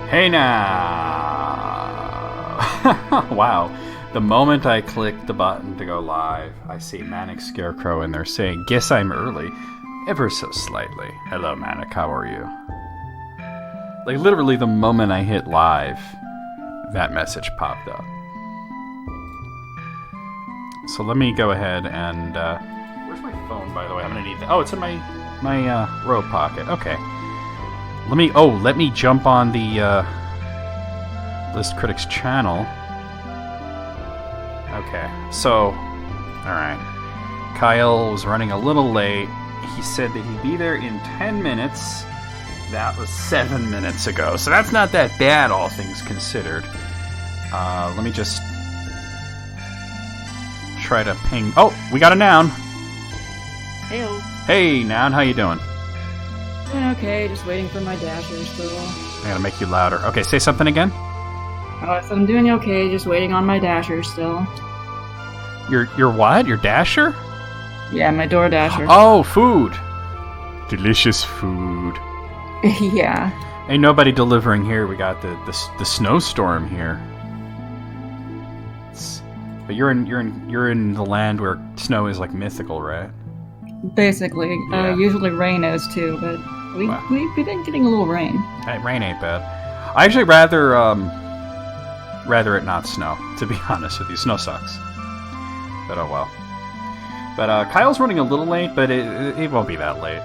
Hey now! Wow. The moment I click the button to go live, I see Manic Scarecrow in there saying, "Guess I'm early." Ever so slightly. Hello, Manic, how are you? Like, literally the moment I hit live, that message popped up. So let me go ahead and, where's my phone, by the way? I'm gonna need that. Oh, it's in my robe pocket. Okay. Let me jump on the, List Critics channel. Okay, so, alright. Kyle was running a little late. He said that he'd be there in 10 minutes. That was 7 minutes ago. So that's not that bad, all things considered. Let me just try to ping. Oh, we got a Noun. Heyo. Hey, Noun, how you doing? Doing okay, just waiting for my dasher still. I gotta make you louder. Okay, say something again. Oh, I said I'm doing okay, just waiting on my dasher still. Your what? Your dasher? Yeah, my door dasher. Oh, food. Delicious food. Yeah. Ain't nobody delivering here. We got the snowstorm here. But you're in the land where snow is like mythical, right? Basically. Yeah. Usually rain is too, but we've been getting a little rain. Hey, rain ain't bad. I actually rather it not snow, to be honest with you. Snow sucks. But oh well. But Kyle's running a little late, but it won't be that late.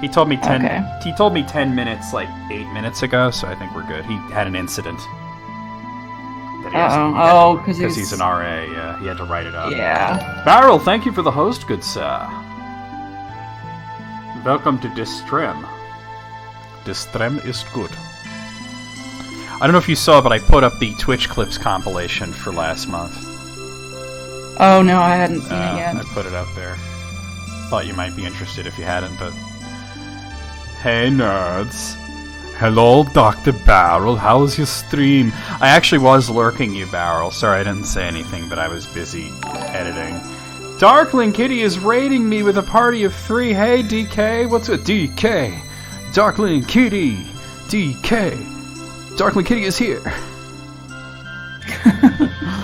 He told me 10. Okay. He told me 10 minutes, like 8 minutes ago. So I think we're good. He had an incident. Oh, because he's an RA. Yeah, he had to write it up. Yeah. Barrel, thank you for the host, good sir. Welcome to Distrem. Distrem is good. I don't know if you saw, but I put up the Twitch Clips compilation for last month. Oh no, I hadn't seen it yet. I put it up there. Thought you might be interested if you hadn't, but... Hey nerds. Hello, Dr. Barrel. How's your stream? I actually was lurking you, Barrel. Sorry I didn't say anything, but I was busy editing. Darkling Kitty is raiding me with a party of 3. Hey, DK. What's a DK? Darkling Kitty. DK. Darkling Kitty is here.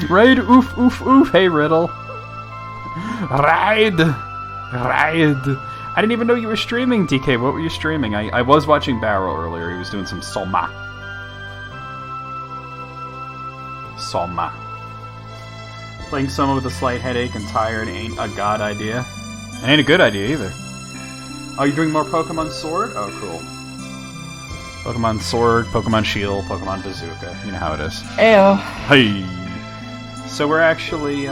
Raid, oof, oof, oof. Hey, Riddle. Ride. I didn't even know you were streaming, DK. What were you streaming? I was watching Barrow earlier. He was doing some Soma. Playing Soma with a slight headache and tired ain't a god idea. It ain't a good idea either. Oh, you're doing more Pokemon Sword? Oh, cool. Pokemon Sword, Pokemon Shield, Pokemon Bazooka. You know how it is. Ew. Hey. So we're actually,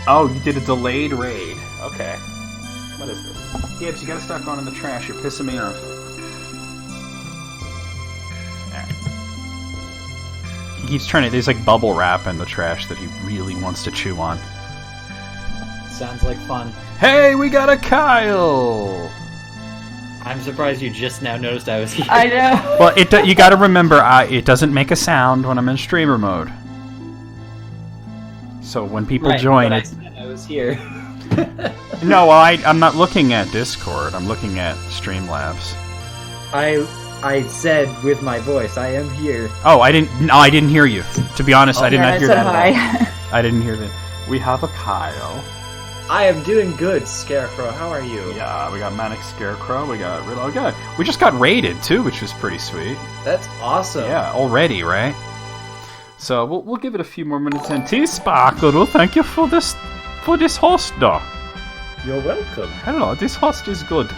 Oh, you did a delayed raid. Okay. What is this? Gibbs, you gotta stop going in the trash. You're pissing me off. Alright. He keeps trying to... There's like bubble wrap in the trash that he really wants to chew on. Sounds like fun. Hey, we got a Kyle! I'm surprised you just now noticed I was here. I know. Well, you gotta remember, it doesn't make a sound when I'm in streamer mode. So when people join... I was here. No, well, I'm not looking at Discord. I'm looking at Streamlabs. I said with my voice, I am here. Oh, I didn't hear you. To be honest, I did not hear that hi. at all. I didn't hear that. We have a Kyle. I am doing good, Scarecrow. How are you? Yeah, we got Manic Scarecrow. We got Riddle. Okay. We just got raided too, which was pretty sweet. That's awesome. Yeah, already, right? So we'll give it a few more minutes. And T-Sparkle, thank you for this host, though. You're welcome. Hello, this host is good.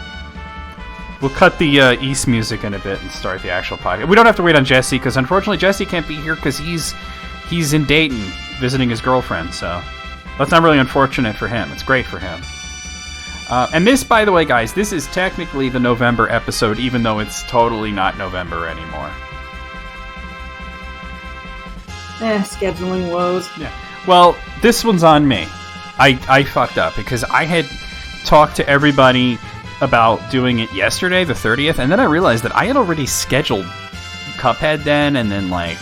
We'll cut the East music in a bit and start the actual podcast. We don't have to wait on Jesse, because unfortunately Jesse can't be here because he's in Dayton visiting his girlfriend, so that's not really unfortunate for him. It's great for him. And this, by the way, guys, this is technically the November episode, even though it's totally not November anymore. Scheduling woes. Yeah. Well, this one's on me. I fucked up because I had talked to everybody about doing it yesterday, the 30th, and then I realized that I had already scheduled Cuphead then, and then, like,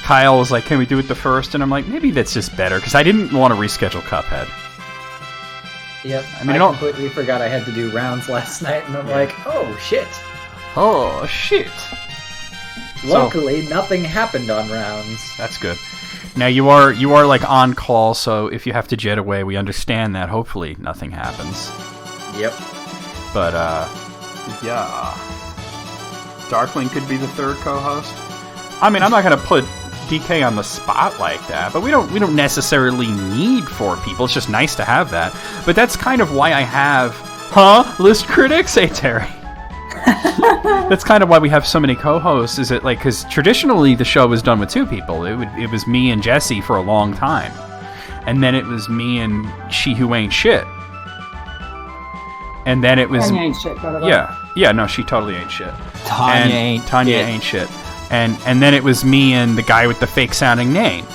Kyle was like, can we do it the 1st? And I'm like, maybe that's just better, because I didn't want to reschedule Cuphead. Yep. I mean, I completely forgot I had to do rounds last night, and I'm like, oh, shit. Oh, shit. Luckily, nothing happened on rounds. That's good. Now you are like on call, so if you have to jet away, we understand that. Hopefully nothing happens. Yep. But yeah. Darkling could be the third co-host. I mean, I'm not gonna put DK on the spot like that, but we don't necessarily need 4 people. It's just nice to have that. But that's kind of why I have list critics. Hey Terry. That's kind of why we have so many co-hosts. Is it like because traditionally the show was done with 2 people. It was me and Jesse for a long time, and then it was me and She Who Ain't Shit, and then it was Tanya ain't shit, by the way. yeah no, she totally ain't shit. Tanya ain't shit. And then it was me and the guy with the fake sounding name.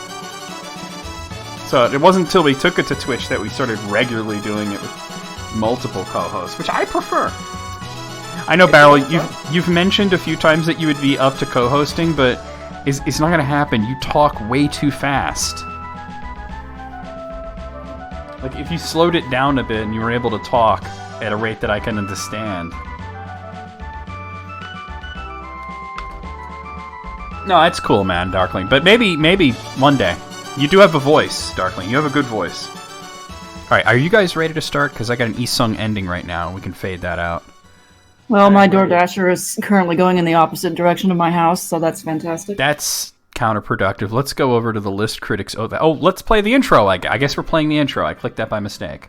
So it wasn't until we took it to Twitch that we started regularly doing it with multiple co-hosts, which I prefer. I know, Barrel, you've mentioned a few times that you would be up to co-hosting, but it's not going to happen. You talk way too fast. Like, if you slowed it down a bit and you were able to talk at a rate that I can understand. No, it's cool, man, Darkling. But maybe one day. You do have a voice, Darkling. You have a good voice. Alright, are you guys ready to start? Because I got an Isung ending right now. We can fade that out. Well, my DoorDasher is currently going in the opposite direction of my house, so that's fantastic. That's counterproductive. Let's go over to the list critics. Oh, let's play the intro. I guess we're playing the intro. I clicked that by mistake.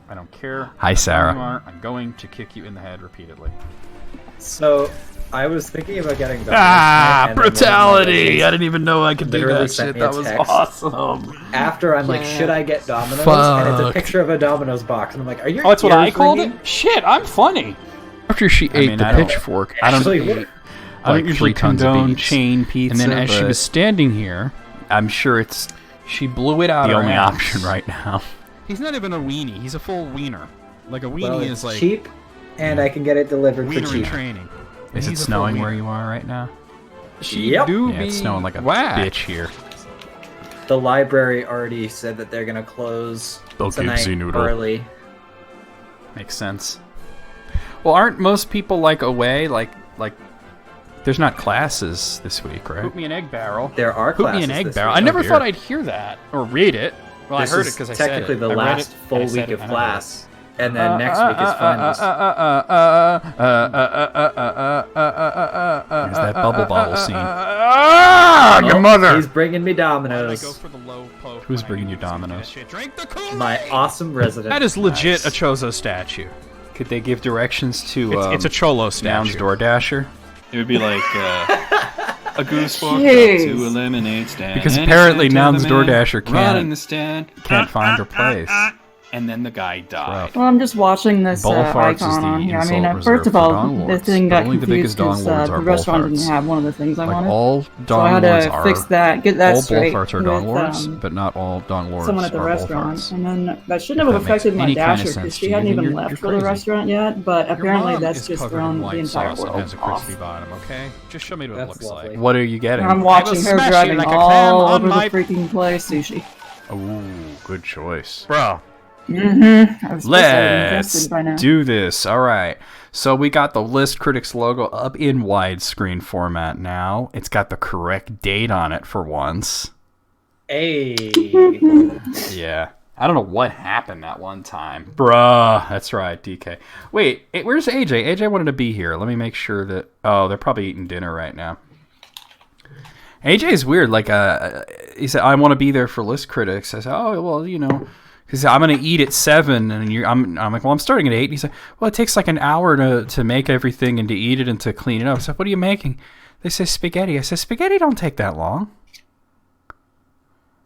I don't care. Hi, Sarah. I'm going to kick you in the head repeatedly. So, I was thinking about getting Domino's. Brutality! I didn't even know I could do literally that sent shit. me a That was text. awesome. After I'm like, should I get Domino's? Fuck. And it's a picture of a Domino's box. And I'm like, are your Oh, that's what I ears called ringing? it? Shit, I'm funny. After she ate the I don't- pitchfork, I don't Actually, eat. I like don't usually 3 tons of condone beets. chain pizza, and then as she but was standing here, I'm sure it's she blew it out the her only ass. option right now. He's not even a weenie. He's a full wiener. Like a weenie Well, is it's like cheap, and I can get it delivered for wiener in cheap. training. Is it He's a full snowing wiener. where you are right now? She Yep. do Yeah, be it's snowing like a whack. bitch here. The library already said that they're gonna close They'll give tonight Z noodle. early. Makes sense. Well, aren't most people like away? Like, there's not classes this week, right? Hoop me an egg barrel. There are Hoop classes me an egg this barrel. week. I never dear. thought I'd hear that or read it. Well, This I heard is it because I said it. technically the I read last it, full I said week it, of and I read it. class, and then next week is finals. There's that bubble bottle scene. Oh, Your mother! He's bringing me Domino's. Who's bringing you Domino's? My awesome resident. That is legit Nice. a Chozo statue. Could they give directions to It's a Cholo Noun's statue. DoorDasher? It would be like a goose walked up Jeez. to a lemonade stand. Because and apparently said to the Noun's man DoorDasher running the stand, Can't find her place. and then the guy died. Well, I'm just watching this Ball farts is icon the on here. I mean, insult first reserved of for all, Dong the Lords, thing but got only the biggest confused Dong because Lords the are ball restaurant farts. didn't have one of the things I Like wanted. all So I Dong had Lords to are. fix that, get that All straight ball farts are Dong with, Lords, but not all Dong Lords someone at the are restaurant. ball farts. And then that shouldn't have If that makes affected my any kind of dasher sense because to she you, hadn't then even you're left for the crazy. restaurant yet, but Your apparently mom that's is just covered in thrown the white entire sauce and world has a off. crispy bottom, okay? Just show me what That's it looks lovely. like. What are you getting? And I'm watching her smash you driving like a clam all on over my- the freaking place, sushi. Ooh, good choice. Bro. Mm-hmm. I was Let's invested by now. do this. All right. So we got the List Critics logo up in widescreen format now. It's got the correct date on it for once. Hey. Yeah. I don't know what happened that one time. Bruh. That's right, DK. Wait, where's AJ? AJ wanted to be here. Let me make sure that... Oh, they're probably eating dinner right now. AJ is weird. Like, he said, I want to be there for List Critics. I said, oh, well, you know... Because I'm going to eat at 7, and I'm like, well, I'm starting at 8. And he's like, well, it takes like an hour to make everything and to eat it and to clean it up. So what are you making? They say spaghetti. I said, spaghetti don't take that long.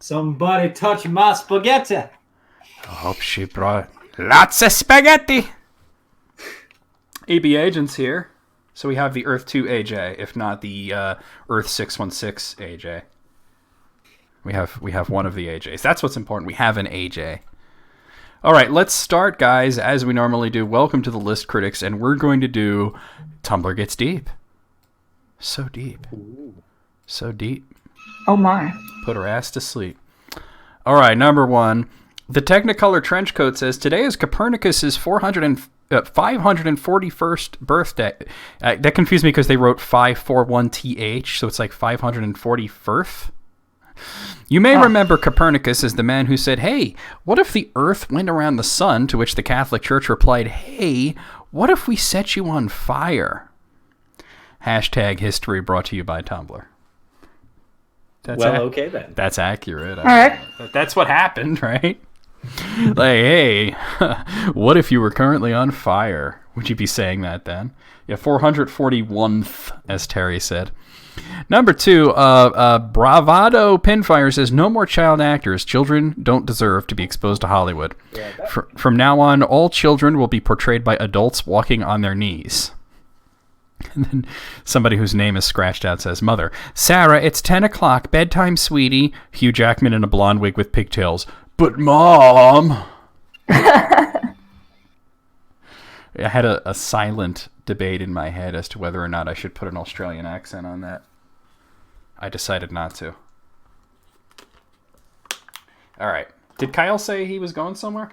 Somebody touch my spaghetti. I hope she brought lots of spaghetti. AB Agent's here. So we have the Earth 2 AJ, if not the Earth 616 AJ. We have one of the AJs. That's what's important. We have an AJ. All right, let's start, guys, as we normally do. Welcome to the List Critics, and we're going to do Tumblr Gets Deep. So deep. So deep. Oh my. Put her ass to sleep. All right, number 1. The Technicolor Trenchcoat says, today is Copernicus's 541st birthday. That confused me because they wrote 541th, so it's like 541st. You may remember Copernicus as the man who said, "Hey, what if the Earth went around the sun?" To which the Catholic Church replied, "Hey, what if we set you on fire?" Hashtag history brought to you by Tumblr. Okay then. That's accurate. All right. That's what happened, right? Like, hey, what if you were currently on fire? Would you be saying that then? Yeah, 441th, as Terry said. Number 2, Bravado Pinfire says, no more child actors. Children don't deserve to be exposed to Hollywood. From now on, all children will be portrayed by adults walking on their knees. And then somebody whose name is scratched out says, Mother, Sarah, it's 10 o'clock, bedtime, sweetie. Hugh Jackman in a blonde wig with pigtails. But Mom! I had a silent debate in my head as to whether or not I should put an Australian accent on that. I decided not to. All right. Did Kyle say he was going somewhere?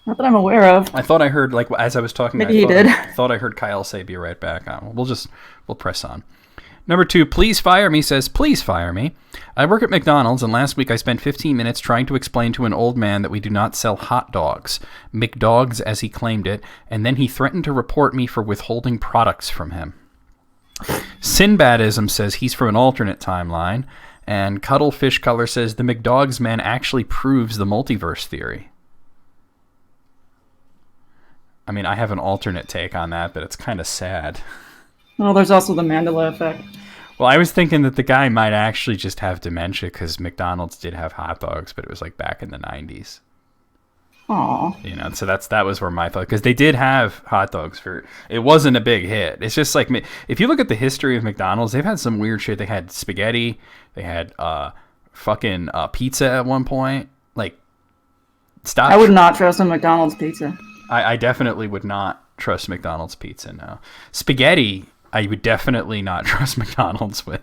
Not that I'm aware of. I thought I heard, like, as I was talking, Maybe he did. I thought I heard Kyle say, be right back. We'll press on. Number 2, Please Fire Me says, please fire me. I work at McDonald's, and last week I spent 15 minutes trying to explain to an old man that we do not sell hot dogs, McDogs as he claimed it, and then he threatened to report me for withholding products from him. Sinbadism says he's from an alternate timeline, and Cuddlefish Color says the McDogs man actually proves the multiverse theory. I mean, I have an alternate take on that, but it's kind of sad. Well, there's also the Mandela effect. Well, I was thinking that the guy might actually just have dementia because McDonald's did have hot dogs, but it was like back in the 90s. Aw. You know, so that was where my thought, because they did have hot dogs it wasn't a big hit. It's just like, if you look at the history of McDonald's, they've had some weird shit. They had spaghetti, they had fucking pizza at one point. Like, stop. I would not trust a McDonald's pizza. I definitely would not trust McDonald's pizza now. Spaghetti, I would definitely not trust McDonald's with.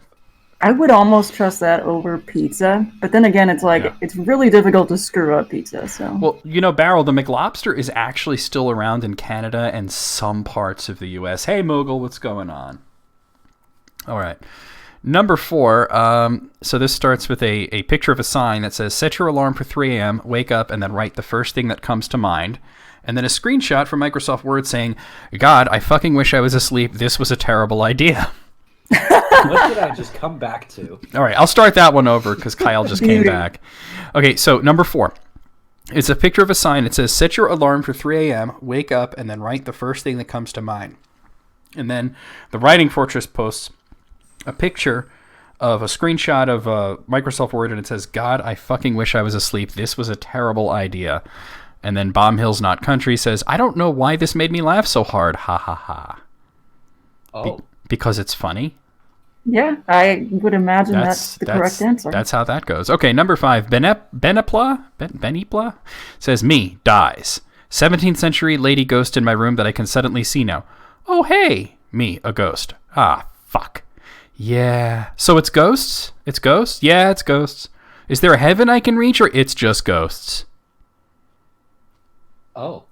I would almost trust that over pizza, but then again, it's like, It's really difficult to screw up pizza, so. Well, you know, Barrel, the McLobster is actually still around in Canada and some parts of the U.S. Hey, Moogle, what's going on? All right. Number 4, so this starts with a picture of a sign that says, set your alarm for 3 a.m., wake up, and then write the first thing that comes to mind. And then a screenshot from Microsoft Word saying, God, I fucking wish I was asleep. This was a terrible idea. What did I just come back to? All right, I'll start that one over because Kyle just came back. Okay, so number 4. It's a picture of a sign. It says, set your alarm for 3 a.m., wake up, and then write the first thing that comes to mind. And then the Writing Fortress posts a picture of a screenshot of Microsoft Word, and it says, God, I fucking wish I was asleep. This was a terrible idea. And then Bomb Hills Not Country says, I don't know why this made me laugh so hard. Ha ha ha. Oh. Because it's funny. Yeah, I would imagine that's the correct answer. That's how that goes. Okay, number 5. Benipla says, me, dies. 17th century lady ghost in my room that I can suddenly see now. Oh, hey. Me, a ghost. Ah, fuck. Yeah. So it's ghosts? It's ghosts? Yeah, it's ghosts. Is there a heaven I can reach, or it's just ghosts? Oh.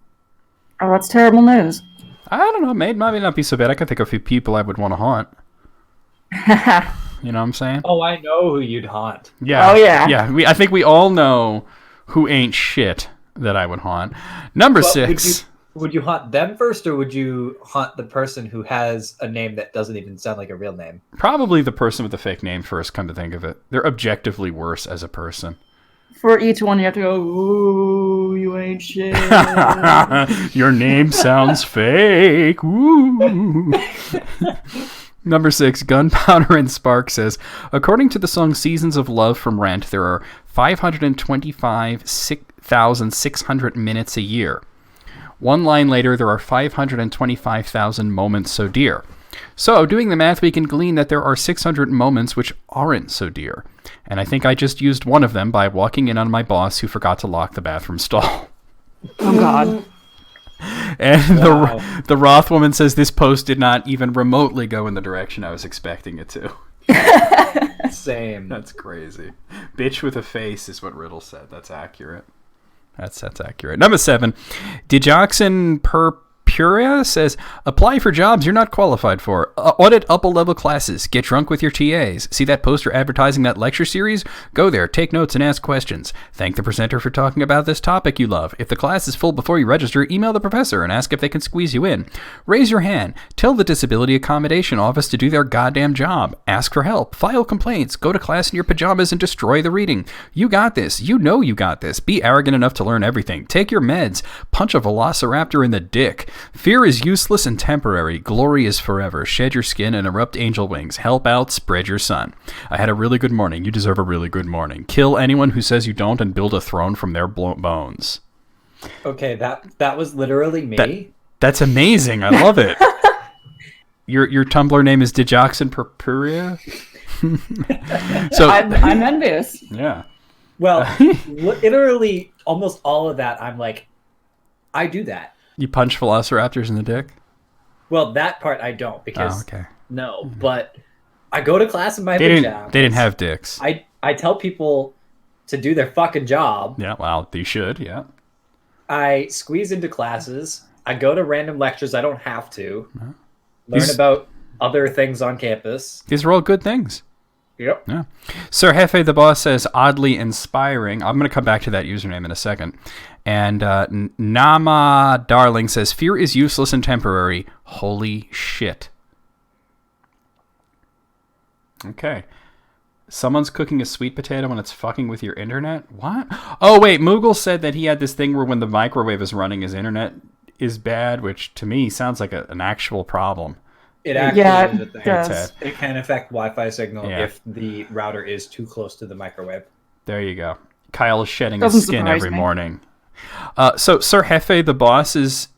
Oh, that's terrible news. I don't know. Maybe not be so bad. I can think of a few people I would want to haunt. You know what I'm saying? Oh, I know who you'd haunt. Yeah. Oh, yeah. Yeah. I think we all know who ain't shit that I would haunt. Number 6. Would you haunt them first, or would you haunt the person who has a name that doesn't even sound like a real name? Probably the person with the fake name first, come to think of it. They're objectively worse as a person. For each one, you have to go, ooh, you ain't shit. Your name sounds fake. Ooh. Number 6, Gunpowder and Spark says, according to the song Seasons of Love from Rent, there are 525,600 minutes a year. One line later, there are 525,000 moments so dear. So, doing the math, we can glean that there are 600 moments which aren't so dear. And I think I just used one of them by walking in on my boss who forgot to lock the bathroom stall. Oh, God. And the Roth woman says this post did not even remotely go in the direction I was expecting it to. Same. That's crazy. Bitch with a face is what Riddle said. That's accurate. That's accurate. Number 7, Digoxin Purpurea says, apply for jobs you're not qualified for. Audit upper-level classes. Get drunk with your TAs. See that poster advertising that lecture series? Go there, take notes, and ask questions. Thank the presenter for talking about this topic you love. If the class is full before you register, email the professor and ask if they can squeeze you in. Raise your hand. Tell the Disability Accommodation Office to do their goddamn job. Ask for help. File complaints. Go to class in your pajamas and destroy the reading. You got this. You know you got this. Be arrogant enough to learn everything. Take your meds. Punch a velociraptor in the dick. Fear is useless and temporary. Glory is forever. Shed your skin and erupt angel wings. Help out. Spread your sun. I had a really good morning. You deserve a really good morning. Kill anyone who says you don't and build a throne from their bones. Okay, that was literally me. That's amazing. I love it. Your Tumblr name is Digoxin Purpurea? So I'm envious. yeah. Well, literally almost all of that, I'm like, I do that. You punch velociraptors in the dick? Well, that part I don't because Okay. no, but I go to class in my They pajamas. didn't have dicks. I tell people to do their fucking job. Yeah, well, you should, yeah. I squeeze into classes. I go to random lectures I don't have to. Learn These- about other things on campus. These are all good things. Yep. Yeah. Sir Hefe the Boss says, oddly inspiring. I'm going to come back to that username in a second. And Nama Darling says, fear is useless and temporary. Holy shit. Okay. Someone's cooking a sweet potato when it's fucking with your internet? What? Oh, wait. Moogle said that he had this thing where when the microwave is running, his internet is bad, which to me sounds like an actual problem. It actually Yeah, is a it thing. does. It can affect Wi-Fi signal Yeah. if the router is too close to the microwave. There you go. Kyle is shedding Doesn't his skin surprise every me. morning. So Sir Jefe, the boss's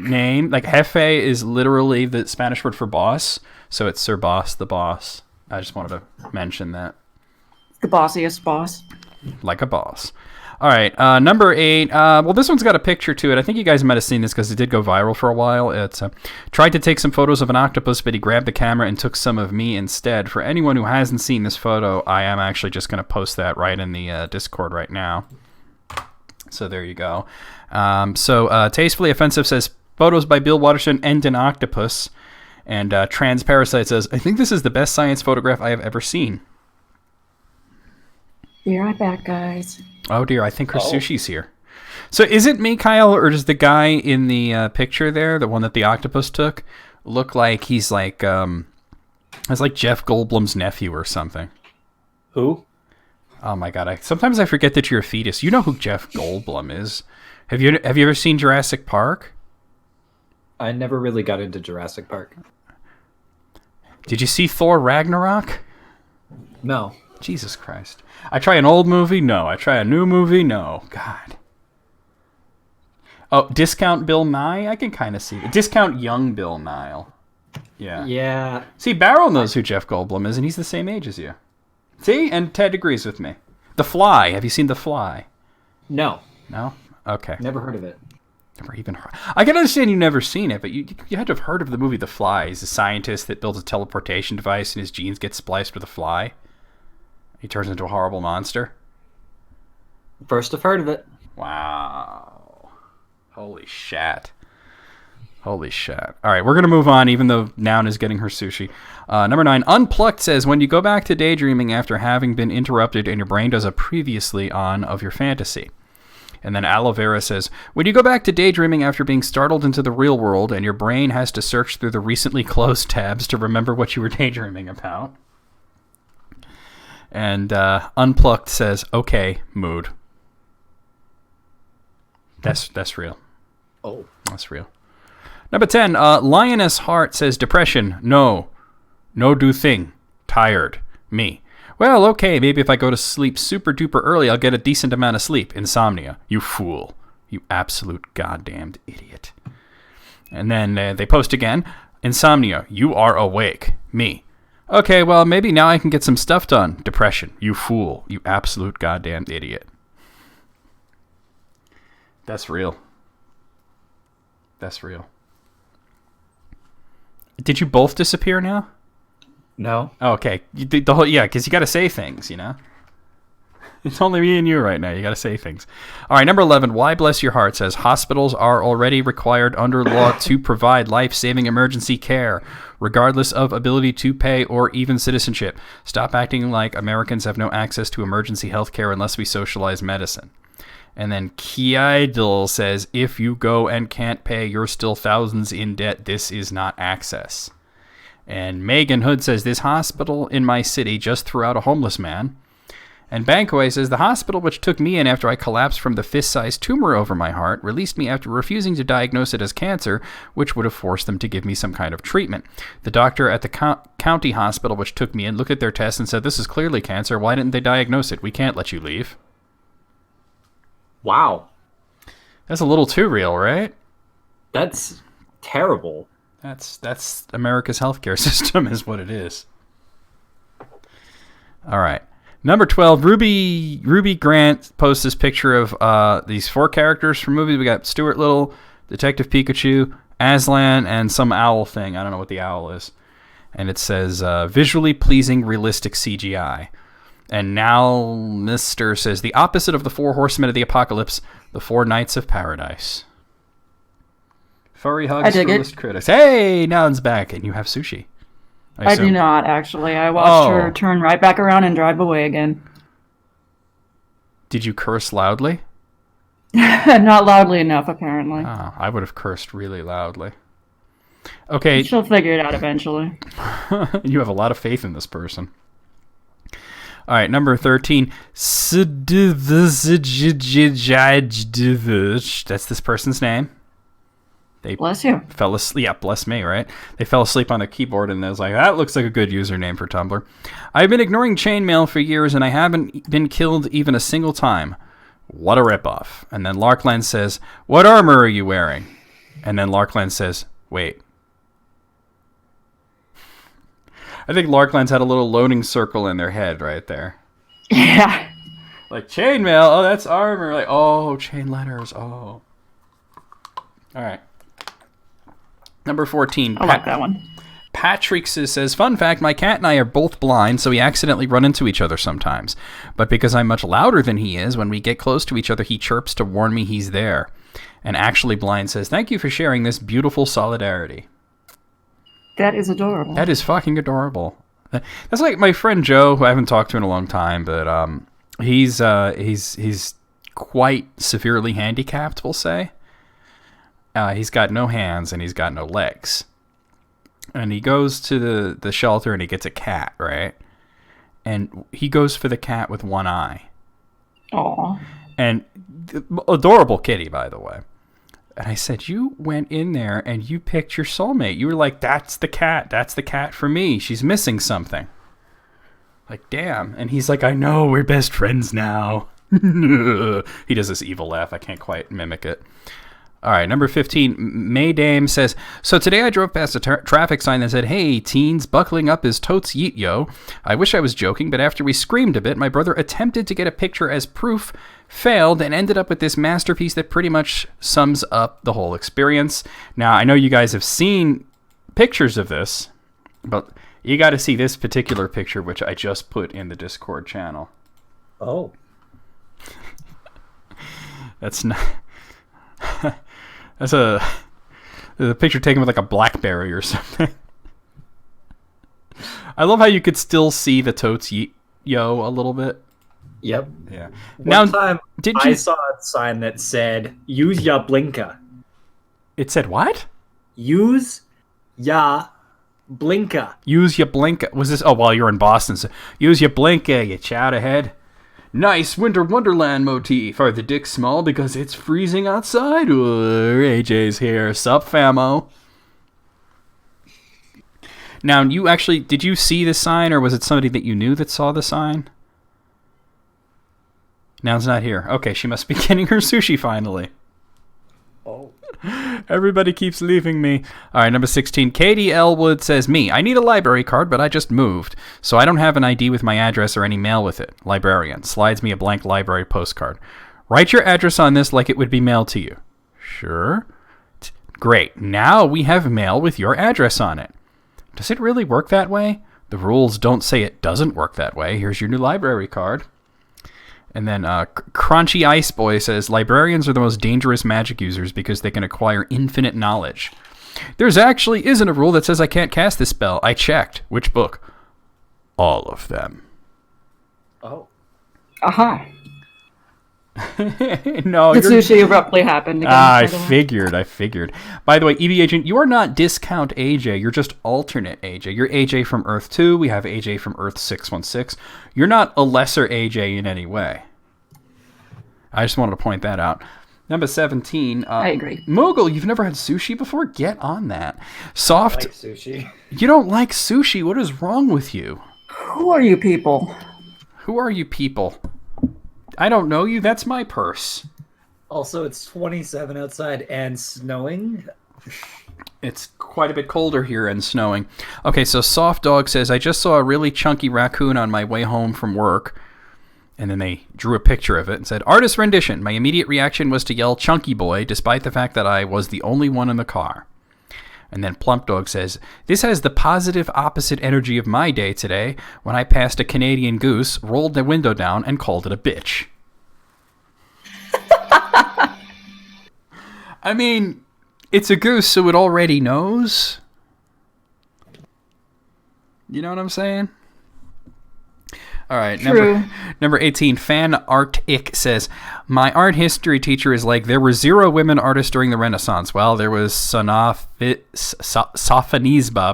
name, like Jefe is literally the Spanish word for boss. So it's Sir Boss, the boss. I just wanted to mention that. The bossiest boss. Like a boss. All right, number 8. Well, this one's got a picture to it. I think you guys might have seen this because it did go viral for a while. It's tried to take some photos of an octopus, but he grabbed the camera and took some of me instead. For anyone who hasn't seen this photo, I am actually just going to post that right in the Discord right now. So there you go. Tastefully Offensive says, photos by Bill Watterson and an octopus. And Transparasite says, I think this is the best science photograph I have ever seen. Be right back, guys. Oh dear, I think her sushi's here. So is it me, Kyle, or does the guy in the picture there, the one that the octopus took, look like he's like, it's like Jeff Goldblum's nephew or something? Who? Oh my god, sometimes I forget that you're a fetus. You know who Jeff Goldblum is. Have you ever seen Jurassic Park? I never really got into Jurassic Park. Did you see Thor Ragnarok? No. Jesus Christ. I try an old movie? No. I try a new movie? No. God. Oh, Discount Bill Nye? I can kind of see it. Discount Young Bill Nile. Yeah. Yeah. See, Barrel knows who Jeff Goldblum is, and he's the same age as you. See? And Ted agrees with me. The Fly. Have you seen The Fly? No. No? Okay. Never heard of it. Never even heard. I can understand you've never seen it, but you had to have heard of the movie The Fly. He's a scientist that builds a teleportation device, and his genes get spliced with a fly. He turns into a horrible monster. First I've heard of it. Wow. Holy shat. Holy shat. All right, we're going to move on, even though Noun is getting her sushi. Number 9, Unplucked says, when you go back to daydreaming after having been interrupted and your brain does a previously on of your fantasy. And then Aloe Vera says, when you go back to daydreaming after being startled into the real world and your brain has to search through the recently closed tabs to remember what you were daydreaming about. And Unplucked says, okay, mood. That's real. Oh. That's real. Number 10, Lioness Heart says, depression, no do thing, tired, me. Well, okay, maybe if I go to sleep super duper early, I'll get a decent amount of sleep. Insomnia, you fool, you absolute goddamned idiot. And then they post again, insomnia, you are awake, me. Okay, well, maybe now I can get some stuff done. Depression, you fool, you absolute goddamn idiot. That's real. That's real. Did you both disappear now? No. Oh, okay. The whole, yeah, because you got to say things, you know? It's only me and you right now. You got to say things. All right, number 11. Why Bless Your Heart says hospitals are already required under law to provide life-saving emergency care, regardless of ability to pay or even citizenship. Stop acting like Americans have no access to emergency health care unless we socialize medicine. And then Kiidel says, if you go and can't pay, you're still thousands in debt. This is not access. And Megan Hood says, this hospital in my city just threw out a homeless man. And Bankway says, the hospital which took me in after I collapsed from the fist-sized tumor over my heart released me after refusing to diagnose it as cancer, which would have forced them to give me some kind of treatment. The doctor at the county hospital which took me in looked at their tests and said, this is clearly cancer. Why didn't they diagnose it? We can't let you leave. Wow. That's a little too real, right? That's terrible. That's America's healthcare system is what it is. All right. Number 12, Ruby Grant posts this picture of these 4 characters from movies. We got Stuart Little, Detective Pikachu, Aslan, and some owl thing. I don't know what the owl is. And it says, visually pleasing, realistic CGI. And now Mr. says, the opposite of the 4 horsemen of the apocalypse, the 4 knights of paradise. Furry hugs for list critics. Hey, Noun's back, and you have sushi. I do not, actually. I watched her turn right back around and drive away again. Did you curse loudly? Not loudly enough, apparently. Oh, I would have cursed really loudly. Okay. She'll figure it out eventually. You have a lot of faith in this person. All right, number 13. That's this person's name. They bless you. Fell asleep. Yeah, bless me, right? They fell asleep on their keyboard, and I was like, that looks like a good username for Tumblr. I've been ignoring chainmail for years, and I haven't been killed even a single time. What a ripoff. And then Larkland says, what armor are you wearing? And then Larkland says, wait. I think Larkland's had a little loading circle in their head right there. Yeah. Like, chainmail, oh, that's armor. Like, oh, chain letters, oh. All right. Number 14. I like that one. Patrick says, fun fact, my cat and I are both blind, so we accidentally run into each other sometimes. But because I'm much louder than he is, when we get close to each other, he chirps to warn me he's there. And Actually Blind says, thank you for sharing this beautiful solidarity. That is adorable. That is fucking adorable. That's like my friend Joe, who I haven't talked to in a long time, but he's quite severely handicapped, we'll say. He's got no hands and he's got no legs. And he goes to the shelter and he gets a cat, right? And he goes for the cat with one eye. Aww. And adorable kitty, by the way. And I said, you went in there and you picked your soulmate. You were like, that's the cat. That's the cat for me. She's missing something. Like, damn. And he's like, I know, we're best friends now. He does this evil laugh. I can't quite mimic it. All right, number 15, Maydame says, so today I drove past a traffic sign that said, hey, teens, buckling up is totes yeet yo. I wish I was joking, but after we screamed a bit, my brother attempted to get a picture as proof, failed, and ended up with this masterpiece that pretty much sums up the whole experience. Now, I know you guys have seen pictures of this, but you got to see this particular picture, which I just put in the Discord channel. Oh. That's not... That's a picture taken with like a BlackBerry or something. I love how you could still see the totes yo a little bit. Yep. Yeah. One time I saw a sign that said, use ya blinker. It said what? Use ya blinker. Use ya blinker. Was this? Oh, while you're in Boston. So, use ya blinker, you chowderhead. Nice Winter Wonderland motif. Are the dicks small because it's freezing outside? AJ's here. Sup, famo? Now, did you see the sign, or was it somebody that you knew that saw the sign? Now's not here. Okay, she must be getting her sushi finally. Oh. Everybody keeps leaving me. All right, number 16. Katie Elwood says, me, I need a library card, but I just moved, so I don't have an ID with my address or any mail with it. Librarian slides me a blank library postcard. Write your address on this like it would be mailed to you. Sure. Great. Now we have mail with your address on it. Does it really work that way? The rules don't say it doesn't work that way. Here's your new library card. And then Crunchy Ice Boy says, librarians are the most dangerous magic users because they can acquire infinite knowledge. There's actually isn't a rule that says I can't cast this spell. I checked. Which book? All of them. Oh. Aha. No, The sushi abruptly happened again. I by the way. figured. By the way, EV Agent, you are not discount AJ. You're just alternate AJ. You're AJ from Earth 2. We have AJ from Earth 616. You're not a lesser AJ in any way. I just wanted to point that out. Number 17. I agree. Mogul, you've never had sushi before? Get on that. Soft, Like sushi. you don't like sushi. What is wrong with you? Who are you people? Who are you people? I don't know you. That's my purse. Also, it's 27 outside and snowing. It's quite a bit colder here and snowing. Okay, so Soft Dog says, I just saw a really chunky raccoon on my way home from work. And then they drew a picture of it and said, artist rendition. My immediate reaction was to yell Chunky Boy, despite the fact that I was the only one in the car. And then Plump Dog says, this has the positive opposite energy of my day today when I passed a Canadian goose, rolled the window down, and called it a bitch. I mean, it's a goose, so it already knows. You know what I'm saying? All right, True. number 18, Fan Artic says, my art history teacher is like, there were 0 women artists during the Renaissance. Well, there was Sophonisba,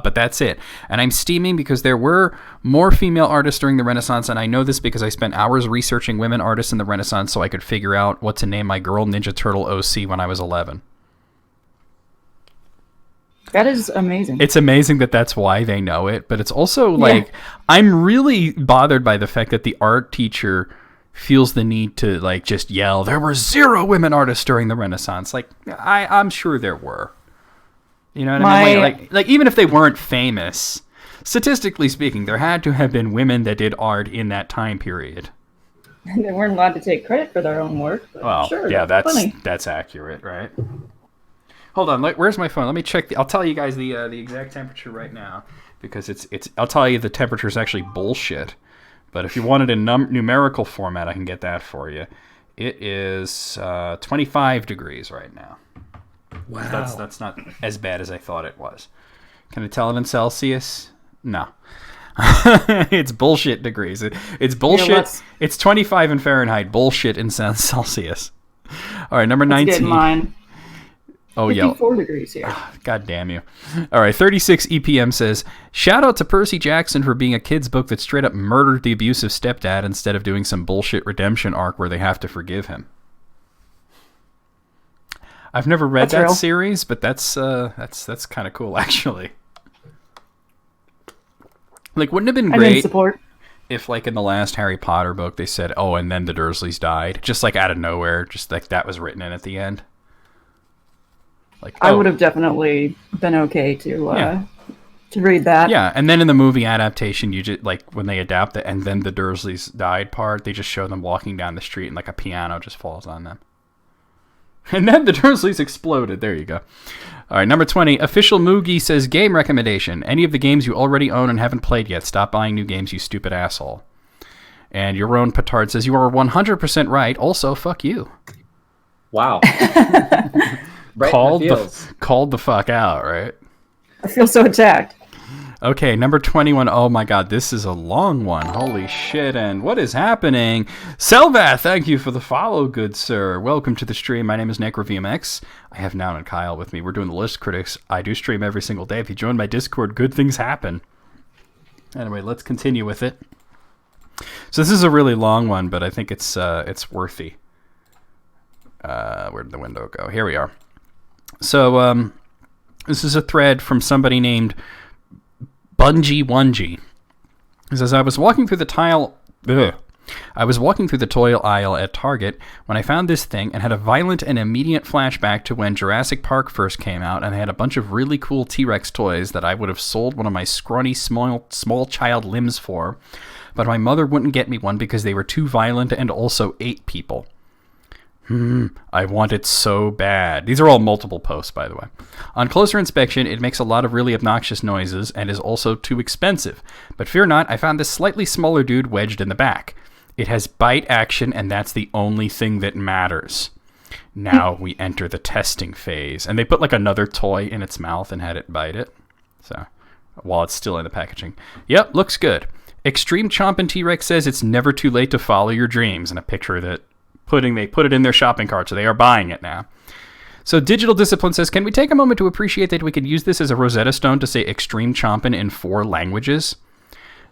but that's it. And I'm steaming because there were more female artists during the Renaissance, and I know this because I spent hours researching women artists in the Renaissance so I could figure out what to name my girl Ninja Turtle OC when I was 11. That is amazing. It's amazing that that's why they know it, but it's also like, I'm really bothered by the fact that the art teacher feels the need to like just yell, there were 0 women artists during the Renaissance. Like, I'm sure there were. You know what I mean? Like even if they weren't famous, statistically speaking, there had to have been women that did art in that time period. They weren't allowed to take credit for their own work. But Well, sure, yeah, funny. that's accurate, right? Hold on, where's my phone? Let me check. I'll tell you guys the exact temperature right now because it's. I'll tell you the temperature is actually bullshit. But if you want it in numerical format, I can get that for you. It is 25 degrees right now. Wow. That's not as bad as I thought it was. Can I tell it in Celsius? No. It's bullshit degrees. It's bullshit. Yeah, it's 25 in Fahrenheit. Bullshit in Celsius. All right, number Let's 19. get mine. Oh, yeah. 54 degrees here. God damn you. All right, 36 EPM says, shout out to Percy Jackson for being a kid's book that straight up murdered the abusive stepdad instead of doing some bullshit redemption arc where they have to forgive him. I've never read that real. series, but that's kind of cool, actually. Like, wouldn't it have been I'm in great support. if, like, in the last Harry Potter book, they said, oh, and then the Dursleys died, just, like, out of nowhere, just, like, that was written in at the end? Like, I oh. would have definitely been okay to Yeah. read that. Yeah, and then in the movie adaptation, you just like when they adapt it, and then the Dursleys died part, they just show them walking down the street, and like a piano just falls on them, and then the Dursleys exploded. There you go. All right, number 20. Official Moogie says game recommendation: any of the games you already own and haven't played yet. Stop buying new games, you stupid asshole. And your own Petard says you are 100% right. Also, fuck you. Wow. Right Called in the feels. called the fuck out, right? I feel so attacked. Okay, number 21. Oh my god, this is a long one. Holy shit, and what is happening? Selvath, thank you for the follow, good sir. Welcome to the stream. My name is NecroVMX. I have Noun and Kyle with me. We're doing the List Critics. I do stream every single day. If you join my Discord, good things happen. Anyway, let's continue with it. So this is a really long one, but I think it's worthy. Where did the window go? Here we are. So, this is a thread from somebody named Bungie Onegie. It says, I was walking through the toy aisle at Target when I found this thing and had a violent and immediate flashback to when Jurassic Park first came out, and I had a bunch of really cool T-Rex toys that I would have sold one of my scrawny small child limbs for, but my mother wouldn't get me one because they were too violent and also ate people. I want it so bad. These are all multiple posts, by the way. On closer inspection, it makes a lot of really obnoxious noises and is also too expensive. But fear not, I found this slightly smaller dude wedged in the back. It has bite action, and that's the only thing that matters. Now we enter the testing phase. And they put like another toy in its mouth and had it bite it. So, while it's still in the packaging. Yep, looks good. Extreme Chompin' T-Rex says it's never too late to follow your dreams. And a picture that they put it in their shopping cart, so they are buying it now. So Digital Discipline says, can we take a moment to appreciate that we could use this as a Rosetta Stone to say Extreme Chompin' in 4 languages?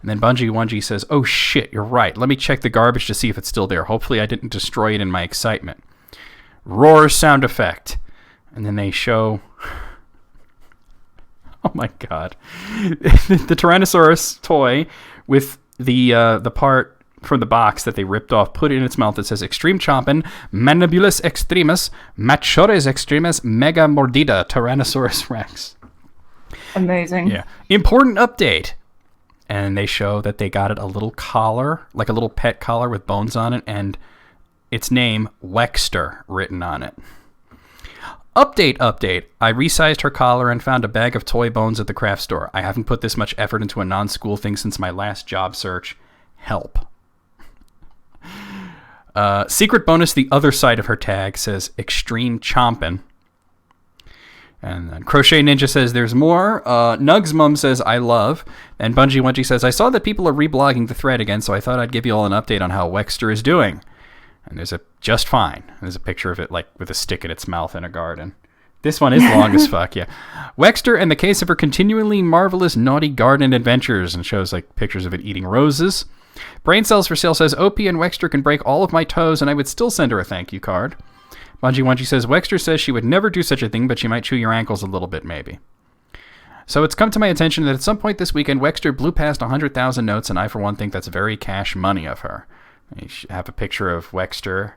And then Bungie Wungie says, oh shit, you're right. Let me check the garbage to see if it's still there. Hopefully I didn't destroy it in my excitement. Roar sound effect. And then they show... Oh my god. The Tyrannosaurus toy with the part from the box that they ripped off, put it in its mouth. It says Extreme Chompin', Mandibulas Extremus, Machores Extremus, Mega Mordida, Tyrannosaurus Rex. Amazing. Yeah. Important update. And they show that they got it a little collar, like a little pet collar with bones on it, and its name, Wexter, written on it. Update. I resized her collar and found a bag of toy bones at the craft store. I haven't put this much effort into a non-school thing since my last job search. Help. Secret bonus, the other side of her tag says Extreme Chompin'. And then Crochet Ninja says there's more. Nugs Mum says I love. And Bungie Wungie says I saw that people are reblogging the thread again, so I thought I'd give you all an update on how Wexter is doing. And there's a just fine. There's a picture of it like with a stick in its mouth in a garden. This one is long as fuck, yeah. Wexter and the case of her continually marvelous naughty garden adventures, and shows like pictures of it eating roses. Brain Cells for Sale says OP and Wexter can break all of my toes and I would still send her a thank you card. Bungie Wungie says, Wexter says she would never do such a thing, but she might chew your ankles a little bit, maybe. So it's come to my attention that at some point this weekend, Wexter blew past 100,000 notes, and I, for one, think that's very cash money of her. You have a picture of Wexter,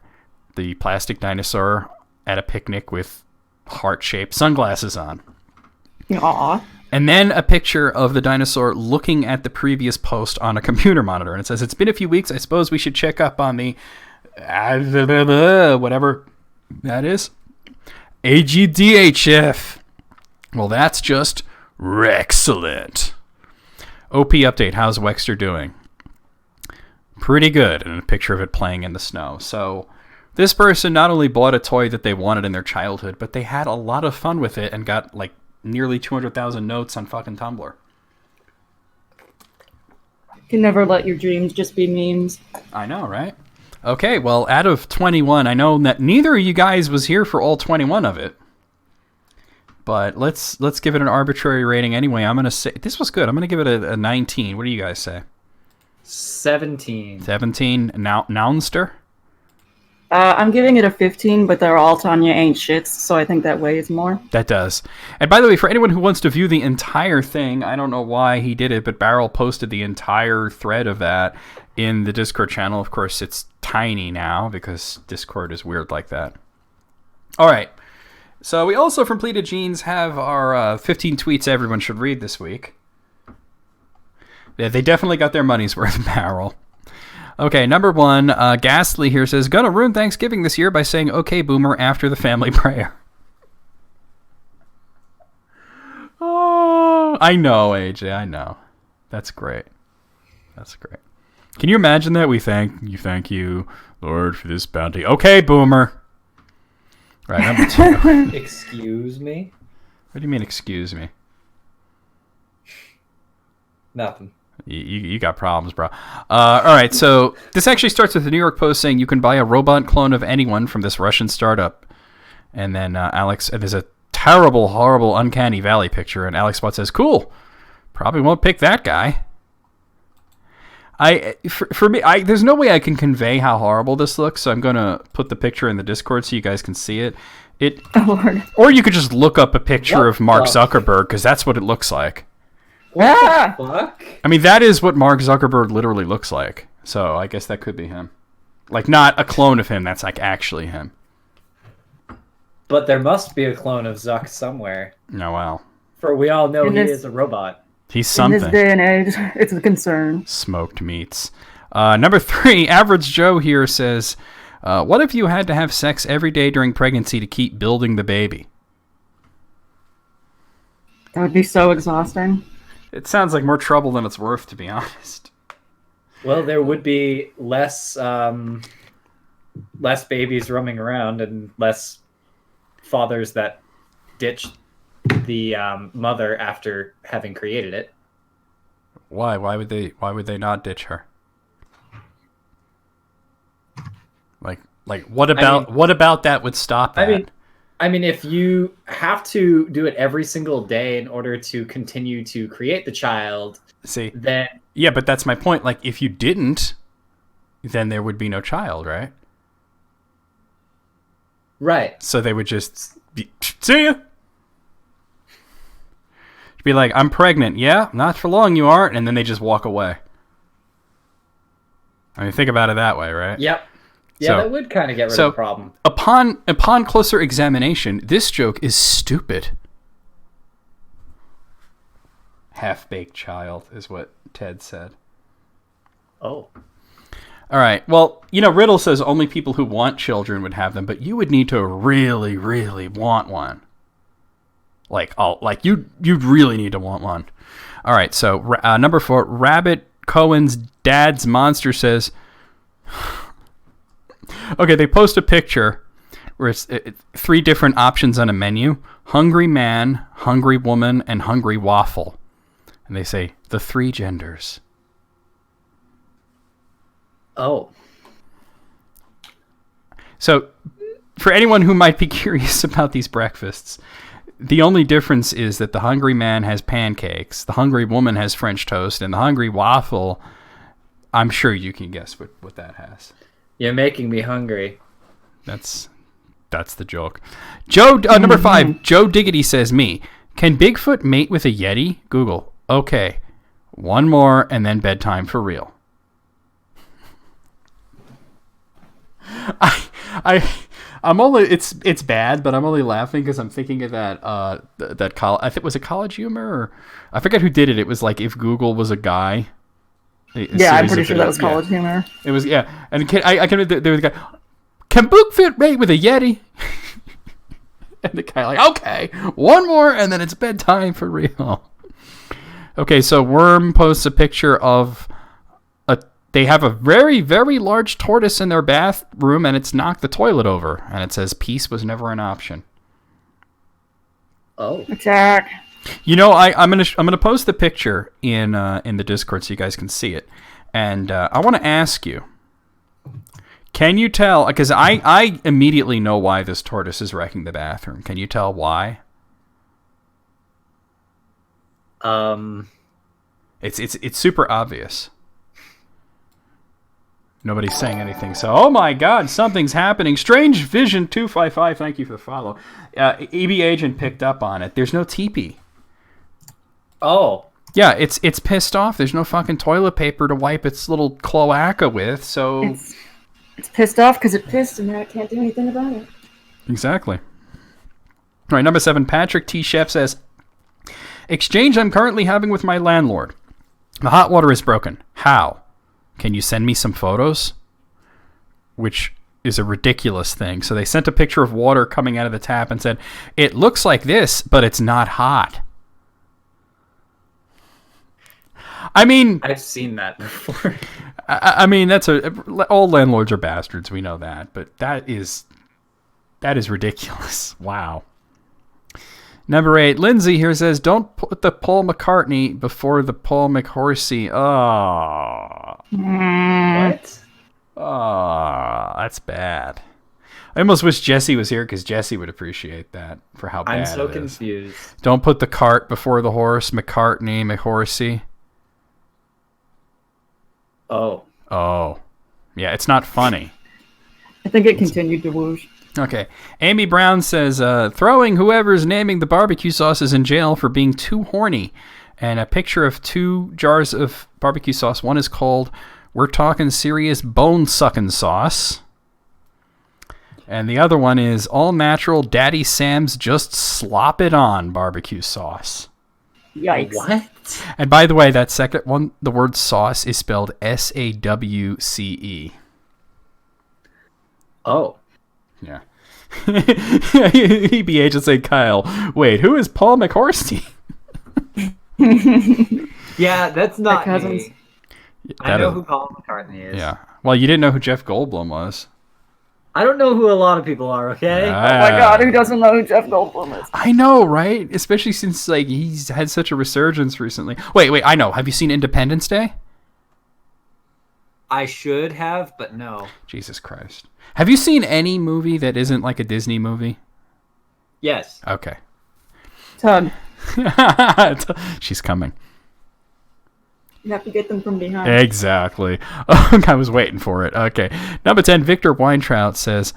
the plastic dinosaur, at a picnic with heart-shaped sunglasses on. Aw. And then a picture of the dinosaur looking at the previous post on a computer monitor. And it says, it's been a few weeks. I suppose we should check up on the... whatever... that is AGDHF. Well, that's just excellent. OP update. How's Wexter doing? Pretty good. And a picture of it playing in the snow. So this person not only bought a toy that they wanted in their childhood, but they had a lot of fun with it and got like nearly 200,000 notes on fucking Tumblr. You can never let your dreams just be memes. I know, right? Okay, well, out of 21, I know that neither of you guys was here for all 21 of it. But let's give it an arbitrary rating anyway. I'm going to say... This was good. I'm going to give it a 19. What do you guys say? 17. 17? Nounster? I'm giving it a 15, but they're all Tanya ain't shits, so I think that weighs more. That does. And by the way, for anyone who wants to view the entire thing, I don't know why he did it, but Barrel posted the entire thread of that in the Discord channel. Of course, it's tiny now because Discord is weird like that. All right. So we also, from Pleated Jeans, have our 15 tweets everyone should read this week. Yeah, they definitely got their money's worth, Barrel. Okay, number 1, Ghastly here says, gonna ruin Thanksgiving this year by saying okay boomer after the family prayer. Oh, I know, AJ, I know. That's great. That's great. Can you imagine that? We thank you, Lord, for this bounty. Okay, boomer. Right, number 2. Excuse me? What do you mean, excuse me? Nothing. You got problems, bro. All right, so this actually starts with the New York Post saying you can buy a robot clone of anyone from this Russian startup. And then Alex, and there's a terrible, horrible, uncanny valley picture, and Alex Watt says, cool, probably won't pick that guy. For me, there's no way I can convey how horrible this looks, so I'm going to put the picture in the Discord so you guys can see it. Oh, Lord. Or you could just look up a picture What of Mark the- Zuckerberg, because that's what it looks like. Yeah! Fuck? I mean, that is what Mark Zuckerberg literally looks like. So I guess that could be him. Like, not a clone of him, that's like actually him. But there must be a clone of Zuck somewhere. No, well, For we all know In he this- is a robot. he's In something. this day and age, it's a concern. Smoked meats. Number 3, Average Joe here says, what if you had to have sex every day during pregnancy to keep building the baby? That would be so exhausting. It sounds like more trouble than it's worth, to be honest. Well, there would be less babies roaming around and less fathers that ditch the mother after having created it. Why? Why would they not ditch her? Like what about that would stop that? I mean, if you have to do it every single day in order to continue to create the child, See, then yeah, but that's my point. Like, if you didn't, then there would be no child, right? right. So they would just see ya. Be like, I'm pregnant. Yeah, not for long you aren't. And then they just walk away. I mean, think about it that way, right? Yep. Yeah, So- that would kind of get rid so- of the problem. Upon closer examination, this joke is stupid. Half-baked child is what Ted said. Oh. All right. Well, Riddle says only people who want children would have them, but you would need to really, really want one. You'd really need to want one. All right. So number 4, Rabbit Cohen's dad's monster says. Okay, they post a picture where it's 3 different options on a menu: hungry man, hungry woman, and hungry waffle. And they say the 3 genders. Oh. So, for anyone who might be curious about these breakfasts, the only difference is that the hungry man has pancakes, the hungry woman has French toast, and the hungry waffle, I'm sure you can guess what that has. You're making me hungry. That's the joke. Joe, number 5, Joe Diggity says me. Can Bigfoot mate with a Yeti? Google. Okay. One more and then bedtime for real. I'm only it's bad, but I'm only laughing because I'm thinking of that I think was it College Humor, or I forget who did it. It was like if Google was a guy. Yeah, I'm pretty sure that was College Humor. It was, yeah. And there was a guy. Can Bigfoot mate with a Yeti? And the guy like, okay, one more, and then it's bedtime for real. Okay, so Worm posts a picture of they have a very, very large tortoise in their bathroom, and it's knocked the toilet over, and it says peace was never an option. Oh. Attack. I'm gonna post the picture in the Discord so you guys can see it, and I want to ask you, can you tell? Because I immediately know why this tortoise is wrecking the bathroom. Can you tell why? It's super obvious. Nobody's saying anything. So, oh my God, something's happening. Strange Vision 255. Thank you for the follow. EB Agent picked up on it. There's no teepee. Oh. Yeah, it's pissed off. There's no fucking toilet paper to wipe its little cloaca with. So It's pissed off because it pissed and now it can't do anything about it. Exactly. All right, number 7. Patrick T. Chef says, exchange I'm currently having with my landlord. The hot water is broken. How? Can you send me some photos? Which is a ridiculous thing. So they sent a picture of water coming out of the tap and said, it looks like this, but it's not hot. I mean, I've seen that before. I mean, all landlords are bastards. We know that, but that is ridiculous. Wow. Number 8, Lindsay here says, don't put the Paul McCartney before the Paul McHorsey. Oh. What? Oh, that's bad. I almost wish Jesse was here because Jesse would appreciate that for how bad I'm so it is. confused. Don't put the cart before the horse, McCartney, McHorsey. Oh. Yeah, it's not funny. I think it continued to whoosh. Okay. Amy Brown says, throwing whoever's naming the barbecue sauces in jail for being too horny. And a picture of 2 jars of barbecue sauce. One is called We're Talking Serious Bone-Sucking Sauce. And the other one is All Natural Daddy Sam's Just Slop It On barbecue sauce. Yikes. What? And by the way, that second one, the word sauce is spelled S-A-W-C-E. Oh. Yeah. EBH will say, Kyle, wait, who is Paul McHorsey? Yeah, that's not cousins. me. I know who Paul McCartney is. Yeah. Well, you didn't know who Jeff Goldblum was. I don't know who a lot of people are, okay? Oh my god, who doesn't know who Jeff Goldblum is? I know, right? Especially since like he's had such a resurgence recently. Wait, I know. Have you seen Independence Day? I should have, but no. Jesus Christ. Have you seen any movie that isn't like a Disney movie? Yes. Okay. Tug. She's coming. You have to get them from behind. Exactly. I was waiting for it. Okay. Number 10, Victor Weintraut says,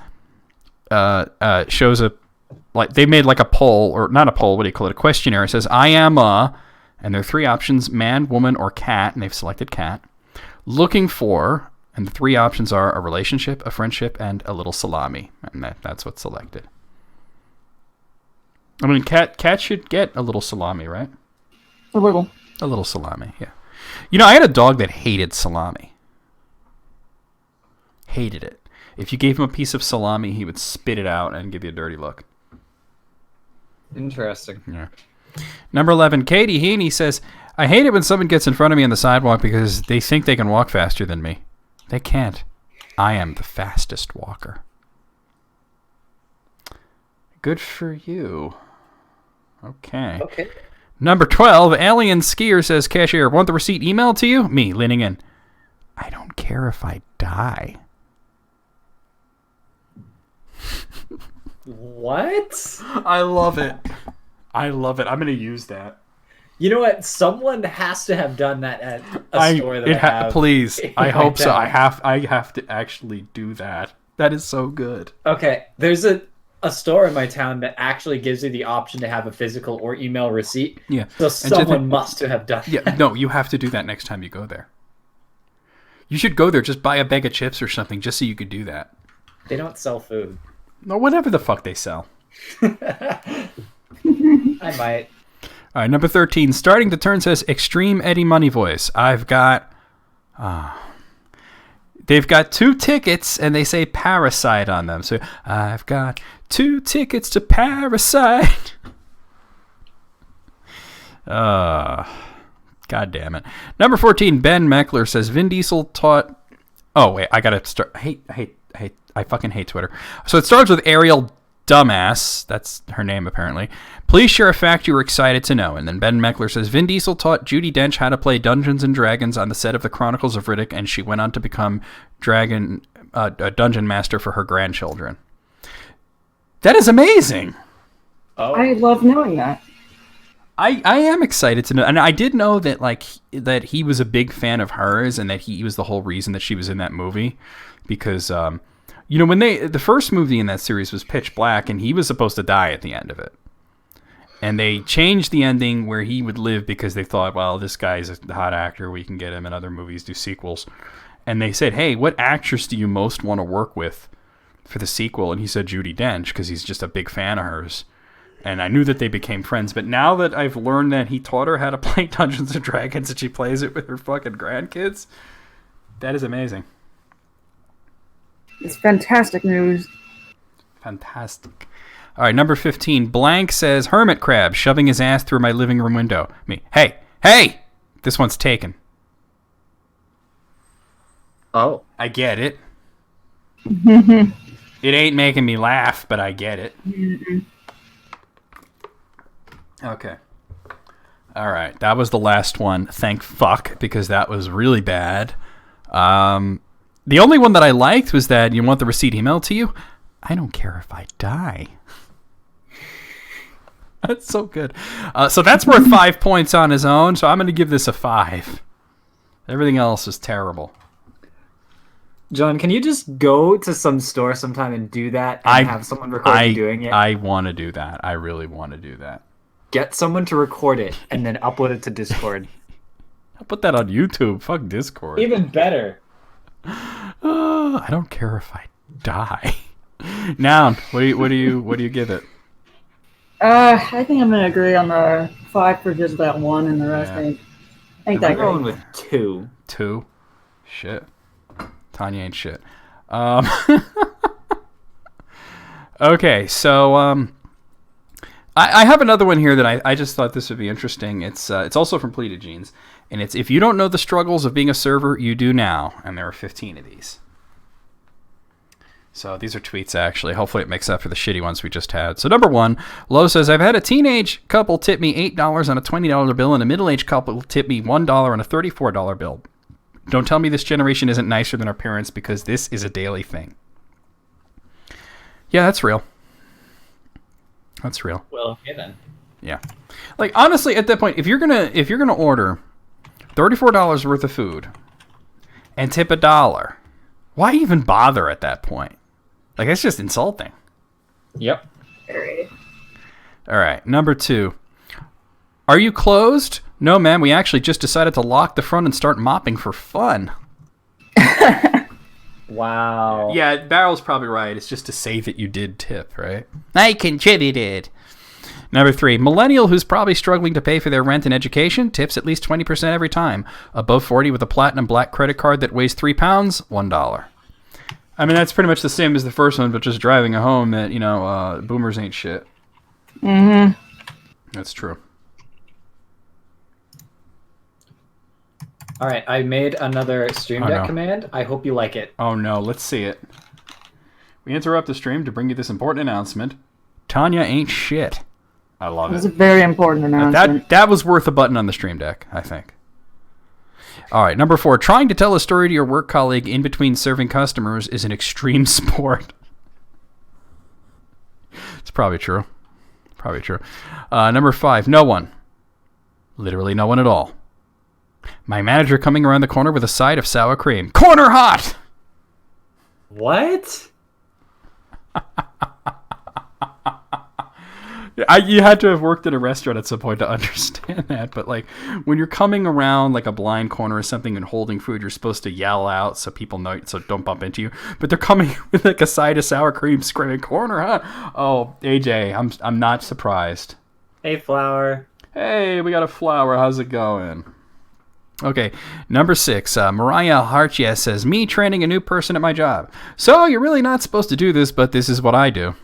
shows a, like, they made like a poll, or not a poll, what do you call it? A questionnaire. It says, I am a, and there are 3 options, man, woman, or cat, and they've selected cat. Looking for, and the 3 options are a relationship, a friendship, and a little salami. And that's what's selected. I mean, cat should get a little salami, right? A little. A little salami, yeah. You know, I had a dog that hated salami. Hated it. If you gave him a piece of salami, he would spit it out and give you a dirty look. Interesting. Yeah. Number 11, Katie Heaney says, I hate it when someone gets in front of me on the sidewalk because they think they can walk faster than me. They can't. I am the fastest walker. Good for you. Okay. Number 12, Alien Skier says, cashier, want the receipt emailed to you? Me, leaning in. I don't care if I die. What? I love it. I love it. I'm going to use that. You know what? Someone has to have done that at a store that I have. Please. I hope so. town. I have to actually do that. That is so good. Okay, there's a store in my town that actually gives you the option to have a physical or email receipt. Yeah. So someone must have done Yeah, that. no, you have to do that next time you go there. You should go there, just buy a bag of chips or something, just so you could do that. They don't sell food. Or whatever the fuck they sell. I might. All right, number 13, starting the turn says Extreme Eddie Money Voice. I've got... they've got 2 tickets, and they say Parasite on them. So, I've got 2 tickets to Parasite. God damn it. Number 14, Ben Meckler says Vin Diesel taught... Oh, wait, I gotta start... I fucking hate Twitter. So it starts with Ariel Dumbass. That's her name, apparently. Please share a fact you were excited to know. And then Ben Meckler says, Vin Diesel taught Judi Dench how to play Dungeons & Dragons on the set of The Chronicles of Riddick, and she went on to become a dungeon master for her grandchildren. That is amazing. Oh. I love knowing that. I am excited to know, and I did know that that he was a big fan of hers, and that he was the whole reason that she was in that movie, because you know, when the first movie in that series was Pitch Black, and he was supposed to die at the end of it, and they changed the ending where he would live because they thought, well, this guy's a hot actor, we can get him in other movies, do sequels, and they said, hey, what actress do you most want to work with for the sequel? And he said Judi Dench, because he's just a big fan of hers. And I knew that they became friends, but now that I've learned that he taught her how to play Dungeons & Dragons and she plays it with her fucking grandkids, that is amazing. It's fantastic news. Fantastic. All right, number 15. Blank says, Hermit Crab shoving his ass through my living room window. Me, hey! This one's taken. Oh. I get it. It ain't making me laugh, but I get it. Okay. All right. That was the last one. Thank fuck, because that was really bad. The only one that I liked was that you want the receipt emailed to you. I don't care if I die. That's so good. So that's worth 5 points on his own. So I'm going to give this a 5. Everything else is terrible. John, can you just go to some store sometime and do that and have someone record you doing it? I want to do that. I really want to do that. Get someone to record it and then upload it to Discord. I'll put that on YouTube. Fuck Discord. Even better. I don't care if I die. Noun, what do you give it? I think I'm gonna agree on the 5 for just that one, and the rest ain't I'm that going great. with 2. 2? Shit. Tanya ain't shit. Okay, so I have another one here that I just thought this would be interesting. It's also from Pleated Jeans, and it's if you don't know the struggles of being a server, you do now, and there are 15 of these. So these are tweets, actually. Hopefully it makes up for the shitty ones we just had. So number 1, Lo says, I've had a teenage couple tip me $8 on a $20 bill and a middle-aged couple tip me $1 on a $34 bill. Don't tell me this generation isn't nicer than our parents because this is a daily thing. Yeah, that's real. That's real. Well, okay then. Yeah. Like, honestly, at that point, if you're gonna order $34 worth of food and tip $1, why even bother at that point? Like, that's just insulting. Yep. All right, number 2. Are you closed? No, man, we actually just decided to lock the front and start mopping for fun. Wow. Yeah, Barrel's probably right. It's just to say that you did tip, right? I contributed. Number 3, millennial who's probably struggling to pay for their rent and education tips at least 20% every time. Above 40 with a platinum black credit card that weighs 3 pounds, $1. I mean, that's pretty much the same as the first one, but just driving a home that, boomers ain't shit. Mm-hmm. That's true. All right, I made another Stream Deck command. I hope you like it. Oh no, let's see it. We interrupt the stream to bring you this important announcement. Tanya ain't shit. I love It's it. a very important announcement. That was worth a button on the Stream Deck, I think. All right, number 4. Trying to tell a story to your work colleague in between serving customers is an extreme sport. It's probably true. Probably true. Number 5. No one. Literally no one at all. My manager coming around the corner with a side of sour cream. Corner hot! What? You had to have worked at a restaurant at some point to understand that, but like when you're coming around like a blind corner or something and holding food, you're supposed to yell out so people know, so don't bump into you. But they're coming with like a side of sour cream, screaming corner, huh? Oh, AJ, I'm not surprised. Hey, Flower. Hey, we got a flower. How's it going? Okay, number 6. Mariah Hartjes says, me training a new person at my job. So you're really not supposed to do this, but this is what I do.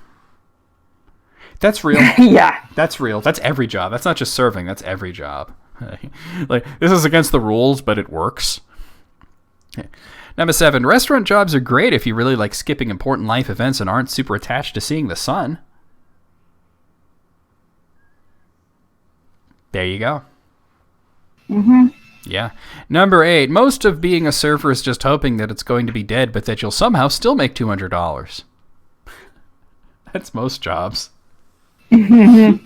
That's real. Yeah. That's real. That's every job. That's not just serving. That's every job. Like, this is against the rules, but it works. Number 7. Restaurant jobs are great if you really like skipping important life events and aren't super attached to seeing the sun. There you go. Mm-hmm. Yeah. Number 8. Most of being a server is just hoping that it's going to be dead, but that you'll somehow still make $200. That's most jobs. All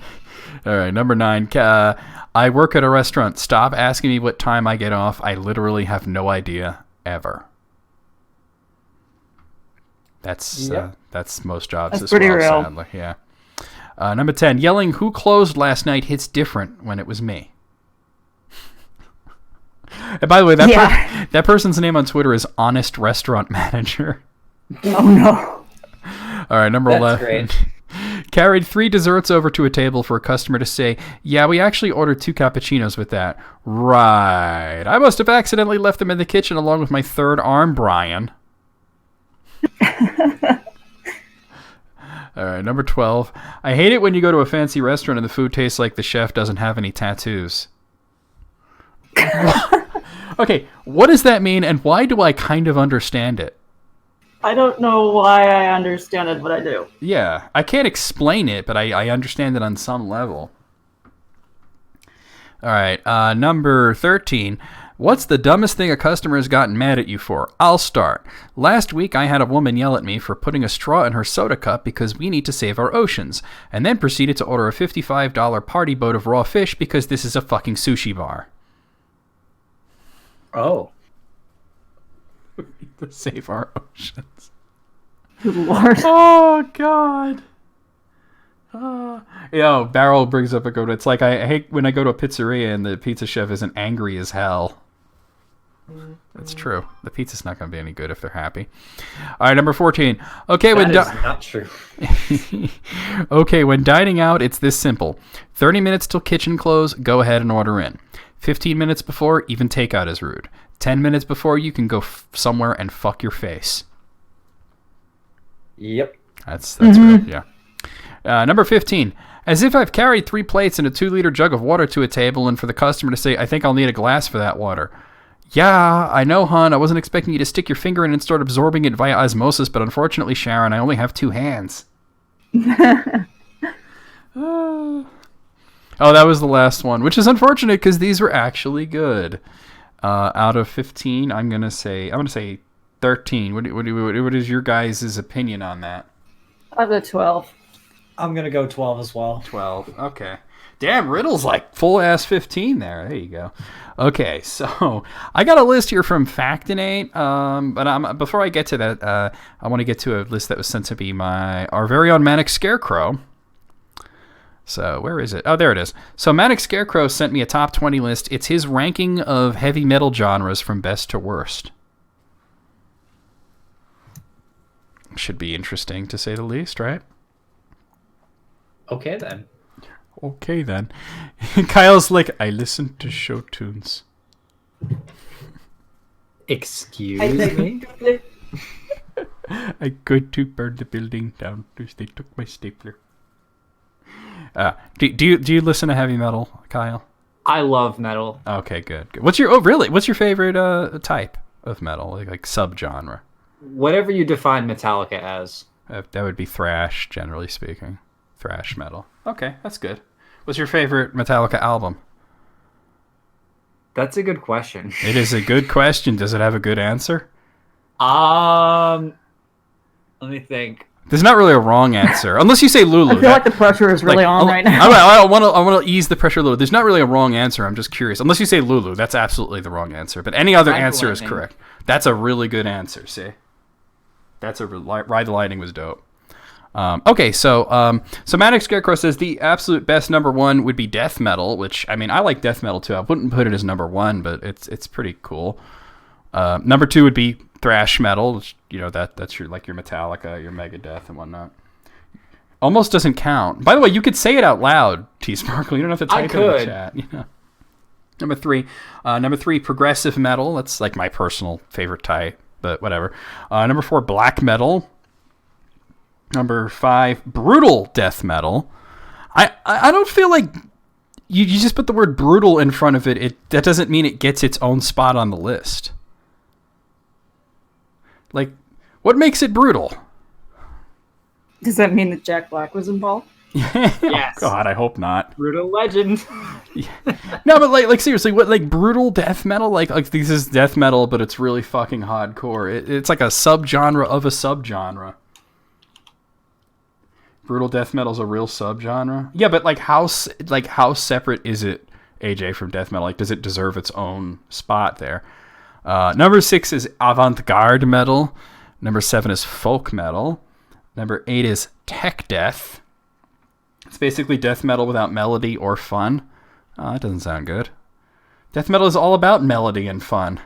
right, number 9. I work at a restaurant. Stop asking me what time I get off. I literally have no idea ever. That's most jobs That's as pretty well, real. sadly. Yeah. Number 10. Yelling who closed last night hits different when it was me. And by the way, that person's name on Twitter is Honest Restaurant Manager. Oh no. All right, number That's 11. great. Carried 3 desserts over to a table for a customer to say, yeah, we actually ordered 2 cappuccinos with that. Right. I must have accidentally left them in the kitchen along with my third arm, Brian. All right, number 12. I hate it when you go to a fancy restaurant and the food tastes like the chef doesn't have any tattoos. Okay, what does that mean, and why do I kind of understand it? I don't know why I understand it, but I do. Yeah, I can't explain it, but I understand it on some level. All right, number 13. What's the dumbest thing a customer has gotten mad at you for? I'll start. Last week, I had a woman yell at me for putting a straw in her soda cup because we need to save our oceans, and then proceeded to order a $55 party boat of raw fish because this is a fucking sushi bar. Oh. To save our oceans. Good lord. Oh, God. Barrel brings up a good one. It's like I hate when I go to a pizzeria and the pizza chef isn't angry as hell. That's true. The pizza's not going to be any good if they're happy. All right, number 14. Okay, That is not true. Okay, when dining out, it's this simple. 30 minutes till kitchen close, go ahead and order in. 15 minutes before, even takeout is rude. 10 minutes before, you can go somewhere and fuck your face. Yep. That's real, yeah. Number 15. As if I've carried 3 plates and a 2-liter jug of water to a table and for the customer to say, I think I'll need a glass for that water. Yeah, I know, hon. I wasn't expecting you to stick your finger in and start absorbing it via osmosis, but unfortunately, Sharon, I only have 2 hands. Oh, that was the last one, which is unfortunate because these were actually good. Out of 15, I'm gonna say 13. What is your guys' opinion on that? I've got 12. I'm gonna go 12 as well. 12. Okay. Damn, Riddle's like full ass 15 there. There you go. Okay, so I got a list here from Factinate, but before I get to that, I want to get to a list that was sent to me by our very own Manic Scarecrow. So where is it? Oh, there it is. So Manic Scarecrow sent me a top 20 list. It's his ranking of heavy metal genres from best to worst. Should be interesting to say the least, right? Okay then. Okay then. Kyle's like, I listen to show tunes. Excuse me? I go to burn the building down because they took my stapler. Do you listen to heavy metal, Kyle? I love metal. Okay, good. What's your favorite type of metal, like subgenre? Whatever you define Metallica as. That would be thrash, generally speaking. Thrash metal. Okay, that's good. What's your favorite Metallica album? That's a good question. It is a good question. Does it have a good answer? Let me think. There's not really a wrong answer, unless you say Lulu. I feel like the pressure is really on right now. I want to ease the pressure a little. There's not really a wrong answer. I'm just curious. Unless you say Lulu, that's absolutely the wrong answer. But any other answer is correct. That's a really good answer. See, that's Ride the Lightning was dope. Okay, so Manic Scarecrow says the absolute best number 1 would be death metal, which I mean I like death metal too. I wouldn't put it as number 1, but it's pretty cool. Number 2 would be thrash metal, which, you know, that's your Metallica, your Megadeth and whatnot. Almost doesn't count. By the way, you could say it out loud, T Sparkle. You don't have to type it in the chat. You know. Number three, progressive metal. That's like my personal favorite type, but whatever. Number 4, black metal. Number 5, brutal death metal. I don't feel like you just put the word brutal in front of it. That doesn't mean it gets its own spot on the list. Like, what makes it brutal? Does that mean that Jack Black was involved? Yes. Oh, God, I hope not. Brutal legend. No, but like seriously, what, like, brutal death metal? Like this is death metal, but it's really fucking hardcore. It's like a subgenre of a subgenre. Brutal death metal is a real subgenre. Yeah, but how separate is it, AJ, from death metal? Like, does it deserve its own spot there? Number 6 is avant-garde metal. Number 7 is folk metal. Number 8 is tech death. It's basically death metal without melody or fun. That doesn't sound good. Death metal is all about melody and fun.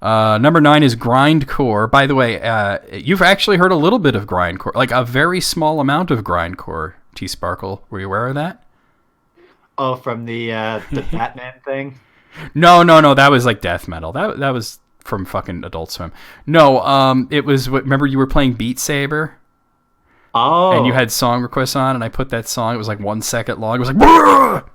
Number 9 is grindcore. By the way, you've actually heard a little bit of grindcore, like a very small amount of grindcore. T Sparkle, were you aware of that? Oh, from the Batman thing? No, that was like death metal. That was from fucking Adult Swim. No, it was. Remember, you were playing Beat Saber. Oh. And you had song requests on, and I put that song. It was like 1 second long. It was like, Brrr!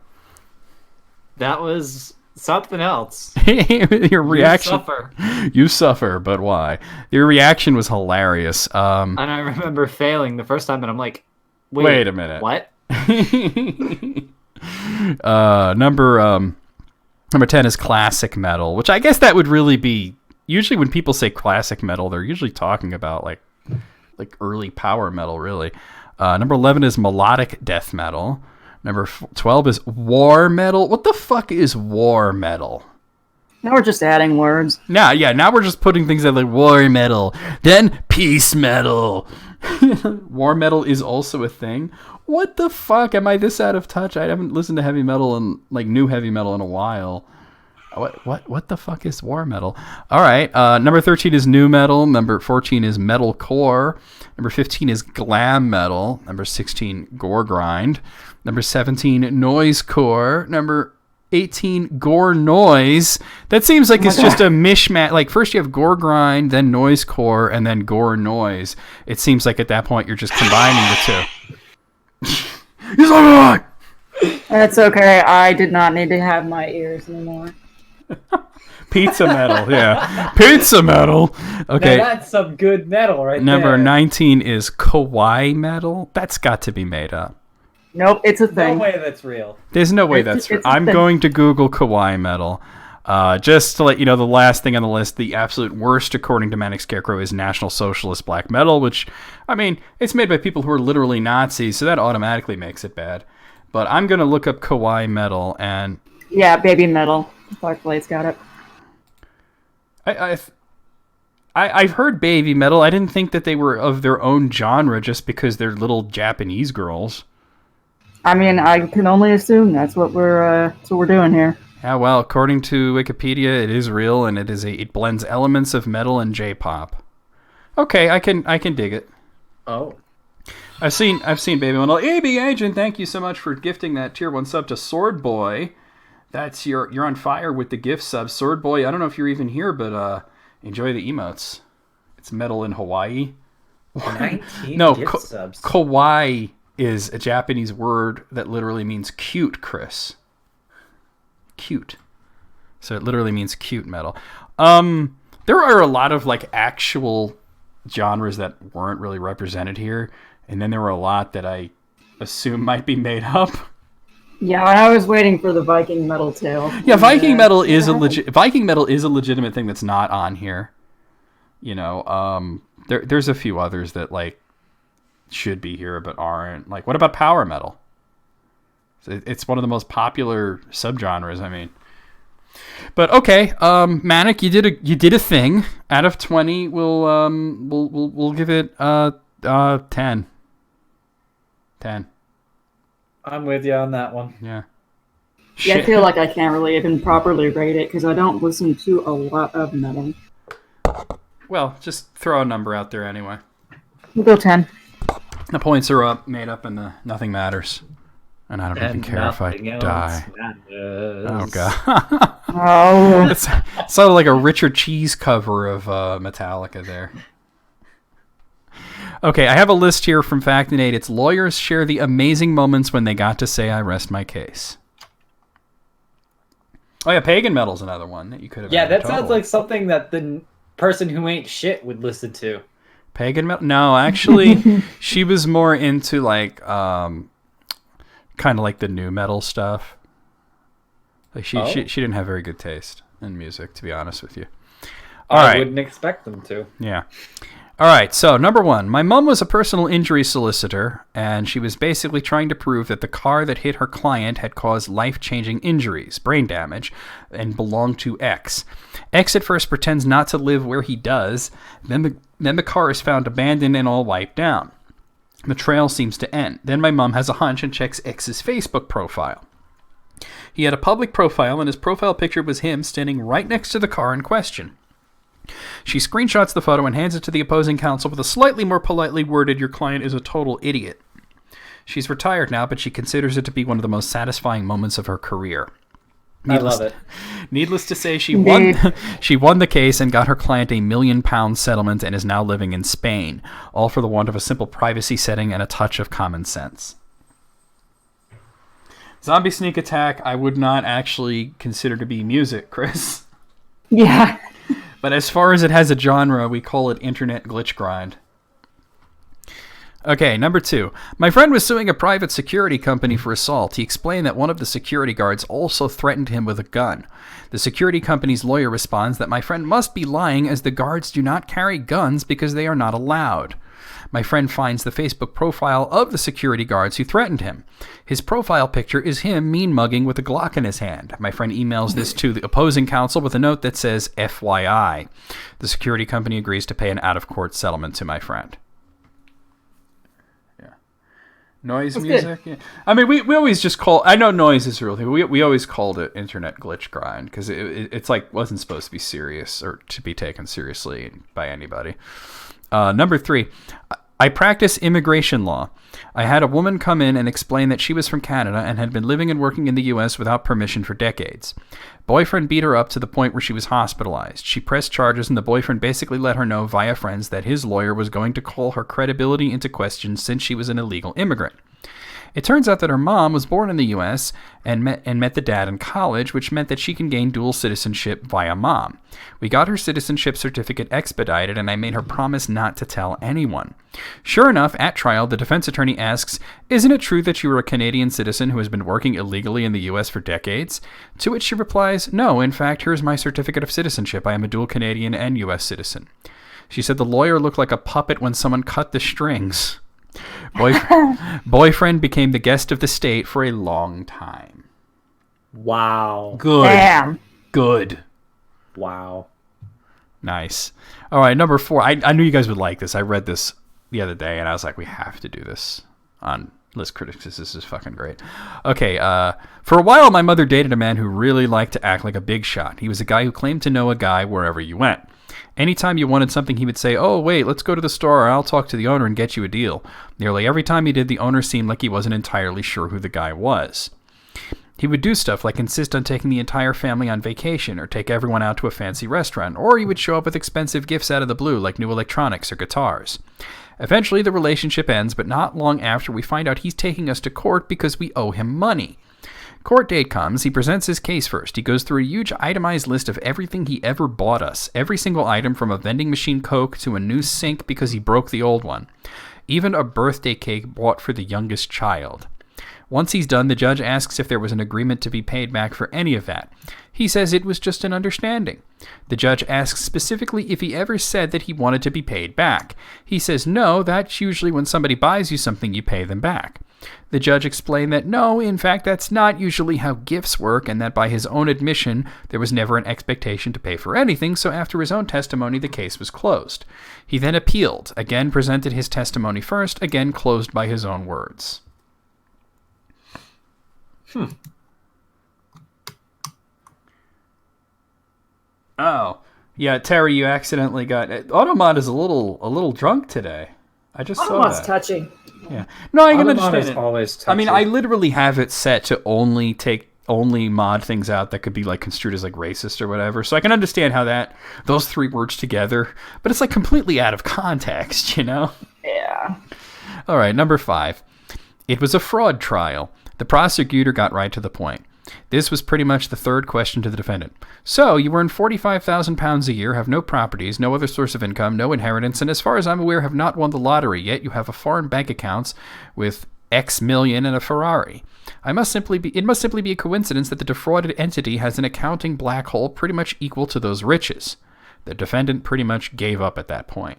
That was something else. Your reaction. You suffer. You suffer, but why? Your reaction was hilarious. And I remember failing the first time, and I'm like, wait a minute. What? Number 10 is classic metal, which I guess that would really be. Usually, when people say classic metal, they're usually talking about like early power metal, really. Number 11 is melodic death metal. Number 12 is war metal. What the fuck is war metal? Now we're just adding words. Now we're just putting things that like war metal, then peace metal. War metal is also a thing. What the fuck? Am I this out of touch? I haven't listened to heavy metal and like new heavy metal in a while. What the fuck is war metal? All right. Number 13 is new metal. Number 14 is metalcore. Number 15 is glam metal. Number 16, gore grind. Number 17, noisecore. Number 18, gore noise. That seems like it's just a mishmash. Like, first you have gore grind, then noisecore, and then gore noise. It seems like at that point you're just combining the two. He's alive! That's okay. I did not need to have my ears anymore. Pizza metal, yeah. Pizza metal. Okay. Now that's some good metal right Number there. 19 is kawaii metal. That's got to be made up. Nope, it's a No thing. way that's real. There's no way It's- that's true. it's a I'm thing. going to Google kawaii metal. Just to let you know, the last thing on the list, the absolute worst, according to Manic Scarecrow, is National Socialist Black Metal, which, I mean, it's made by people who are literally Nazis, so that automatically makes it bad. But I'm going to look up kawaii metal, and Yeah, baby metal. Blackblade's got it. I've heard baby metal. I didn't think that they were of their own genre just because they're little Japanese girls. I mean, I can only assume that's what we're doing here. Yeah, well, according to Wikipedia, it is real, and it blends elements of metal and J-pop. Okay, I can dig it. Oh. I've seen baby metal. AB Agent, thank you so much for gifting that tier 1 sub to Sword Boy. That's you're on fire with the gift sub, Sword Boy. I don't know if you're even here, but enjoy the emotes. It's metal in Hawaii. 19 No, gift subs. kawaii is a Japanese word that literally means cute, Chris. Cute. So it literally means cute metal. There are a lot of like actual genres that weren't really represented here, and then there were a lot that I assume might be made up. Yeah, I was waiting for the Viking metal too. Yeah, Viking metal is a legitimate thing that's not on here. You know, there's a few others that like should be here but aren't. Like, what about power metal? It's one of the most popular subgenres. I mean, but okay, Manic, you did a thing. Out of 20, we'll give it 10. 10. I'm with you on that one. Yeah. Yeah, I feel like I can't really even properly rate it because I don't listen to a lot of metal. Well, just throw a number out there anyway. We'll go 10. The points are up, made up, and nothing matters. And I don't even And care if I nothing else die. matters. Oh god. Oh, It's sort of like a Richard Cheese cover of Metallica there. Okay, I have a list here from Factinate. It's lawyers share the amazing moments when they got to say, I rest my case. Oh yeah, pagan metal's another one that you could have. Yeah, added, that sounds totally. like something that the person who ain't shit would listen to. Pagan metal? No, actually, she was more into like, kind of like the new metal stuff. Like she didn't have very good taste in music, to be honest with you. All I right. wouldn't expect them to. Yeah. All right, so number 1. My mom was a personal injury solicitor, and she was basically trying to prove that the car that hit her client had caused life-changing injuries, brain damage, and belonged to X. X at first pretends not to live where he does, then the car is found abandoned and all wiped down. The trail seems to end. Then my mom has a hunch and checks X's Facebook profile. He had a public profile, and his profile picture was him standing right next to the car in question. She screenshots the photo and hands it to the opposing counsel with a slightly more politely worded, "Your client is a total idiot." She's retired now, but she considers it to be one of the most satisfying moments of her career. I love it. Needless to say, she won. She won the case and got her client a £1 million settlement and is now living in Spain, all for the want of a simple privacy setting and a touch of common sense. Zombie Sneak Attack, I would not actually consider to be music, Chris. yeah. But as far as it has a genre, we call it internet glitch grind. Okay, number 2. My friend was suing a private security company for assault. He explained that one of the security guards also threatened him with a gun. The security company's lawyer responds that my friend must be lying as the guards do not carry guns because they are not allowed. My friend finds the Facebook profile of the security guards who threatened him. His profile picture is him mean-mugging with a Glock in his hand. My friend emails this to the opposing counsel with a note that says, FYI. The security company agrees to pay an out-of-court settlement to my friend. Yeah. Noise That's music? Yeah. I mean, we always just call... I know noise is a real thing, but we always called it internet glitch grind because it's like wasn't supposed to be serious or to be taken seriously by anybody. Number 3, I practice immigration law. I had a woman come in and explain that she was from Canada and had been living and working in the U.S. without permission for decades. Boyfriend beat her up to the point where she was hospitalized. She pressed charges, and the boyfriend basically let her know via friends that his lawyer was going to call her credibility into question since she was an illegal immigrant. It turns out that her mom was born in the U.S. and met the dad in college, which meant that she can gain dual citizenship via mom. We got her citizenship certificate expedited, and I made her promise not to tell anyone. Sure enough, at trial, the defense attorney asks, "Isn't it true that you are a Canadian citizen who has been working illegally in the U.S. for decades?" To which she replies, "No, in fact, here's my certificate of citizenship. I am a dual Canadian and U.S. citizen." She said the lawyer looked like a puppet when someone cut the strings. Boyfriend became the guest of the state for a long time. Wow. Good. Damn. Good. Wow. Nice. All right, number 4. I knew you guys would like this. I read this the other day, and I was like, we have to do this on List Critics. This is fucking great. Okay, for a while, my mother dated a man who really liked to act like a big shot. He was a guy who claimed to know a guy wherever you went. Anytime you wanted something, he would say, "Oh, wait, let's go to the store, or I'll talk to the owner and get you a deal." Nearly every time he did, the owner seemed like he wasn't entirely sure who the guy was. He would do stuff like insist on taking the entire family on vacation, or take everyone out to a fancy restaurant, or he would show up with expensive gifts out of the blue, like new electronics or guitars. Eventually, the relationship ends, but not long after, we find out he's taking us to court because we owe him money. Court date comes, he presents his case first. He goes through a huge itemized list of everything he ever bought us. Every single item from a vending machine Coke to a new sink because he broke the old one. Even a birthday cake bought for the youngest child. Once he's done, the judge asks if there was an agreement to be paid back for any of that. He says it was just an understanding. The judge asks specifically if he ever said that he wanted to be paid back. He says no, that's usually when somebody buys you something, you pay them back. The judge explained that no, in fact, that's not usually how gifts work, and that by his own admission, there was never an expectation to pay for anything, so after his own testimony, the case was closed. He then appealed, again presented his testimony first, again closed by his own words. Oh, yeah, Terry, you accidentally got... Automod is a little drunk today. I just saw Automat's that. touching. Yeah. No, I can Automod understand is it. always touchy. I mean, I literally have it set to only mod things out that could be like construed as like racist or whatever. So I can understand how those 3 words together, but it's like completely out of context, you know? Yeah. All right, number 5. It was a fraud trial. The prosecutor got right to the point. This was pretty much the third question to the defendant. So, you earn £45,000 a year, have no properties, no other source of income, no inheritance, and as far as I'm aware have not won the lottery, yet you have a foreign bank accounts with X million and a Ferrari. It must simply be a coincidence that the defrauded entity has an accounting black hole pretty much equal to those riches. The defendant pretty much gave up at that point.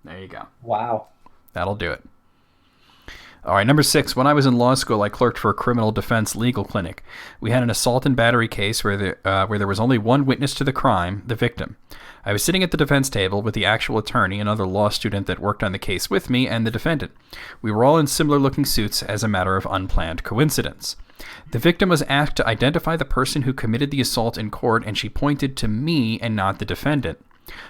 There you go. Wow. That'll do it. All right, number 6. When I was in law school, I clerked for a criminal defense legal clinic. We had an assault and battery case where there was only one witness to the crime, the victim. I was sitting at the defense table with the actual attorney, another law student that worked on the case with me, and the defendant. We were all in similar-looking suits as a matter of unplanned coincidence. The victim was asked to identify the person who committed the assault in court, and she pointed to me and not the defendant.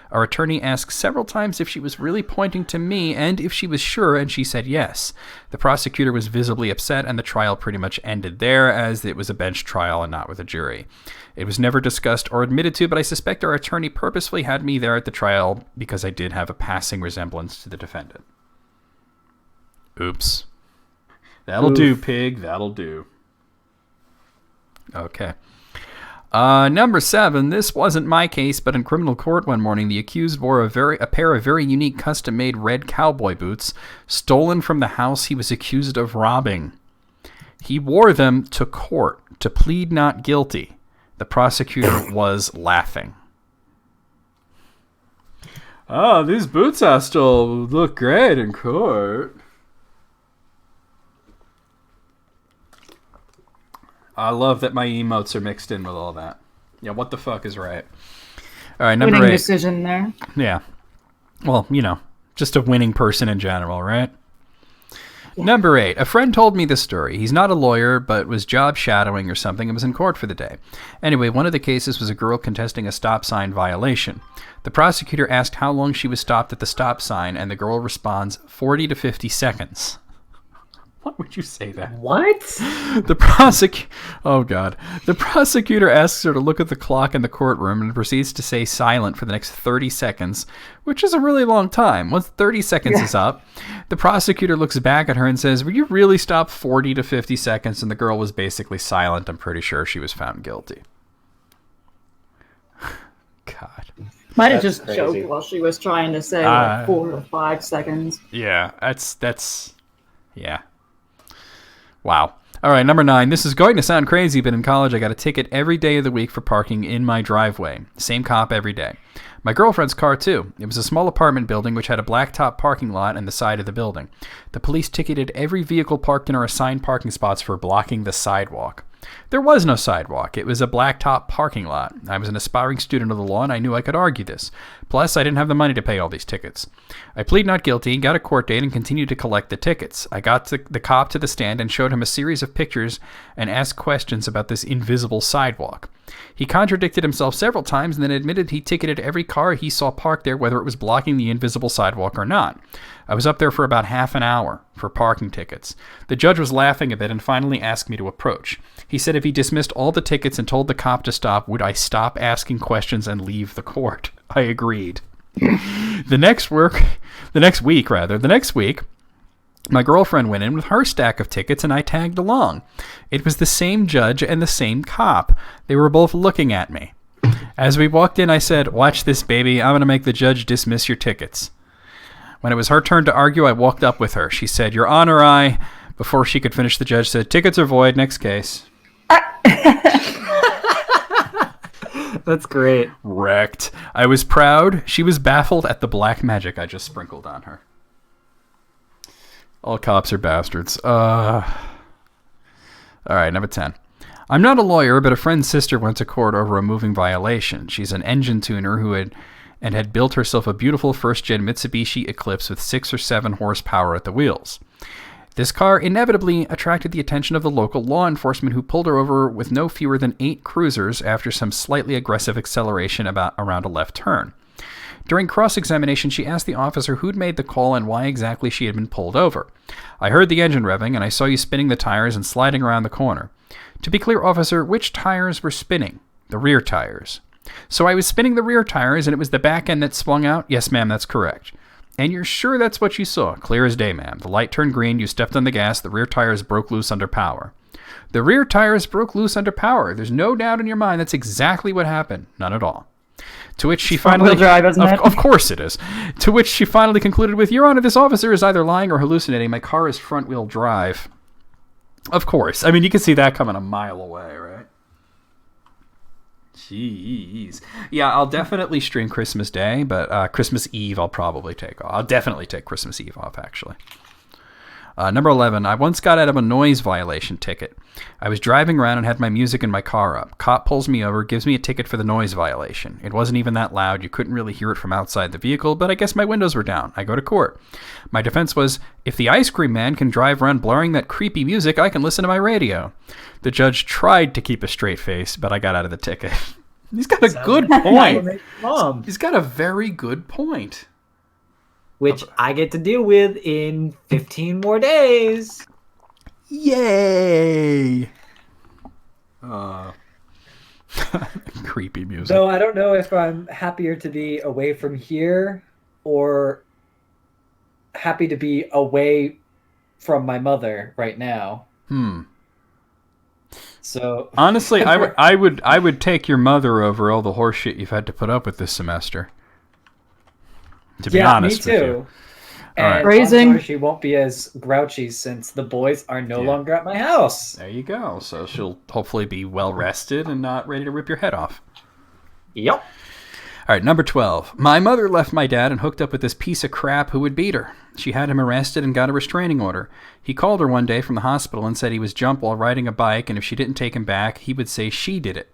Our attorney asked several times if she was really pointing to me and if she was sure, and she said yes. The prosecutor was visibly upset, and the trial pretty much ended there, as it was a bench trial and not with a jury. It was never discussed or admitted to, but I suspect our attorney purposefully had me there at the trial because I did have a passing resemblance to the defendant. Oops. That'll do, pig. That'll do. Okay. Number 7, this wasn't my case, but in criminal court one morning, the accused wore a pair of very unique custom-made red cowboy boots stolen from the house he was accused of robbing. He wore them to court to plead not guilty. The prosecutor was laughing. Oh, these boots I stole look great in court. I love that my emotes are mixed in with all that. Yeah, what the fuck is right? All right, number Winning 8. decision there. Yeah. Well, just a winning person in general, right? Yeah. Number 8. A friend told me this story. He's not a lawyer, but was job shadowing or something and was in court for the day. Anyway, one of the cases was a girl contesting a stop sign violation. The prosecutor asked how long she was stopped at the stop sign, and the girl responds, 40 to 50 seconds. Why would you say that? What? Oh god. The prosecutor asks her to look at the clock in the courtroom and proceeds to stay silent for the next 30 seconds, which is a really long time. Once 30 seconds is up, the prosecutor looks back at her and says, "Will you really stop 40 to 50 seconds?" And the girl was basically silent. I'm pretty sure she was found guilty. God. Might have That's just crazy. choked while she was trying to say like 4 to 5 seconds. Yeah, yeah. Wow. All right, number 9. This is going to sound crazy, but in college I got a ticket every day of the week for parking in my driveway. Same cop every day. My girlfriend's car, too. It was a small apartment building which had a blacktop parking lot on the side of the building. The police ticketed every vehicle parked in our assigned parking spots for blocking the sidewalk. There was no sidewalk. It was a blacktop parking lot. I was an aspiring student of the law, and I knew I could argue this. Plus, I didn't have the money to pay all these tickets. I plead not guilty, got a court date, and continued to collect the tickets. I got the cop to the stand and showed him a series of pictures and asked questions about this invisible sidewalk. He contradicted himself several times and then admitted he ticketed every car he saw parked there, whether it was blocking the invisible sidewalk or not. I was up there for about half an hour for parking tickets. The judge was laughing a bit and finally asked me to approach. He said if he dismissed all the tickets and told the cop to stop, would I stop asking questions and leave the court? I agreed. The next week, my girlfriend went in with her stack of tickets and I tagged along. It was the same judge and the same cop. They were both looking at me. As we walked in, I said, "Watch this, baby. I'm going to make the judge dismiss your tickets." When it was her turn to argue, I walked up with her. She said, "Your Honor, I..." Before she could finish, the judge said, "Tickets are void. Next case." That's great. Wrecked. I was proud. She was baffled at the black magic I just sprinkled on her. All cops are bastards. All right, number 10. I'm not a lawyer, but a friend's sister went to court over a moving violation. She's an engine tuner who had built herself a beautiful first-gen Mitsubishi Eclipse with 6 or 7 horsepower at the wheels. This car inevitably attracted the attention of the local law enforcement, who pulled her over with no fewer than 8 cruisers after some slightly aggressive acceleration around a left turn. During cross-examination, she asked the officer who'd made the call and why exactly she had been pulled over. "I heard the engine revving, and I saw you spinning the tires and sliding around the corner." "To be clear, officer, which tires were spinning?" "The rear tires." "So I was spinning the rear tires, and it was the back end that swung out?" "Yes, ma'am, that's correct." "And you're sure that's what you saw?" "Clear as day, ma'am. The light turned green, you stepped on the gas, the rear tires broke loose under power." "The rear tires broke loose under power. There's no doubt in your mind that's exactly what happened." "None at all." To which she finally... Front-wheel drive, isn't it? Of course it is. To which she finally concluded with, "Your Honor, this officer is either lying or hallucinating. My car is front-wheel drive." Of course. I mean, you can see that coming a mile away, right? Jeez. Yeah, I'll definitely stream Christmas Day, but Christmas Eve I'll probably take off. I'll definitely take Christmas Eve off, actually. Number 11, I once got out of a noise violation ticket. I was driving around and had my music in my car up. Cop pulls me over, gives me a ticket for the noise violation. It wasn't even that loud. You couldn't really hear it from outside the vehicle, but I guess my windows were down. I go to court. My defense was, if the ice cream man can drive around blaring that creepy music, I can listen to my radio. The judge tried to keep a straight face, but I got out of the ticket. He's got a good point. Mom, He's got a very good point. which I get to deal with in 15 more days. Yay! Creepy music. So I don't know if I'm happier to be away from here or happy to be away from my mother right now. So Honestly, I would take your mother over all the horse shit you've had to put up with this semester. To be honest me with too. you. And All right. Phrasing. I'm sorry she won't be as grouchy since the boys are no longer at my house. There you go. So she'll hopefully be well rested and not ready to rip your head off. Yep. All right, number 12. My mother left my dad and hooked up with this piece of crap who would beat her. She had him arrested and got a restraining order. He called her one day from the hospital and said he was jumped while riding a bike, and if she didn't take him back, he would say she did it.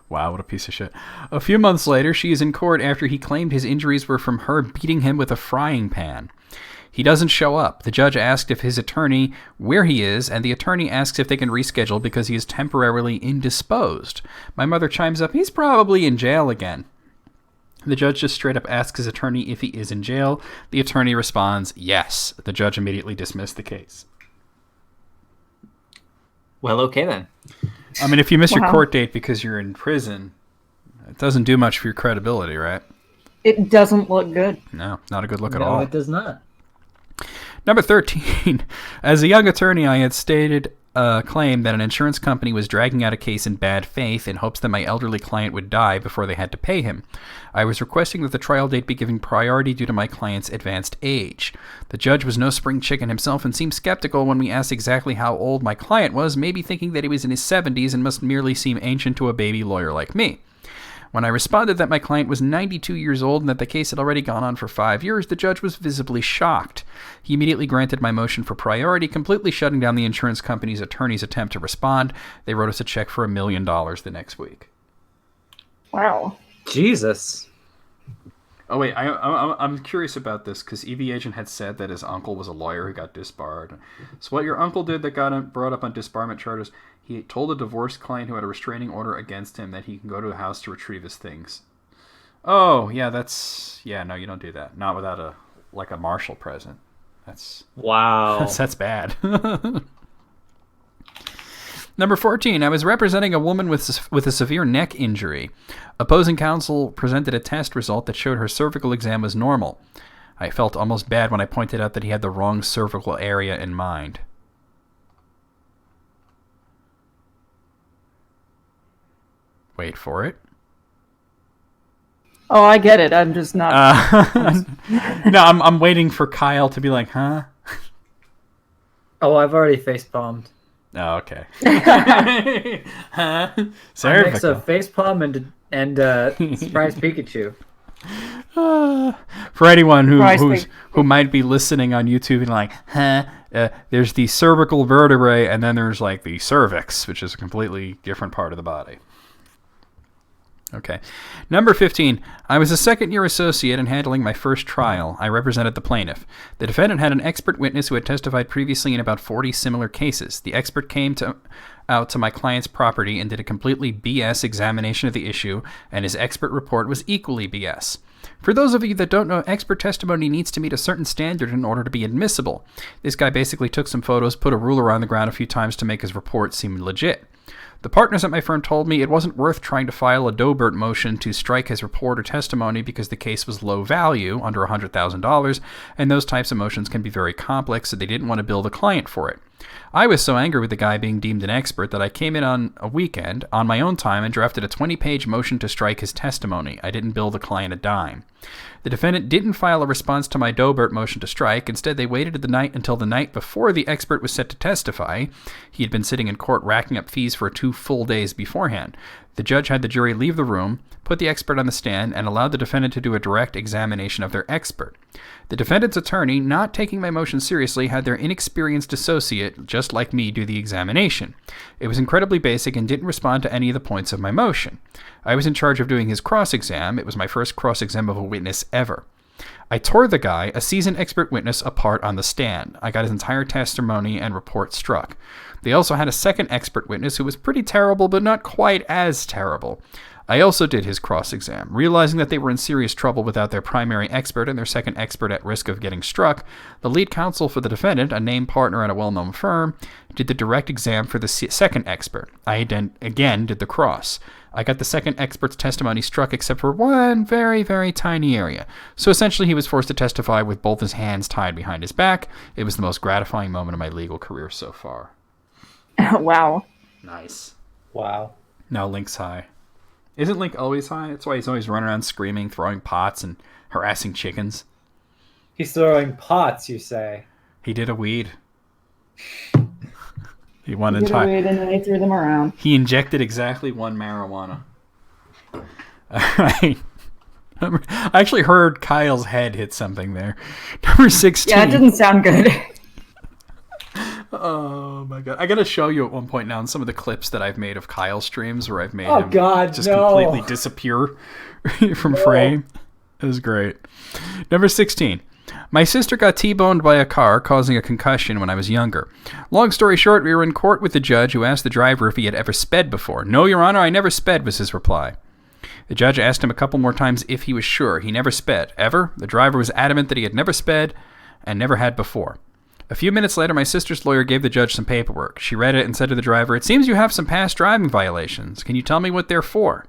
Wow, what a piece of shit. A few months later, she is in court after he claimed his injuries were from her beating him with a frying pan. He doesn't show up. The judge asked if his attorney where he is, and the attorney asks if they can reschedule because he is temporarily indisposed. My mother chimes up, he's probably in jail again. The judge just straight up asks his attorney if he is in jail. The attorney responds, yes. The judge immediately dismissed the case. Well, okay then. I mean, if you miss your Wow. court date because you're in prison, it doesn't do much for your credibility, right? It doesn't look good. No, not a good look at No, all. it does not. Number 13. As a young attorney, I had stated a claim that an insurance company was dragging out a case in bad faith in hopes that my elderly client would die before they had to pay him. I was requesting that the trial date be given priority due to my client's advanced age. The judge was no spring chicken himself and seemed skeptical when we asked exactly how old my client was, maybe thinking that he was in his 70s and must merely seem ancient to a baby lawyer like me. When I responded that my client was 92 years old and that the case had already gone on for 5 years, the judge was visibly shocked. He immediately granted my motion for priority, completely shutting down the insurance company's attorney's attempt to respond. They wrote us a check for $1 million the next week. Wow. Jesus. Oh, wait, I'm curious about this because EV Agent had said that his uncle was a lawyer who got disbarred. So what your uncle did that got him brought up on disbarment charges, he told a divorced client who had a restraining order against him that he can go to a house to retrieve his things. Oh, yeah, no, you don't do that. Not without a Marshall present. Wow. That's bad. Number 14, I was representing a woman with a severe neck injury. Opposing counsel presented a test result that showed her cervical exam was normal. I felt almost bad when I pointed out that he had the wrong cervical area in mind. Wait for it. Oh, I get it. I'm just not. No, I'm waiting for Kyle to be like, huh? Oh, I've already face palmed. Oh, okay. Huh? A mix Cervical. of face palm and surprise Pikachu. For anyone Surprise who might be listening on YouTube and like, huh? There's the cervical vertebrae, and then there's like the cervix, which is a completely different part of the body. Okay. Number 15. I was a second-year associate in handling my first trial. I represented the plaintiff. The defendant had an expert witness who had testified previously in about 40 similar cases. The expert came out to my client's property and did a completely BS examination of the issue, and his expert report was equally BS. For those of you that don't know, expert testimony needs to meet a certain standard in order to be admissible. This guy basically took some photos, put a ruler on the ground a few times to make his report seem legit. The partners at my firm told me it wasn't worth trying to file a Dobert motion to strike his report or testimony because the case was low value, under $100,000, and those types of motions can be very complex, so they didn't want to bill the client for it. I was so angry with the guy being deemed an expert that I came in on a weekend, on my own time, and drafted a 20-page motion to strike his testimony. I didn't bill the client a dime. The defendant didn't file a response to my Dobert motion to strike. Instead, they waited until the night before the expert was set to testify. He had been sitting in court racking up fees for 2 full days beforehand. The judge had the jury leave the room, put the expert on the stand, and allowed the defendant to do a direct examination of their expert. The defendant's attorney, not taking my motion seriously, had their inexperienced associate, just like me, do the examination. It was incredibly basic and didn't respond to any of the points of my motion. I was in charge of doing his cross-exam. It was my first cross-exam of a witness ever. I tore the guy, a seasoned expert witness, apart on the stand. I got his entire testimony and report struck. They also had a second expert witness who was pretty terrible, but not quite as terrible. I also did his cross-exam. Realizing that they were in serious trouble without their primary expert and their second expert at risk of getting struck, the lead counsel for the defendant, a named partner at a well-known firm, did the direct exam for the second expert. I again did the cross. I got the second expert's testimony struck except for one very, very tiny area. So essentially he was forced to testify with both his hands tied behind his back. It was the most gratifying moment of my legal career so far. Wow. Nice. Wow. Now Link's high. Isn't Link always high? That's why he's always running around screaming, throwing pots, and harassing chickens. He's throwing pots, you say? He did a weed. He won Get entire. away, and then they threw them around. He injected exactly 1 marijuana. Alright. I actually heard Kyle's head hit something there. Number 16. Yeah, it didn't sound good. Oh my god. I gotta show you at one point now in some of the clips that I've made of Kyle streams where I've made Oh, him God, just no. completely disappear from frame. It was great. Number 16. My sister got T-boned by a car, causing a concussion when I was younger. Long story short, we were in court with the judge who asked the driver if he had ever sped before. No, Your Honor, I never sped, was his reply. The judge asked him a couple more times if he was sure. He never sped. Ever? The driver was adamant that he had never sped and never had before. A few minutes later, my sister's lawyer gave the judge some paperwork. She read it and said to the driver, "It seems you have some past driving violations. Can you tell me what they're for?"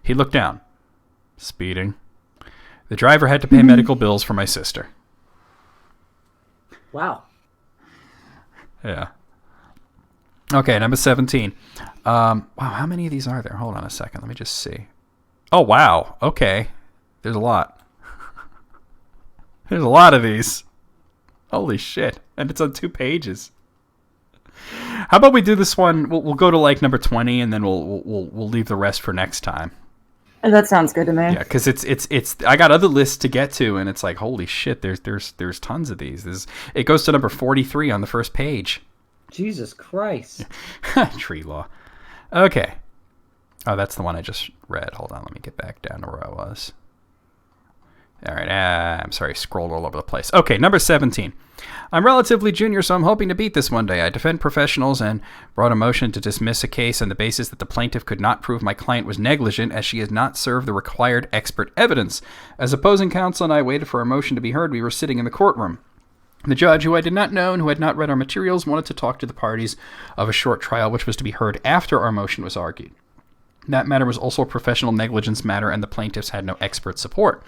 He looked down. Speeding. The driver had to pay medical bills for my sister. Wow. Yeah. Okay, number 17. Wow, how many of these are there? Hold on a second. Let me just see. Oh, wow. Okay. There's a lot. There's a lot of these. Holy shit. And it's on 2 pages. How about we do this one? We'll go to like number 20 and then we'll leave the rest for next time. That sounds good to me. Yeah, because it's I got other lists to get to, and it's like, holy shit, there's tons of these. It goes to number 43 on the first page. Jesus Christ. Tree law. Okay. Oh, that's the one I just read. Hold on, let me get back down to where I was. All right, I'm sorry, scrolled all over the place. Okay, number 17. I'm relatively junior, so I'm hoping to beat this one day. I defend professionals and brought a motion to dismiss a case on the basis that the plaintiff could not prove my client was negligent as she has not served the required expert evidence. As opposing counsel and I waited for a motion to be heard, we were sitting in the courtroom. The judge, who I did not know and who had not read our materials, wanted to talk to the parties of a short trial, which was to be heard after our motion was argued. That matter was also a professional negligence matter, and the plaintiffs had no expert support.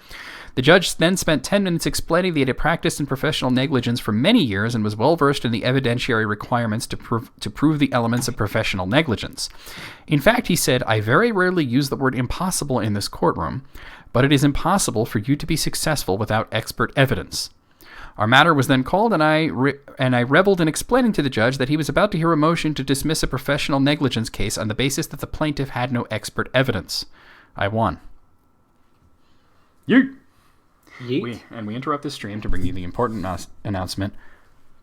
The judge then spent 10 minutes explaining that he had practiced in professional negligence for many years and was well versed in the evidentiary requirements to prove the elements of professional negligence. In fact, he said, "I very rarely use the word impossible in this courtroom, but it is impossible for you to be successful without expert evidence." Our matter was then called, and I reveled in explaining to the judge that he was about to hear a motion to dismiss a professional negligence case on the basis that the plaintiff had no expert evidence. I won. Yeet. Yeet. We interrupt the stream to bring you the important announcement.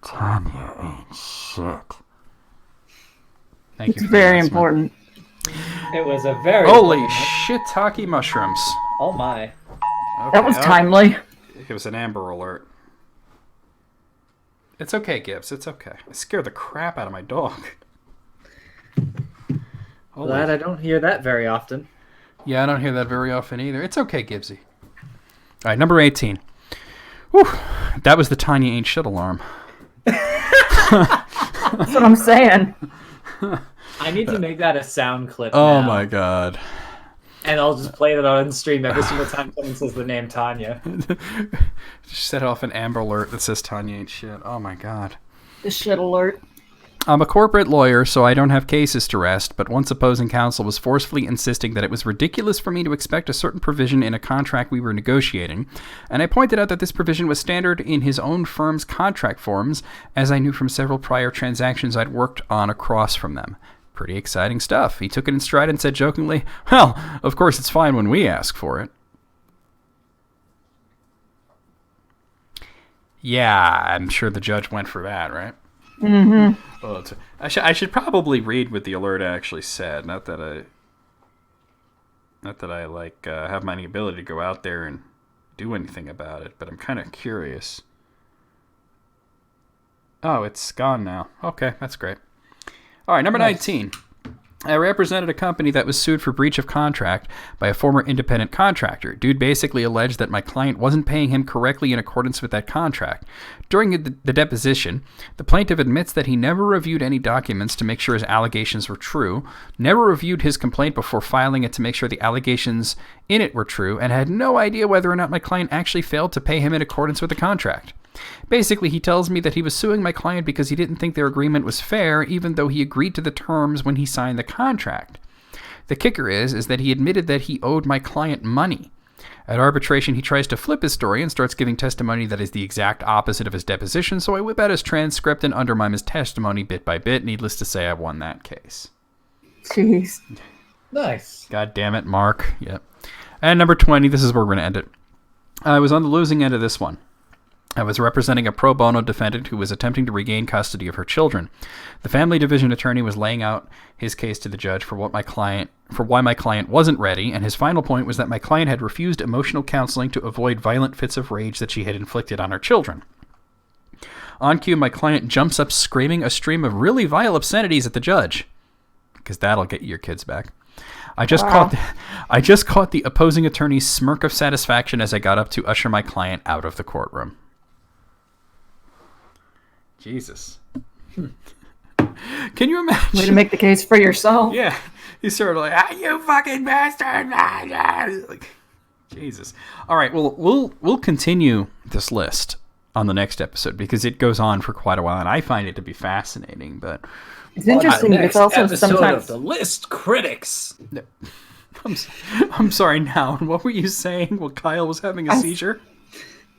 Tanya ain't shit. Thank It's you. very important. It was a very... Holy shiitake mushrooms. Oh my. Okay, That was timely. It was an Amber Alert. It's okay, Gibbs. It's okay. I scared the crap out of my dog. Glad I don't hear that very often. Yeah, I don't hear that very often either. It's okay, Gibbsy. All right, number 18. Whew, that was the Tanya ain't shit alarm. That's what I'm saying. I need to make that a sound clip Oh now, my god. and I'll just play it on stream every single time someone says the name Tanya. Just set off an Amber Alert that says Tanya ain't shit. Oh my god. The shit alert. I'm a corporate lawyer, so I don't have cases to rest, but once opposing counsel was forcefully insisting that it was ridiculous for me to expect a certain provision in a contract we were negotiating, and I pointed out that this provision was standard in his own firm's contract forms, as I knew from several prior transactions I'd worked on across from them. Pretty exciting stuff. He took it in stride and said jokingly, "Well, of course it's fine when we ask for it." Yeah, I'm sure the judge went for that, right? Mm-hmm. Well, I should probably read what the alert actually said. Not that I have any ability to go out there and do anything about it, but I'm kind of curious. Oh, it's gone now. Okay, that's great. All right, number 19. I represented a company that was sued for breach of contract by a former independent contractor. Dude basically alleged that my client wasn't paying him correctly in accordance with that contract. During the deposition, the plaintiff admits that he never reviewed any documents to make sure his allegations were true, never reviewed his complaint before filing it to make sure the allegations in it were true, and had no idea whether or not my client actually failed to pay him in accordance with the contract. Basically, he tells me that he was suing my client because he didn't think their agreement was fair, even though he agreed to the terms when he signed the contract. The kicker is that he admitted that he owed my client money. At arbitration, he tries to flip his story and starts giving testimony that is the exact opposite of his deposition, so I whip out his transcript and undermine his testimony bit by bit. Needless to say, I won that case. Jeez. Nice. God damn it, Mark. Yep. And number 20, this is where we're going to end it. I was on the losing end of this one. I was representing a pro bono defendant who was attempting to regain custody of her children. The family division attorney was laying out his case to the judge for why my client wasn't ready, and his final point was that my client had refused emotional counseling to avoid violent fits of rage that she had inflicted on her children. On cue, my client jumps up screaming a stream of really vile obscenities at the judge, because that'll get your kids back. I just caught the opposing attorney's smirk of satisfaction as I got up to usher my client out of the courtroom. Jesus. Can you imagine? Way to make the case for yourself. Yeah. He's sort of like, you fucking bastard. Like, Jesus. All right, well, we'll continue this list on the next episode because it goes on for quite a while, and I find it to be fascinating, but... It's interesting, but it's also episode sometimes... of the list critics. I'm sorry, now. What were you saying while Kyle was having a seizure?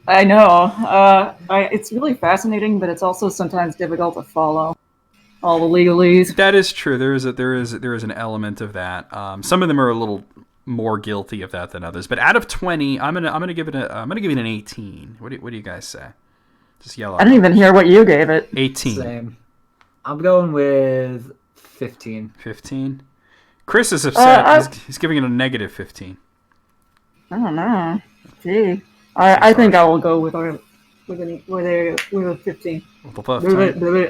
I know. It's really fascinating, but it's also sometimes difficult to follow all the legalese. That is true. There is an element of that. Some of them are a little more guilty of that than others. But out of 20, I'm gonna give it an 18. What do you guys say? Just yell out. I didn't even hear what you gave it. 18. Same. I'm going with 15. 15. Chris is upset. He's giving it a negative 15. I don't know. Gee. I think I will go with a 15.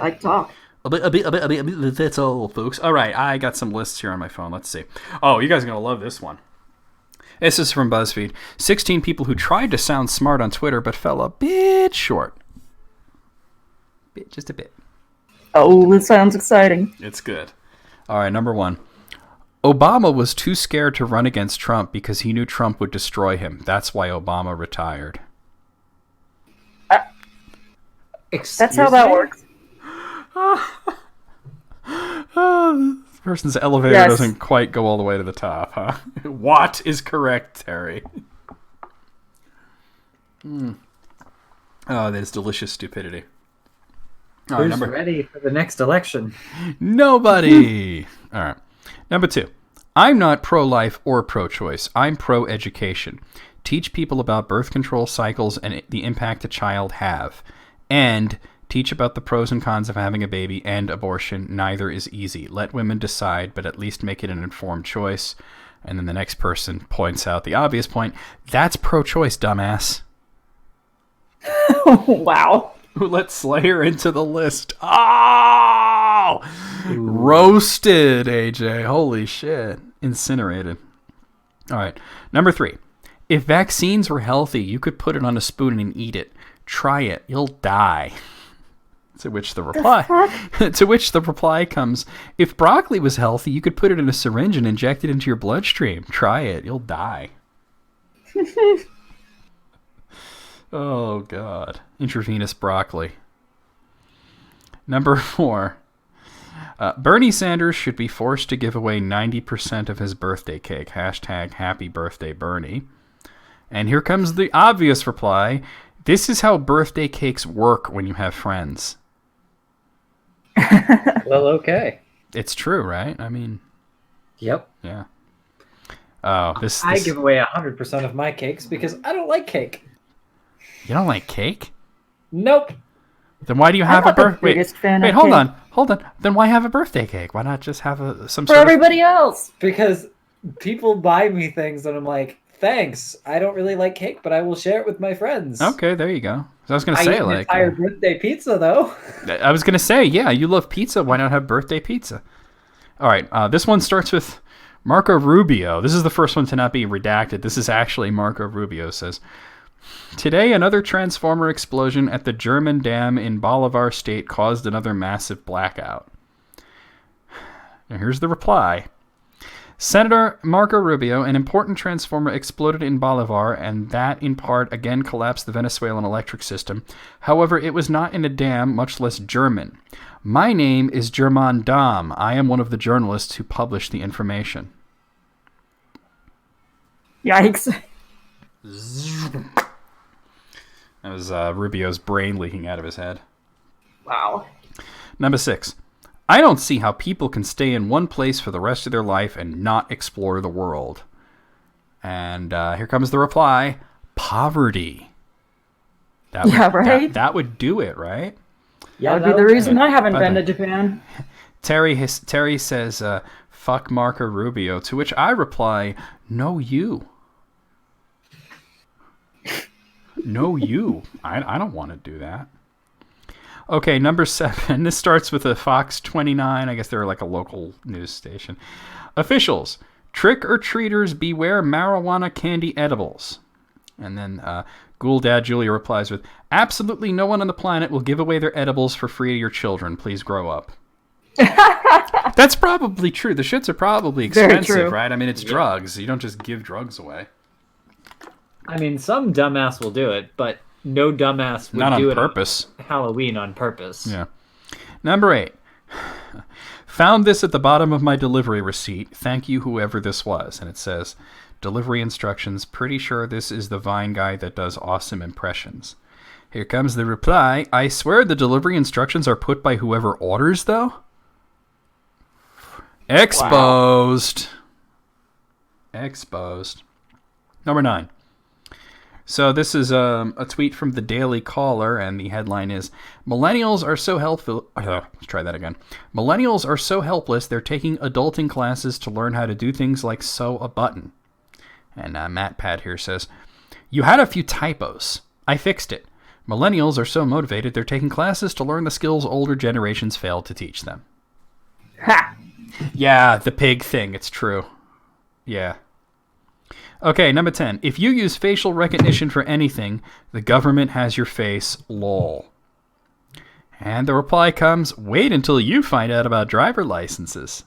I talk. That's all, folks. All right, I got some lists here on my phone. Let's see. Oh, you guys are going to love this one. This is from BuzzFeed. 16 people who tried to sound smart on Twitter but fell a bit short. Just a bit. Oh, this sounds exciting. It's good. All right, number 1. Obama was too scared to run against Trump because he knew Trump would destroy him. That's why Obama retired. That's how that works. This person's elevator doesn't quite go all the way to the top, huh? What is correct, Terry? Oh, that is delicious stupidity. Who's ready for the next election? Nobody. All right. Number 2. I'm not pro-life or pro-choice. I'm pro-education. Teach people about birth control cycles and the impact a child have. And teach about the pros and cons of having a baby and abortion. Neither is easy. Let women decide, but at least make it an informed choice. And then the next person points out the obvious point. That's pro-choice, dumbass. Wow. Let's Slayer into the list. Oh! Roasted, AJ. Holy shit. Incinerated. All right. Number 3. If vaccines were healthy, you could put it on a spoon and eat it. Try it. You'll die. To which the reply comes, if broccoli was healthy, you could put it in a syringe and inject it into your bloodstream. Try it. You'll die. Oh, God. Intravenous broccoli. Number 4. Bernie Sanders should be forced to give away 90% of his birthday cake. Hashtag happy birthday, Bernie. And here comes the obvious reply. This is how birthday cakes work when you have friends. Well, okay. It's true, right? I mean... Yep. Yeah. Oh, I give away 100% of my cakes because I don't like cake. You don't like cake? Nope. Then why do you have a birthday? Wait, hold on. Then why have a birthday cake? Why not just have some for sort everybody else? Because people buy me things and I'm like, thanks. I don't really like cake, but I will share it with my friends. Okay, there you go. So I was gonna say, eat an entire birthday pizza though. I was gonna say, yeah, you love pizza. Why not have birthday pizza? All right, this one starts with Marco Rubio. This is the first one to not be redacted. This is actually Marco Rubio says. Today, another transformer explosion at the German dam in Bolivar State caused another massive blackout. Now here's the reply. Senator Marco Rubio, an important transformer exploded in Bolivar, and that, in part, again collapsed the Venezuelan electric system. However, it was not in a dam, much less German. My name is German Dam. I am one of the journalists who published the information. Yikes. That was Rubio's brain leaking out of his head. Wow. Number 6. I don't see how people can stay in one place for the rest of their life and not explore the world. And here comes the reply. Poverty. Right? That would do it, right? Yeah, that would be the reason I haven't been to Japan. Terry says, fuck Marco Rubio, to which I reply, no you. No you. I don't want to do that. Okay, number 7. This starts with a Fox 29. I guess they're like a local news station. Officials. Trick-or-treaters beware marijuana candy edibles. And then Ghoul Dad Julia replies with, absolutely no one on the planet will give away their edibles for free to your children. Please grow up. That's probably true. The shits are probably Very expensive, true. right? I mean, it's drugs. You don't just give drugs away. I mean, some dumbass will do it, but no dumbass would Not do on it purpose. on Halloween on purpose. Yeah. Number 8. Found this at the bottom of my delivery receipt. Thank you, whoever this was. And it says, delivery instructions. Pretty sure this is the Vine guy that does awesome impressions. Here comes the reply. I swear the delivery instructions are put by whoever orders, though? Exposed. Exposed. Number 9. So this is a tweet from the Daily Caller, and the headline is, Millennials are so helpful... let's try that again. Millennials are so helpless, they're taking adulting classes to learn how to do things like sew a button. And Matt Pat here says, you had a few typos. I fixed it. Millennials are so motivated, they're taking classes to learn the skills older generations failed to teach them. Ha! Yeah, the pig thing. It's true. Yeah. Okay, number 10. If you use facial recognition for anything, the government has your face. Lol. And the reply comes, wait until you find out about driver licenses.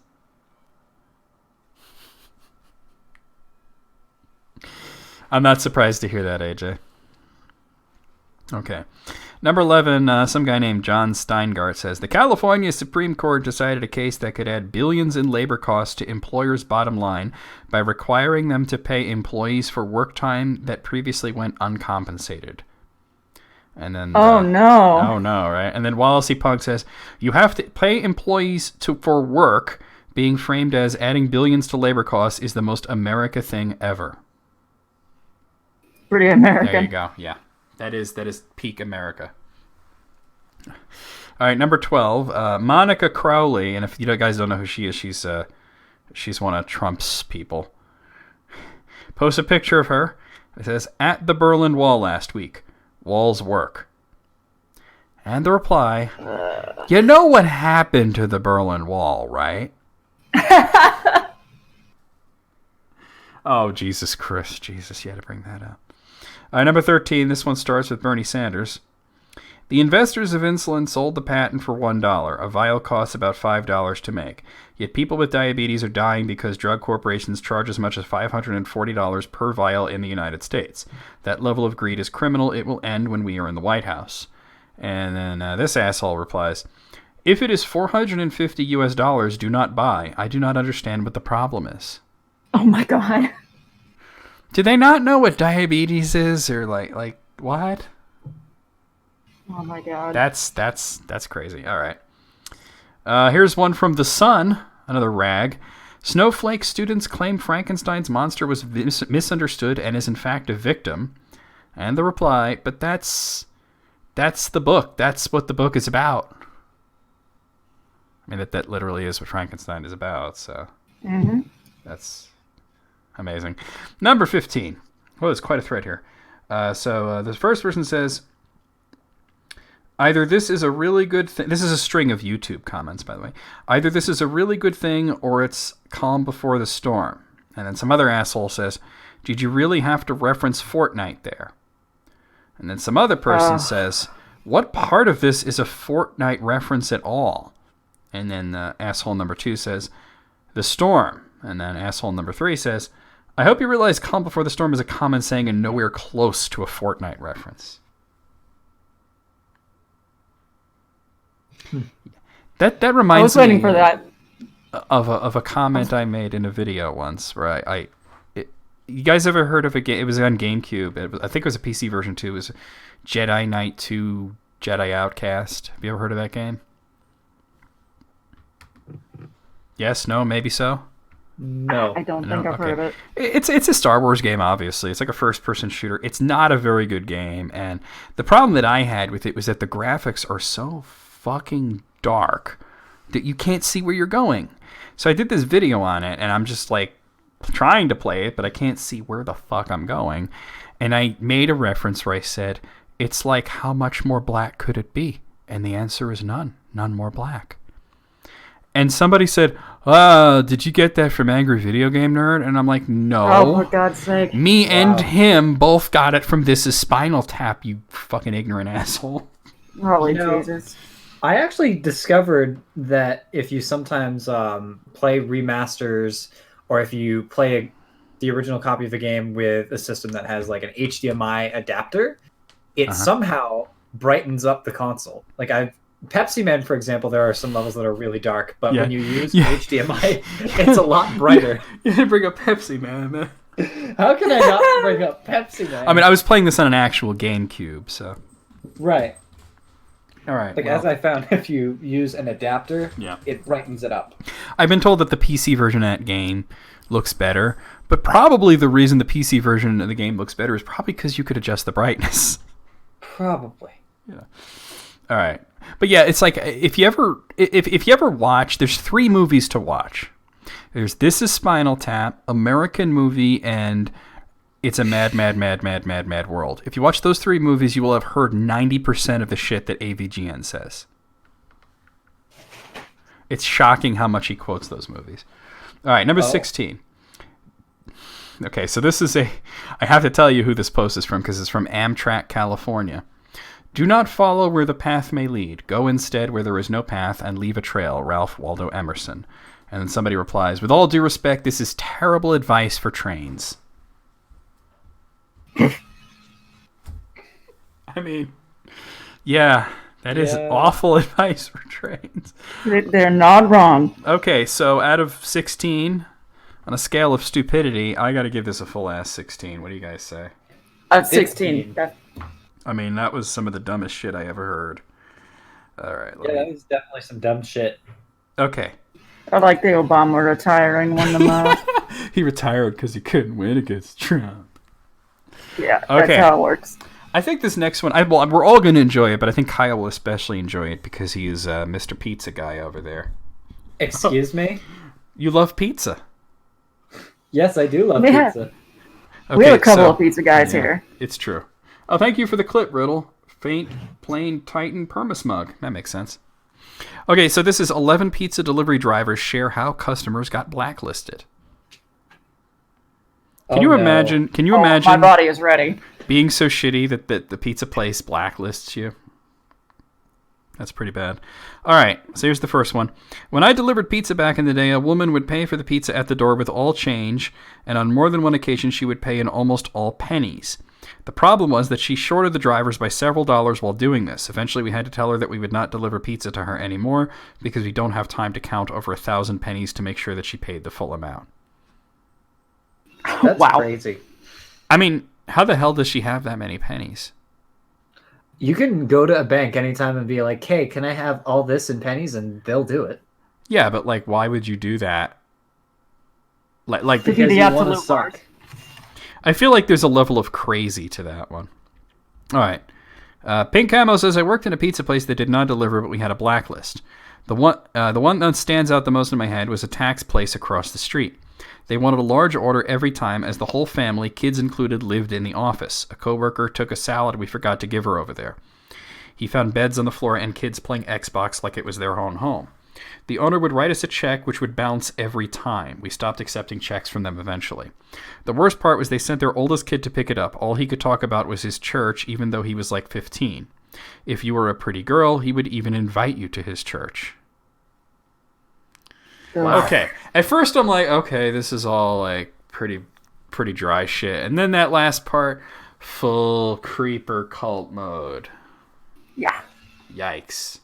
I'm not surprised to hear that, AJ. Okay. Number 11, some guy named John Steingart says, the California Supreme Court decided a case that could add billions in labor costs to employers' bottom line by requiring them to pay employees for work time that previously went uncompensated. And then, Oh no. oh no, right? And then Wallace E. Pug says, you have to pay employees for work being framed as adding billions to labor costs is the most America thing ever. Pretty American. There you go. Yeah. That is peak America. All right, number 12, Monica Crowley, and if you guys don't know who she is, she's one of Trump's people. Posts a picture of her. It says, at the Berlin Wall last week. Wall's work. And the reply, you know what happened to the Berlin Wall, right? Oh, Jesus Christ. Jesus, you had to bring that up. Number 13, this one starts with Bernie Sanders. The investors of insulin sold the patent for $1. A vial costs about $5 to make. Yet people with diabetes are dying because drug corporations charge as much as $540 per vial in the United States. That level of greed is criminal. It will end when we are in the White House. And then this asshole replies, if it is $450 US, do not buy. I do not understand what the problem is. Oh my god. Do they not know what diabetes is, or like what? Oh my god. That's crazy. All right. Here's one from The Sun, another rag. Snowflake students claim Frankenstein's monster was misunderstood and is in fact a victim. And the reply, but that's the book. That's what the book is about. I mean, that literally is what Frankenstein is about, so that's amazing. Number 15. Well, there's quite a thread here. So the first person says, either this is a really good thing. This is a string of YouTube comments, by the way. Either this is a really good thing or it's calm before the storm. And then some other asshole says, did you really have to reference Fortnite there? And then some other person says, what part of this is a Fortnite reference at all? And then asshole number 2 says, the storm. And then asshole number 3 says, I hope you realize calm before the storm is a common saying and nowhere close to a Fortnite reference. That reminds me. I was waiting for that. Of a comment I made in a video once where you guys ever heard of a game? It was on GameCube. I think it was a PC version too. It was Jedi Knight 2 Jedi Outcast. Have you ever heard of that game? Yes, no, maybe so. No. I don't think I've heard of it. It's a Star Wars game, obviously. It's like a first-person shooter. It's not a very good game, and the problem that I had with it was that the graphics are so fucking dark that you can't see where you're going. So I did this video on it, and I'm just like trying to play it, but I can't see where the fuck I'm going. And I made a reference where I said, it's like, how much more black could it be? And the answer is none. None more black. And somebody said, Did you get that from Angry Video Game Nerd? And I'm like, no. Oh, for God's sake. Me and him both got it from This Is Spinal Tap, you fucking ignorant asshole. Holy You know, Jesus. I actually discovered that if you sometimes play remasters, or if you play the original copy of a game with a system that has like an HDMI adapter, it somehow brightens up the console. Like Pepsi Man, for example, there are some levels that are really dark, but when you use HDMI, it's a lot brighter. You didn't bring up Pepsi Man. How can I not bring up Pepsi Man? I mean, I was playing this on an actual GameCube, so. Right. All right. Like, as I found, if you use an adapter, it brightens it up. I've been told that the PC version of that game looks better, but probably the reason the PC version of the game looks better is probably because you could adjust the brightness. Probably. Yeah. All right. But yeah, it's like if you ever watch, there's 3 movies to watch. There's This Is Spinal Tap, American Movie, and It's a Mad, Mad, Mad, Mad, Mad, Mad World. If you watch those 3 movies, you will have heard 90% of the shit that AVGN says. It's shocking how much he quotes those movies. All right, number 16. Okay, so this is I have to tell you who this post is from because it's from Amtrak, California. Do not follow where the path may lead. Go instead where there is no path and leave a trail. Ralph Waldo Emerson. And then somebody replies, with all due respect, this is terrible advice for trains. I mean, yeah, that is awful advice for trains. They're not wrong. Okay, so out of 16, on a scale of stupidity, I got to give this a full ass 16. What do you guys say? 16. I mean, that was some of the dumbest shit I ever heard. All right. That was definitely some dumb shit. Okay. I like the Obama retiring one the most. He retired because he couldn't win against Trump. Yeah, that's Okay. how it works. I think this next one, we're all going to enjoy it, but I think Kyle will especially enjoy it because he is Mr. Pizza Guy over there. Excuse me? You love pizza. Yes, I do love Yeah. pizza. We have a Okay, couple so- of pizza guys yeah, here. It's true. Oh, thank you for the clip, Riddle. Faint, plain, Titan, permasmug. That makes sense. Okay, so this is 11 pizza delivery drivers share how customers got blacklisted. Can you imagine? Can you imagine My body is ready. being so shitty that the pizza place blacklists you? That's pretty bad. All right, so here's the first one. When I delivered pizza back in the day, a woman would pay for the pizza at the door with all change, and on more than one occasion, she would pay in almost all pennies. The problem was that she shorted the drivers by several dollars while doing this. Eventually, we had to tell her that we would not deliver pizza to her anymore because we don't have time to count over 1,000 pennies to make sure that she paid the full amount. That's Wow. crazy. I mean, how the hell does she have that many pennies? You can go to a bank anytime and be like, hey, can I have all this in pennies? And they'll do it. Yeah, but like, why would you do that? Like Because the you want to absolute suck. worst. I feel like there's a level of crazy to that one. All right. Pink Camo says, I worked in a pizza place that did not deliver, but we had a blacklist. The one that stands out the most in my head was a tax place across the street. They wanted a large order every time as the whole family, kids included, lived in the office. A coworker took a salad we forgot to give her over there. He found beds on the floor and kids playing Xbox like it was their own home. The owner would write us a check which would bounce every time. We stopped accepting checks from them eventually. The worst part was they sent their oldest kid to pick it up. All he could talk about was his church, even though he was like 15. If you were a pretty girl, he would even invite you to his church. Okay. At first I'm like, okay, this is all like pretty dry shit. And then that last part, full creeper cult mode. Yeah. Yikes.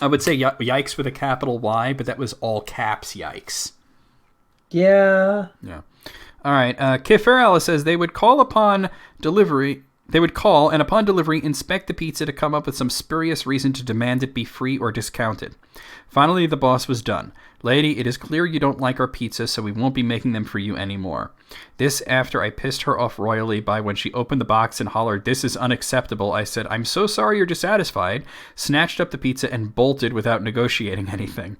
I would say yikes with a capital Y, but that was all caps yikes. Yeah. Yeah. All right. Kif Alice says they would call upon delivery. They would call and upon delivery inspect the pizza to come up with some spurious reason to demand it be free or discounted. Finally, the boss was done. Lady, it is clear you don't like our pizza, so we won't be making them for you anymore. This after I pissed her off royally by when she opened the box and hollered, this is unacceptable. I said, I'm so sorry you're dissatisfied, snatched up the pizza and bolted without negotiating anything.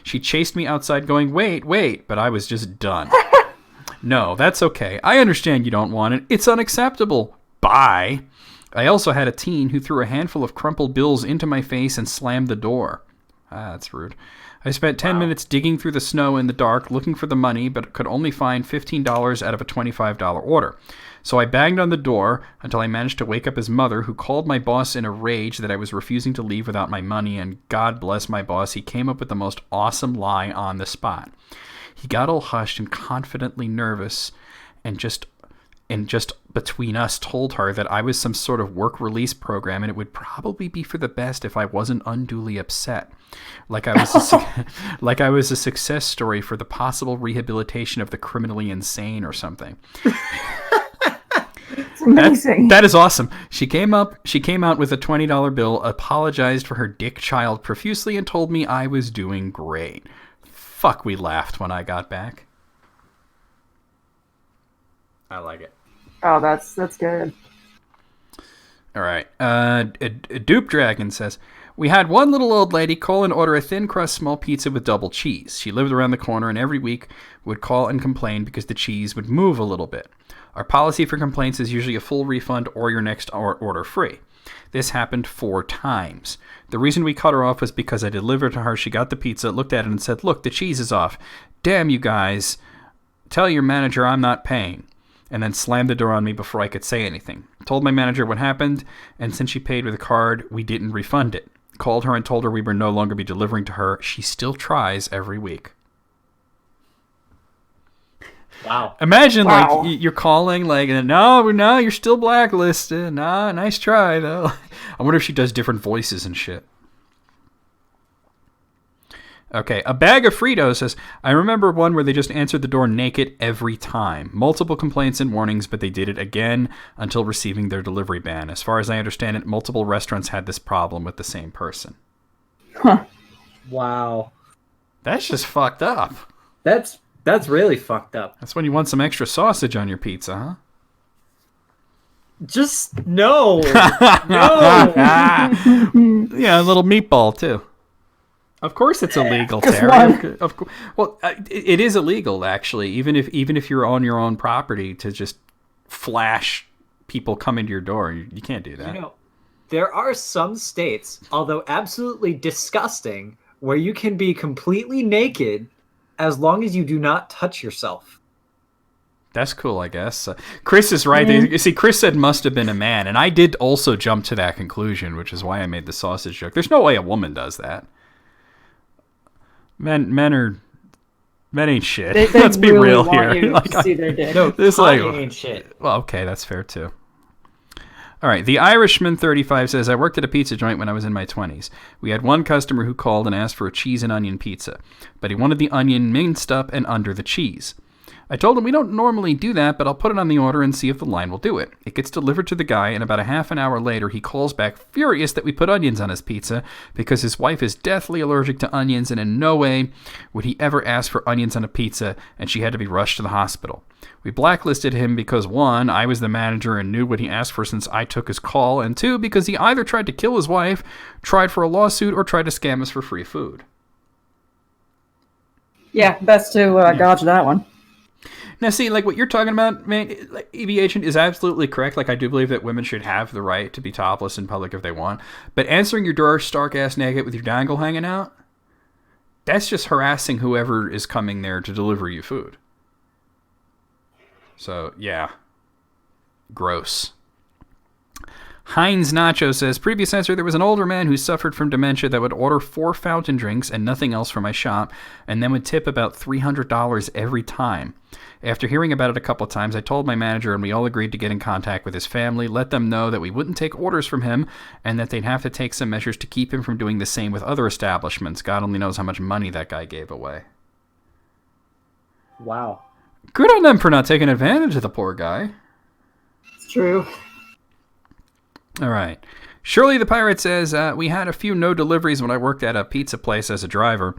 She chased me outside going, wait, but I was just done. No, that's okay. I understand you don't want it. It's unacceptable. Bye. I also had a teen who threw a handful of crumpled bills into my face and slammed the door. That's rude. I spent 10 minutes digging through the snow in the dark looking for the money, but could only find $15 out of a $25 order. So I banged on the door until I managed to wake up his mother, who called my boss in a rage that I was refusing to leave without my money, and God bless my boss, he came up with the most awesome lie on the spot. He got all hushed and confidently nervous and just between us told her that I was some sort of work release program and it would probably be for the best if I wasn't unduly upset. Like I was a success story for the possible rehabilitation of the criminally insane or something. It's amazing. That is awesome. She came out with a $20 bill, apologized for her dick child profusely, and told me I was doing great. Fuck, we laughed when I got back. I like it. Oh, that's good. All right. Dupe Dragon says, we had one little old lady call and order a thin crust small pizza with double cheese. She lived around the corner and every week would call and complain because the cheese would move a little bit. Our policy for complaints is usually a full refund or your next order free. This happened 4 times. The reason we cut her off was because I delivered to her. She got the pizza, looked at it, and said, look, the cheese is off. Damn you guys. Tell your manager I'm not paying. And then slammed the door on me before I could say anything. Told my manager what happened, and since she paid with a card, we didn't refund it. Called her and told her we would no longer be delivering to her. She still tries every week. Wow. Imagine, Wow. like, you're calling, like, no, you're still blacklisted. Nah, nice try, though. I wonder if she does different voices and shit. Okay, a bag of Fritos says, I remember one where they just answered the door naked every time. Multiple complaints and warnings, but they did it again until receiving their delivery ban. As far as I understand it, multiple restaurants had this problem with the same person. Huh. Wow. That's just fucked up. That's really fucked up. That's when you want some extra sausage on your pizza, huh? Just no. No. Yeah, a little meatball, too. Of course it's illegal, Just Terry. one. Of course. Well, it is illegal, actually, even if you're on your own property, to just flash people come into your door. You can't do that. You know, there are some states, although absolutely disgusting, where you can be completely naked as long as you do not touch yourself. That's cool, I guess. Chris is right. You see, Chris said must have been a man, and I did also jump to that conclusion, which is why I made the sausage joke. There's no way a woman does that. Men ain't shit. They Let's be really real want here. you to see their dick. No, This Kanye ain't shit. Well, okay, that's fair too. All right, the Irishman 35 says, I worked at a pizza joint when I was in my 20s. We had one customer who called and asked for a cheese and onion pizza, but he wanted the onion minced up and under the cheese. I told him we don't normally do that, but I'll put it on the order and see if the line will do it. It gets delivered to the guy, and about a half an hour later, he calls back furious that we put onions on his pizza because his wife is deathly allergic to onions, and in no way would he ever ask for onions on a pizza, and she had to be rushed to the hospital. We blacklisted him because, 1, I was the manager and knew what he asked for since I took his call, and 2, because he either tried to kill his wife, tried for a lawsuit, or tried to scam us for free food. Yeah, best to dodge that one. Now, see, like what you're talking about, man, like, EV Agent is absolutely correct. Like, I do believe that women should have the right to be topless in public if they want. But answering your door stark-ass naked with your dangle hanging out, that's just harassing whoever is coming there to deliver you food. So, yeah. Gross. Heinz Nacho says, previous answer, there was an older man who suffered from dementia that would order 4 fountain drinks and nothing else from my shop, and then would tip about $300 every time. After hearing about it a couple times, I told my manager and we all agreed to get in contact with his family, let them know that we wouldn't take orders from him, and that they'd have to take some measures to keep him from doing the same with other establishments. God only knows how much money that guy gave away. Wow. Good on them for not taking advantage of the poor guy. It's true. All right. Shirley the Pirate says, we had a few no deliveries when I worked at a pizza place as a driver.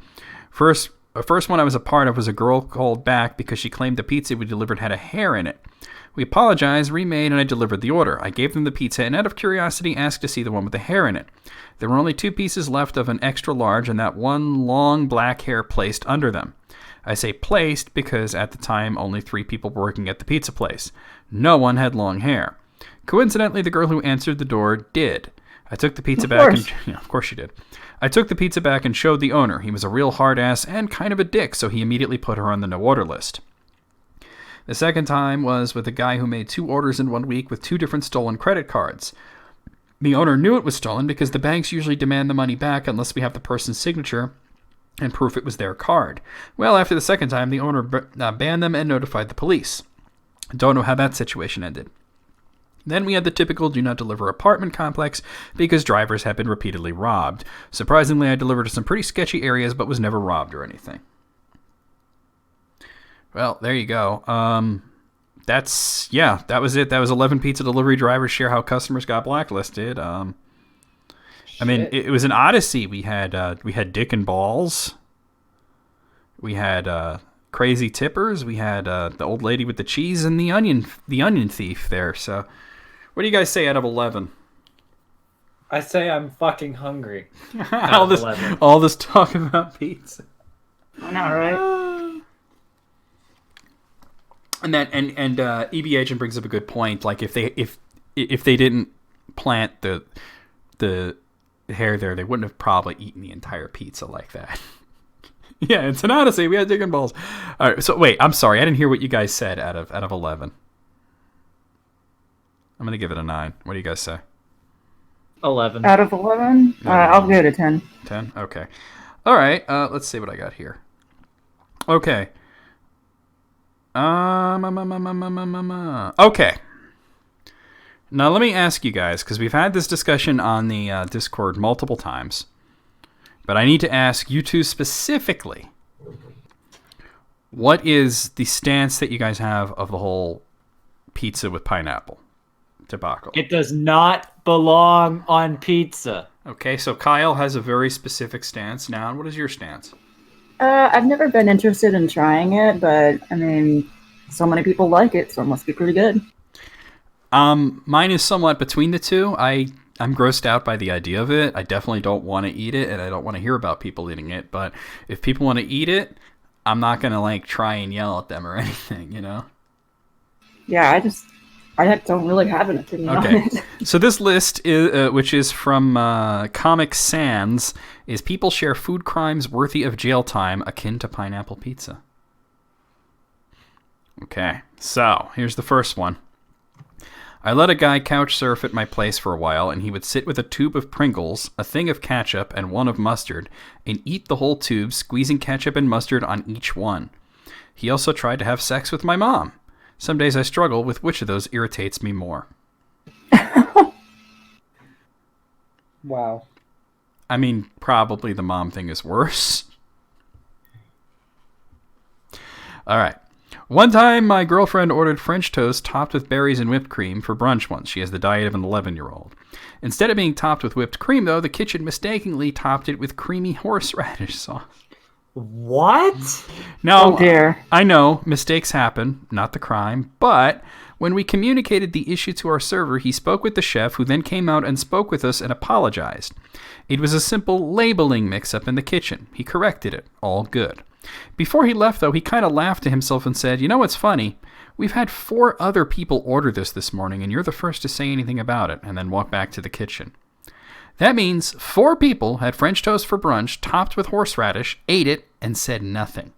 The first one I was a part of was a girl called back because she claimed the pizza we delivered had a hair in it. We apologized, remade, and I delivered the order. I gave them the pizza and out of curiosity asked to see the one with the hair in it. There were only 2 pieces left of an extra large and that one long black hair placed under them. I say placed because at the time only 3 people were working at the pizza place. No one had long hair. Coincidentally, the girl who answered the door did. I took the pizza back and... Yeah, of course she did. I took the pizza back and showed the owner. He was a real hard ass and kind of a dick, so he immediately put her on the no-order list. The second time was with a guy who made 2 orders in 1 week with 2 different stolen credit cards. The owner knew it was stolen because the banks usually demand the money back unless we have the person's signature and proof it was their card. Well, after the second time, the owner banned them and notified the police. Don't know how that situation ended. Then we had the typical do not deliver apartment complex because drivers have been repeatedly robbed. Surprisingly, I delivered to some pretty sketchy areas but was never robbed or anything. Well, there you go. That was it. That was 11 pizza delivery drivers share how customers got blacklisted. I mean, it was an odyssey. We had Dick and Balls. We had crazy tippers. We had the old lady with the cheese and the onion thief there. So, what do you guys say out of 11? I say I'm fucking hungry. all this talk about pizza. I know, right? And EB Agent brings up a good point. Like if they didn't plant the hair there, they wouldn't have probably eaten the entire pizza like that. Yeah, it's an odyssey. We had Dick and Balls. All right, so wait, I'm sorry, I didn't hear what you guys said out of 11. I'm gonna give it a 9. What do you guys say? 11. Out of 11? I'll go to 10. 10? Okay. All right, let's see what I got here. Okay. Okay. Now let me ask you guys, because we've had this discussion on the Discord multiple times, but I need to ask you two specifically, what is the stance that you guys have of the whole pizza with pineapple debacle? It does not belong on pizza. Okay, so Kyle has a very specific stance. Now, what is your stance? I've never been interested in trying it, but I mean, so many people like it, so it must be pretty good. Mine is somewhat between the two. I'm grossed out by the idea of it. I definitely don't want to eat it, and I don't want to hear about people eating it. But if people want to eat it, I'm not gonna like try and yell at them or anything, you know? Yeah, I don't really have an opinion on it. So this list, is, which is from Comic Sans, is people share food crimes worthy of jail time akin to pineapple pizza. Okay, so here's the first one. I let a guy couch surf at my place for a while, and he would sit with a tube of Pringles, a thing of ketchup, and one of mustard, and eat the whole tube, squeezing ketchup and mustard on each one. He also tried to have sex with my mom. Some days I struggle with which of those irritates me more. Wow. I mean, probably the mom thing is worse. All right. One time, my girlfriend ordered French toast topped with berries and whipped cream for brunch once. She has the diet of an 11-year-old. Instead of being topped with whipped cream, though, the kitchen mistakenly topped it with creamy horseradish sauce. What? No, Oh dear. I know, mistakes happen, not the crime, but when we communicated the issue to our server, he spoke with the chef, who then came out and spoke with us and apologized. It was a simple labeling mix-up in the kitchen. He corrected it. All good. Before he left, though, he kind of laughed to himself and said, "You know what's funny? We've had 4 other people order this morning, and you're the first to say anything about it," and then walk back to the kitchen. That means 4 people had French toast for brunch, topped with horseradish, ate it, and said nothing.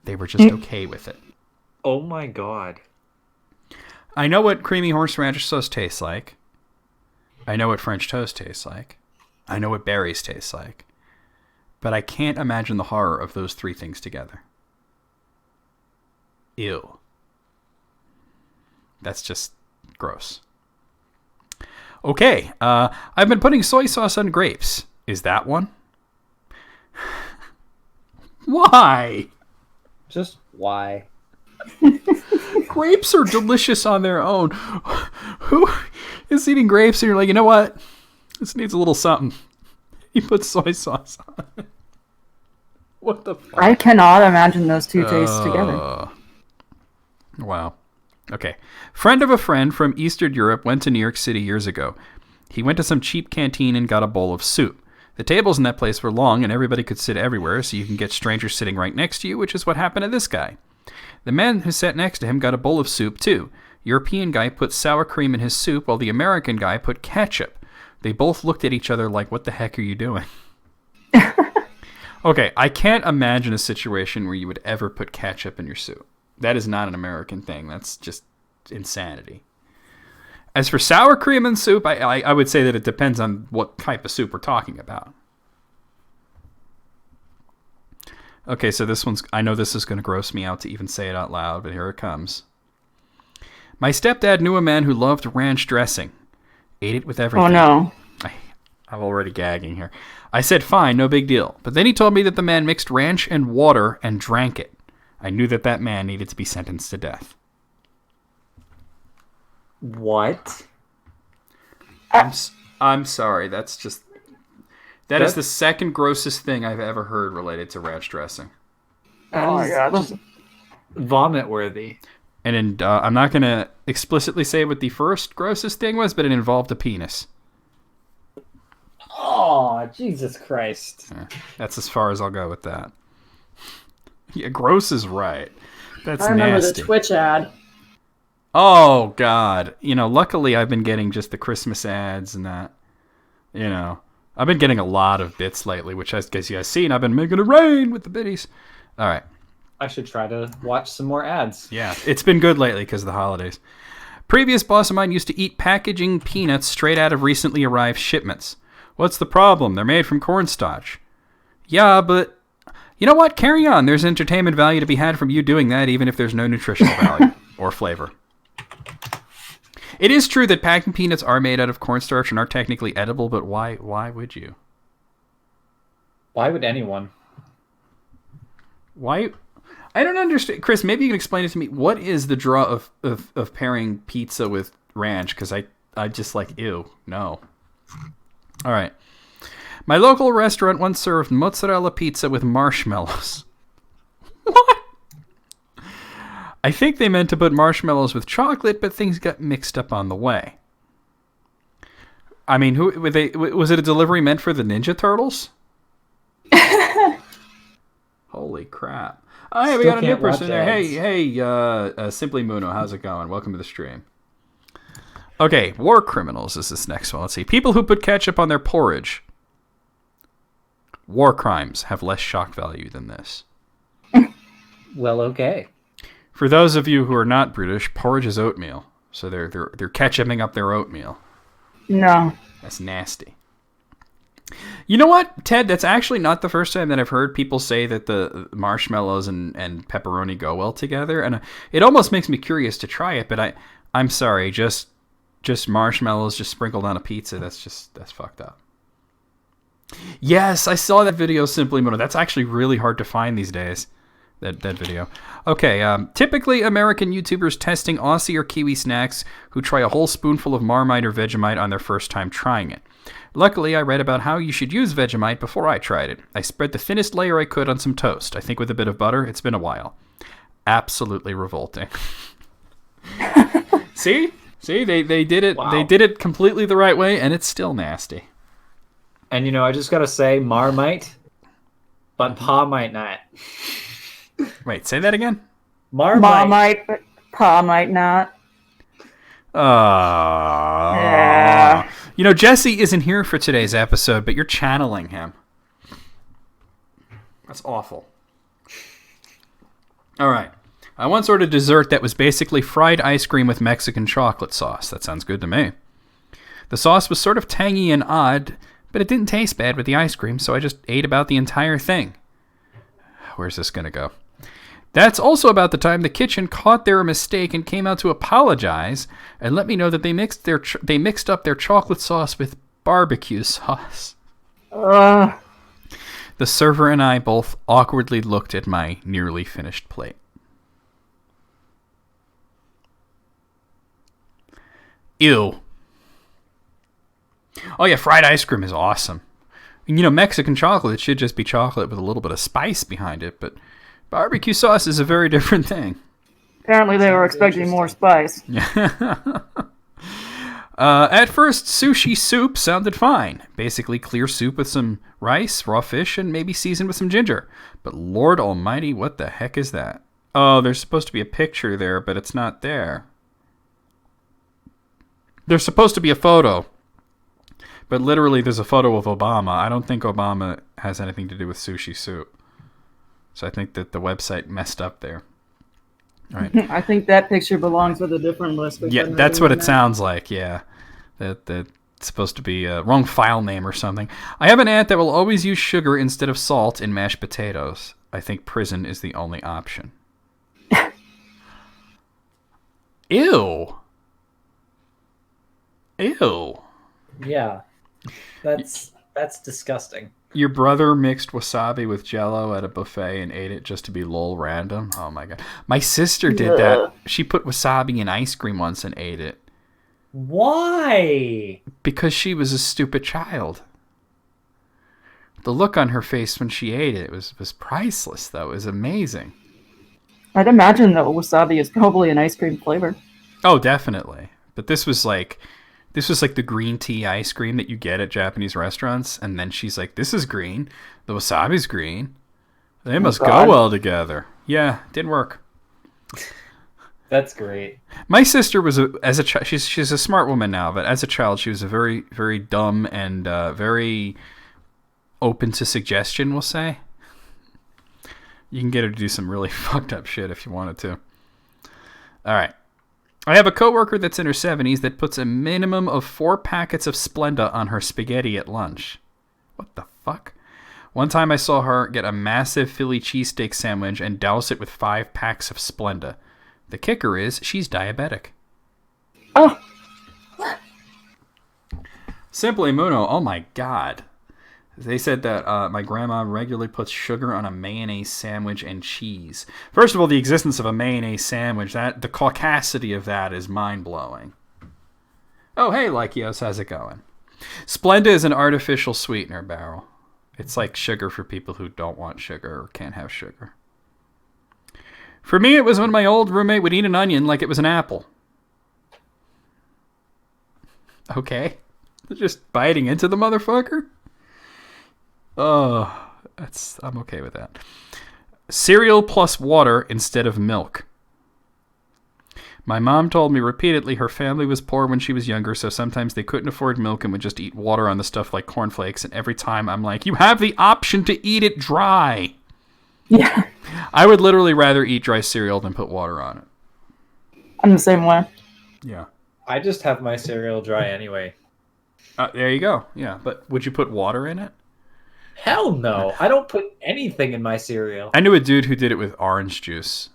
They were just okay with it. Oh my god. I know what creamy horseradish sauce tastes like. I know what French toast tastes like. I know what berries taste like. But I can't imagine the horror of those 3 things together. Ew. That's just gross. Okay, I've been putting soy sauce on grapes. Is that one? Why? Just why? Grapes are delicious on their own. Who is eating grapes and you're like, you know what? This needs a little something. You put soy sauce on it. What the fuck? I cannot imagine those two tastes together. Wow. Okay. Friend of a friend from Eastern Europe went to New York City years ago. He went to some cheap canteen and got a bowl of soup. The tables in that place were long and everybody could sit everywhere, so you can get strangers sitting right next to you, which is what happened to this guy. The man who sat next to him got a bowl of soup too. European guy put sour cream in his soup while the American guy put ketchup. They both looked at each other like, what the heck are you doing? Okay, I can't imagine a situation where you would ever put ketchup in your soup. That is not an American thing. That's just insanity. As for sour cream in soup, I would say that it depends on what type of soup we're talking about. Okay, so this one's... I know this is going to gross me out to even say it out loud, but here it comes. My stepdad knew a man who loved ranch dressing. Ate it with everything. Oh, no. I'm already gagging here. I said, fine, no big deal. But then he told me that the man mixed ranch and water and drank it. I knew that man needed to be sentenced to death. What? I'm sorry. That's just... That is the second grossest thing I've ever heard related to ranch dressing. Oh my god. Vomit worthy. And I'm not going to explicitly say what the first grossest thing was, but it involved a penis. Oh, Jesus Christ. That's as far as I'll go with that. Yeah, gross is right. That's I remember nasty. the Twitch ad. Oh, God. Luckily I've been getting just the Christmas ads and that. I've been getting a lot of bits lately, which I guess you guys seen. I've been making it rain with the biddies. All right. I should try to watch some more ads. Yeah, it's been good lately because of the holidays. Previous boss of mine used to eat packaging peanuts straight out of recently arrived shipments. What's the problem? They're made from cornstarch. Yeah, but you know what? Carry on. There's entertainment value to be had from you doing that, even if there's no nutritional value or flavor. It is true that packing peanuts are made out of cornstarch and are technically edible, but why would you? Why would anyone? Why? I don't understand. Chris, maybe you can explain it to me. What is the draw of pairing pizza with ranch? Because I just like, ew, no. All right. My local restaurant once served mozzarella pizza with marshmallows. What? I think they meant to put marshmallows with chocolate, but things got mixed up on the way. I mean, was it a delivery meant for the Ninja Turtles? Holy crap. Oh, hey, we got a new person there. Hey, Simply Muno, how's it going? Welcome to the stream. Okay, war criminals is this next one. Let's see. People who put ketchup on their porridge. War crimes have less shock value than this. Well, okay. For those of you who are not British, porridge is oatmeal. So they're ketchuping up their oatmeal. No. That's nasty. You know what, Ted? That's actually not the first time that I've heard people say that the marshmallows and pepperoni go well together. And it almost makes me curious to try it, but I'm sorry, just marshmallows just sprinkled on a pizza, that's fucked up. Yes, I saw that video, Simply Mono. That's actually really hard to find these days. That video. Okay, typically American YouTubers testing Aussie or Kiwi snacks who try a whole spoonful of Marmite or Vegemite on their first time trying it. Luckily, I read about how you should use Vegemite before I tried it. I spread the thinnest layer I could on some toast. I think with a bit of butter. It's been a while. Absolutely revolting. See, they did it. Wow. They did it completely the right way, and it's still nasty. And I just gotta say, Marmite, but Pa might not. Wait, say that again? Marmite, but Pa might not. Yeah. Jesse isn't here for today's episode, but you're channeling him. That's awful. All right. I once ordered dessert that was basically fried ice cream with Mexican chocolate sauce. That sounds good to me. The sauce was sort of tangy and odd, but it didn't taste bad with the ice cream, so I just ate about the entire thing. Where's this going to go? That's also about the time the kitchen caught their mistake and came out to apologize and let me know that they mixed up their chocolate sauce with barbecue sauce. The server and I both awkwardly looked at my nearly finished plate. Ew. Oh yeah, fried ice cream is awesome. And, Mexican chocolate should just be chocolate with a little bit of spice behind it, but barbecue sauce is a very different thing. Apparently they were expecting more spice. At first, sushi soup sounded fine. Basically clear soup with some rice, raw fish, and maybe seasoned with some ginger. But Lord Almighty, what the heck is that? Oh, there's supposed to be a picture there, but it's not there. There's supposed to be a photo. But literally, there's a photo of Obama. I don't think Obama has anything to do with sushi soup. So I think that the website messed up there. All right. I think that picture belongs with a different list. We Yeah, couldn't that's really what it know. sounds like. Yeah, that's supposed to be a wrong file name or something. I have an aunt that will always use sugar instead of salt in mashed potatoes. I think prison is the only option. Ew. Ew. Yeah, that's disgusting. Your brother mixed wasabi with Jell-O at a buffet and ate it just to be lol random. Oh my god. My sister did that. She put wasabi in ice cream once and ate it Why? because she was a stupid child. The look on her face when she ate it was priceless, though. It was amazing. I'd imagine that wasabi is probably an ice cream flavor. Oh, definitely. But this was like the green tea ice cream that you get at Japanese restaurants, and then she's like, "This is green. The wasabi's green. They must go God. well together." Yeah, didn't work. That's great. My sister was as a child. She's a smart woman now, but as a child, she was a very, very dumb and very open to suggestion. We'll say. You can get her to do some really fucked up shit if you wanted to. All right. I have a coworker that's in her 70s that puts a minimum of 4 packets of Splenda on her spaghetti at lunch. What the fuck? One time I saw her get a massive Philly cheesesteak sandwich and douse it with 5 packs of Splenda. The kicker is she's diabetic. Oh, Simply Muno, oh my god. They said that my grandma regularly puts sugar on a mayonnaise sandwich and cheese. First of all, the existence of a mayonnaise sandwich, the caucasity of that is mind-blowing. Oh, hey, Lykios, how's it going? Splenda is an artificial sweetener, Barrel. It's like sugar for people who don't want sugar or can't have sugar. For me, it was when my old roommate would eat an onion like it was an apple. Okay. Just biting into the motherfucker? Oh, I'm okay with that. Cereal plus water instead of milk. My mom told me repeatedly her family was poor when she was younger, so sometimes they couldn't afford milk and would just eat water on the stuff like cornflakes, and every time I'm like, you have the option to eat it dry. yeah. I would literally rather eat dry cereal than put water on it. I'm the same way. Yeah. I just have my cereal dry anyway. There you go. Yeah, but would you put water in it? Hell no. I don't put anything in my cereal. I knew a dude who did it with orange juice.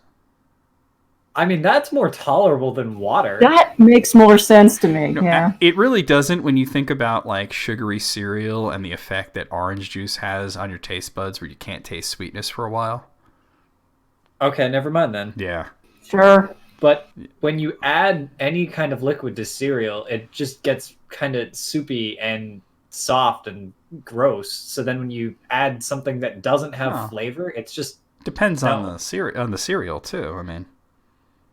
I mean, that's more tolerable than water. That makes more sense to me. No, Yeah. it really doesn't when you think about like sugary cereal and the effect that orange juice has on your taste buds where you can't taste sweetness for a while. Okay, never mind then. Yeah. Sure. But when you add any kind of liquid to cereal, it just gets kind of soupy and soft and gross. So then when you add something that doesn't have Oh. flavor, it's just Depends on No. the cereal too. I mean,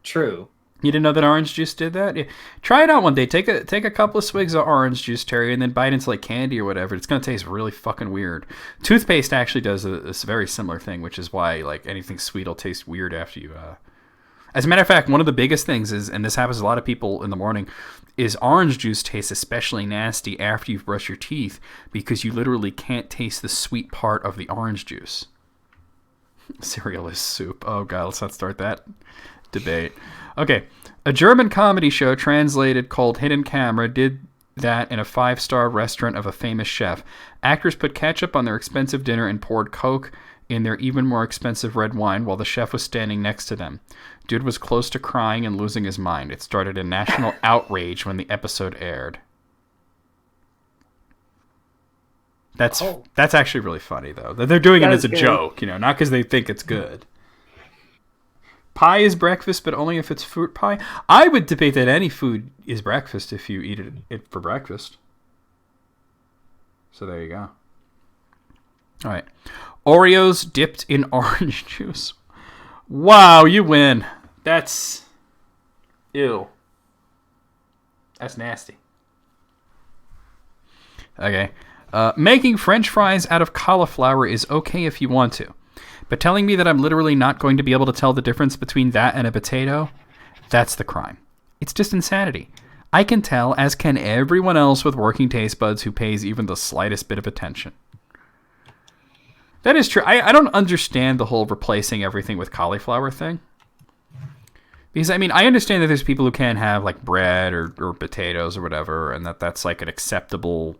true. you didn't know that orange juice did that? Yeah. Try it out one day. Take a couple of swigs of orange juice, Terry, and then bite into like candy or whatever. It's gonna taste really fucking weird. Toothpaste actually does a very similar thing, which is why like anything sweet will taste weird after you. As a matter of fact, one of the biggest things is, and this happens to a lot of people in the morning, is orange juice tastes especially nasty after you've brushed your teeth because you literally can't taste the sweet part of the orange juice. Cereal is soup. Oh god, let's not start that debate. Okay, a German comedy show translated called Hidden Camera did that in a 5-star restaurant of a famous chef. Actors put ketchup on their expensive dinner and poured Coke in their even more expensive red wine while the chef was standing next to them. Dude was close to crying and losing his mind. It started a national outrage when the episode aired. That's actually really funny though. They're doing That it is as a good. joke, not because they think it's good. Pie is breakfast, but only if it's fruit pie. I would debate that any food is breakfast if you eat it for breakfast. So there you go. All right. Oreos dipped in orange juice. Wow, you win. That's... Ew. That's nasty. Okay. Making French fries out of cauliflower is okay if you want to. But telling me that I'm literally not going to be able to tell the difference between that and a potato, that's the crime. It's just insanity. I can tell, as can everyone else with working taste buds who pays even the slightest bit of attention. That is true. I don't understand the whole replacing everything with cauliflower thing. Because, I mean, I understand that there's people who can't have, like, bread or potatoes or whatever, and that's, like, an acceptable,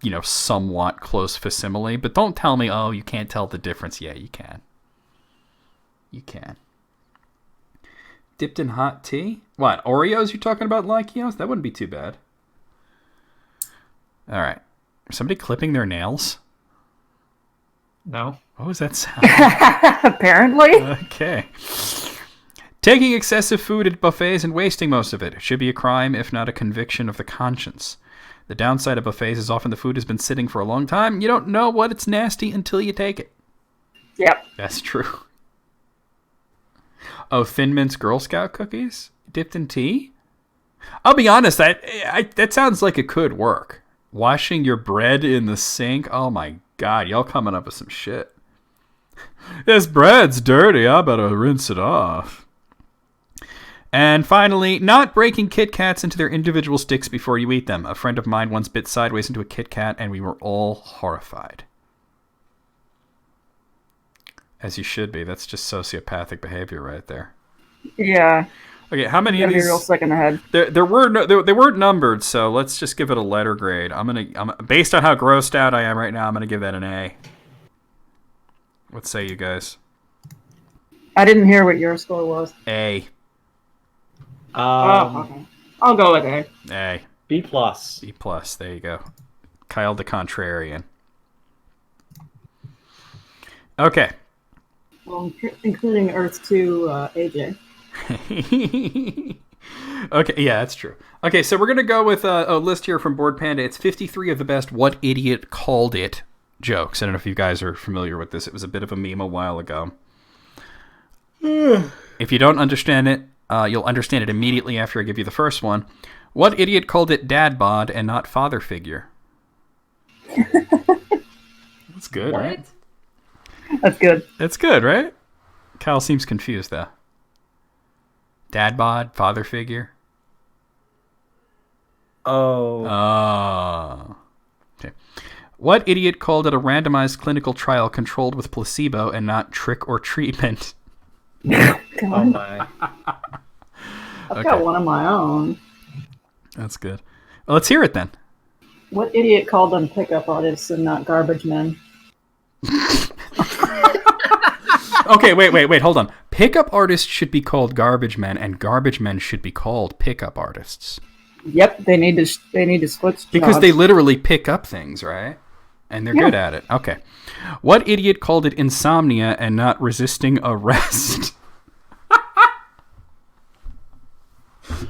you know, somewhat close facsimile. But don't tell me, oh, you can't tell the difference. Yeah, you can. You can. Dipped in hot tea? What, Oreos you're talking about, Lykios? That wouldn't be too bad. All right. Is somebody clipping their nails? No. What was that sound? Apparently. Okay. Taking excessive food at buffets and wasting most of it should be a crime, if not a conviction of the conscience. The downside of buffets is often the food has been sitting for a long time. You don't know what it's nasty until you take it. Yep. That's true. Oh, Thin Mints Girl Scout cookies? Dipped in tea? I'll be honest, that sounds like it could work. Washing your bread in the sink? Oh my god, y'all coming up with some shit. This bread's dirty, I better rinse it off. And finally, not breaking Kit Kats into their individual sticks before you eat them. A friend of mine once bit sideways into a Kit Kat, and we were all horrified. As you should be. That's just sociopathic behavior right there. Yeah. Okay, how many of Gotta be these? real sick in the head. They weren't numbered, so let's just give it a letter grade. I'm based on how grossed out I am right now, I'm gonna give that an A. What say you guys? I didn't hear what your score was. A. Okay. I'll go with A. A. B+. B+. There you go. Kyle the Contrarian. Okay. Well, including Earth 2 AJ. Okay, yeah, that's true. Okay, so we're going to go with a list here from Board Panda. It's 53 of the best What Idiot Called It jokes. I don't know if you guys are familiar with this. It was a bit of a meme a while ago. If you don't understand it, you'll understand it immediately after I give you the first one. What idiot called it dad bod and not father figure? That's good, right? That's good. That's good, right? Kyle seems confused, though. Dad bod, father figure. Oh. Oh. Okay. What idiot called it a randomized clinical trial controlled with placebo and not trick or treatment? Oh my. I've got one of my own. That's good. Well, let's hear it then. What idiot called them pickup artists and not garbage men? Okay, wait, hold on. Pickup artists should be called garbage men, and garbage men should be called pickup artists. Yep, they need to switch Because jobs. they literally pick up things, right? And they're good at it. Okay. What idiot called it insomnia and not resisting arrest?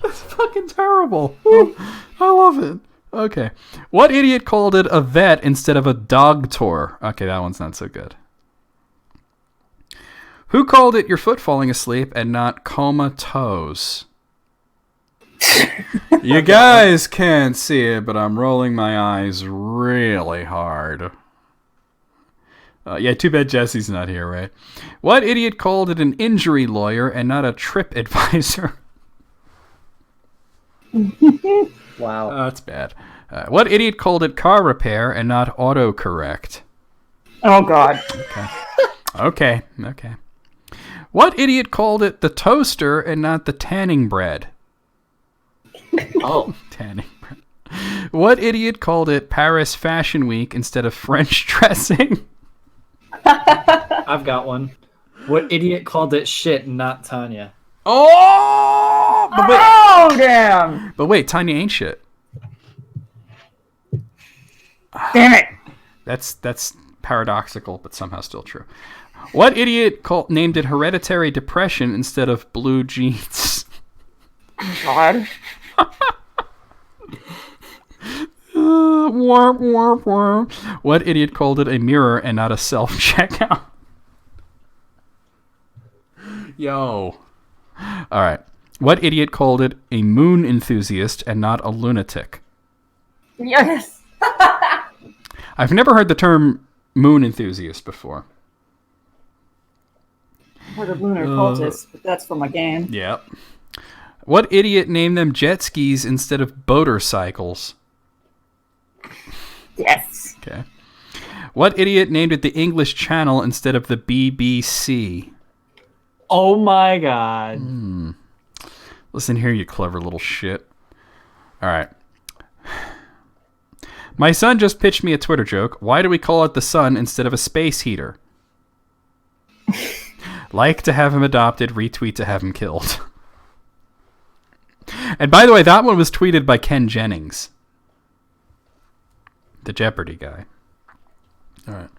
That's fucking terrible. I love it. Okay. What idiot called it a vet instead of a dog tour? Okay, that one's not so good. Who called it your foot falling asleep and not comatose? You guys can't see it, but I'm rolling my eyes really hard. Yeah, too bad Jesse's not here, right? What idiot called it an injury lawyer and not a trip advisor? Wow. That's bad. What idiot called it car repair and not autocorrect? Oh, God. Okay. What idiot called it the toaster and not the tanning bread? Oh. Tanning bread. What idiot called it Paris Fashion Week instead of French dressing? I've got one. What idiot called it shit and not Tanya? Oh! Oh, damn! But wait, Tanya ain't shit. Damn it! That's paradoxical, but somehow still true. What idiot named it hereditary depression instead of blue jeans? God. Warp, warp, warp. What idiot called it a mirror and not a self-checkout? Yo. All right. What idiot called it a moon enthusiast and not a lunatic? Yes! I've never heard the term moon enthusiast before. I've heard of lunar cultists, but that's from a game. Yep. What idiot named them jet skis instead of motorcycles? Yes. Okay. What idiot named it the English Channel instead of the BBC? Oh my god. Listen here, you clever little shit. All right. My son just pitched me a Twitter joke. Why do we call it the sun instead of a space heater? Like to have him adopted, retweet to have him killed. And by the way, that one was tweeted by Ken Jennings, the Jeopardy guy. All right.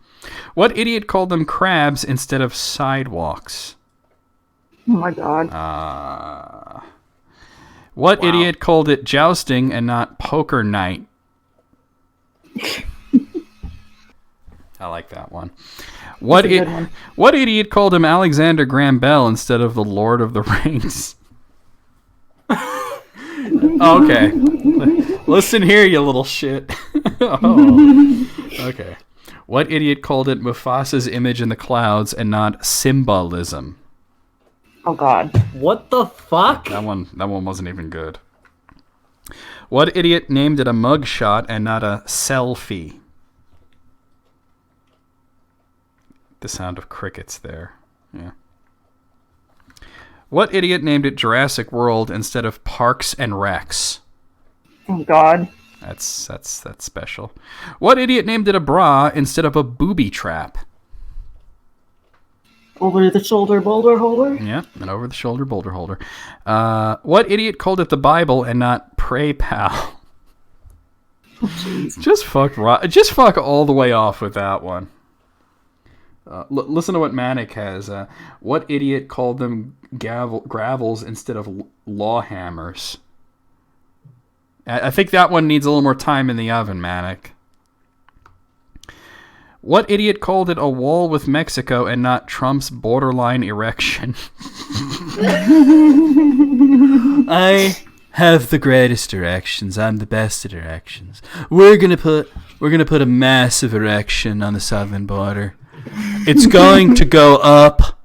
What idiot called them crabs instead of sidewalks? Oh my god. What idiot called it jousting and not poker night? I like that one. What That's a good one. What idiot called him Alexander Graham Bell instead of the Lord of the Rings? Okay. Listen here, you little shit. Oh. Okay. What idiot called it Mufasa's image in the clouds and not symbolism? Oh god. What the fuck? That one wasn't even good. What idiot named it a mugshot and not a selfie? The sound of crickets there. Yeah. What idiot named it Jurassic World instead of Parks and Recs? Oh god. That's special. What idiot named it a bra instead of a booby trap? Over the shoulder boulder holder? Yeah, an over the shoulder boulder holder. What idiot called it the Bible and not Pray Pal? Just fuck all the way off with that one. Listen to what Manic has. What idiot called them gravels instead of law hammers? I think that one needs a little more time in the oven, Manic. What idiot called it a wall with Mexico and not Trump's borderline erection? I have the greatest erections. I'm the best at erections. We're gonna put a massive erection on the southern border. It's going to go up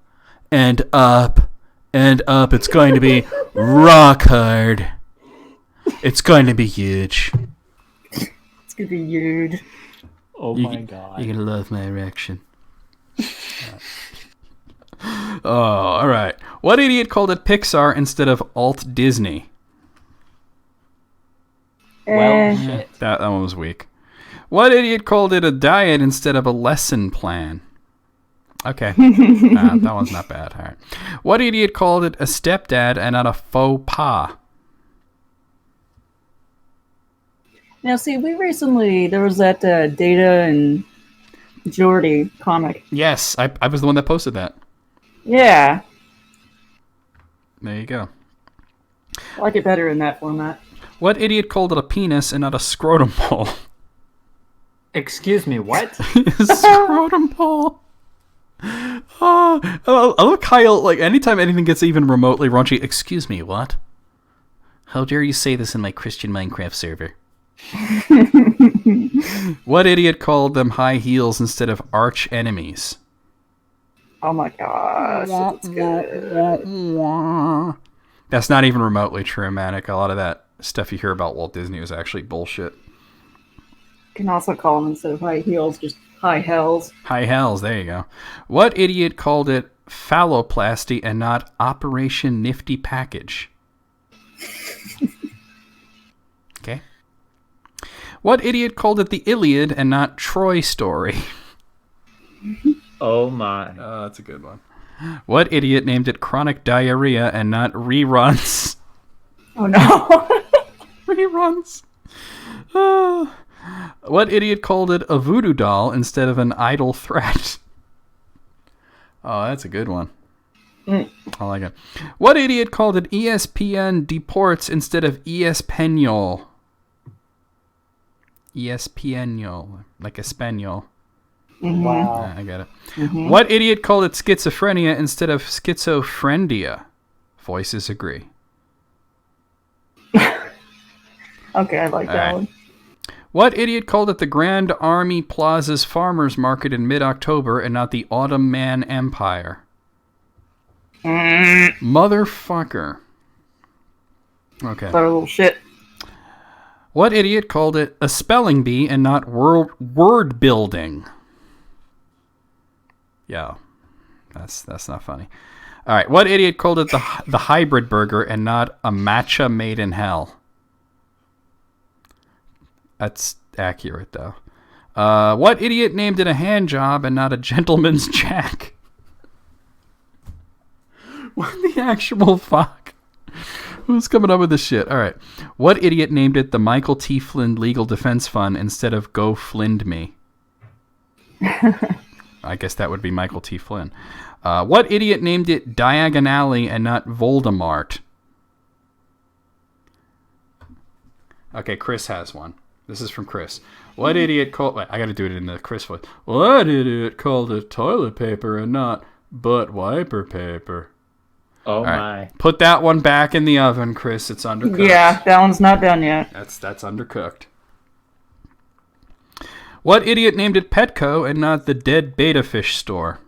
and up and up. It's going to be rock hard. It's going to be huge. It's gonna be huge. Oh my god. You're going to love my erection. Oh, all right. What idiot called it Pixar instead of Alt Disney? Well, shit. That one was weak. What idiot called it a diet instead of a lesson plan? Okay. That one's not bad. All right. What idiot called it a stepdad and not a faux pas? Now, see, there was that Data and Jordy comic. Yes, I was the one that posted that. Yeah, There you go. I like it better in that format. What idiot called it a penis and not a scrotum ball? Excuse me, what? Scrotum ball. Oh, I love Kyle. Like anytime anything gets even remotely raunchy. Excuse me, what? How dare you say this in my Christian Minecraft server? What idiot called them high heels instead of arch enemies? Oh my gosh, that's good. That's not even remotely true, Manic. A lot of that stuff you hear about Walt Disney was actually bullshit. You can also call them, instead of high heels, just high hells. High hells, there you go. What idiot called it phalloplasty and not Operation Nifty Package? Okay. What idiot called it the Iliad and not Troy Story? Oh my. That's a good one. What idiot named it chronic diarrhea and not reruns? Oh no. Reruns. What idiot called it a voodoo doll instead of an idle threat? Oh, that's a good one. I like it. What idiot called it ESPN Deportes instead of ESPenol? ESPenol, like Espanol. Wow. I got it. What idiot called it schizophrenia instead of schizophrenia? Voices agree. Okay, I like that right. one. What idiot called it the Grand Army Plaza's Farmers Market in mid-October and not the Ottoman Empire? Motherfucker. Okay. Clever little shit. What idiot called it a spelling bee and not word building? Yo, that's not funny. All right, what idiot called it the hybrid burger and not a matcha made in hell? That's accurate, though. What idiot named it a hand job and not a gentleman's jack? What the actual fuck? Who's coming up with this shit? All right. What idiot named it the Michael T. Flynn Legal Defense Fund instead of Go Flind Me? I guess that would be Michael T. Flynn. What idiot named it Diagon Alley and not Voldemort? Okay, Chris has one. This is from Chris. What idiot called... Wait, I gotta do it in the Chris voice. What idiot called it toilet paper and not butt wiper paper? Oh, right. my. Put that one back in the oven, Chris. It's undercooked. Yeah, that one's not done yet. That's undercooked. What idiot named it Petco and not the Dead Beta Fish store?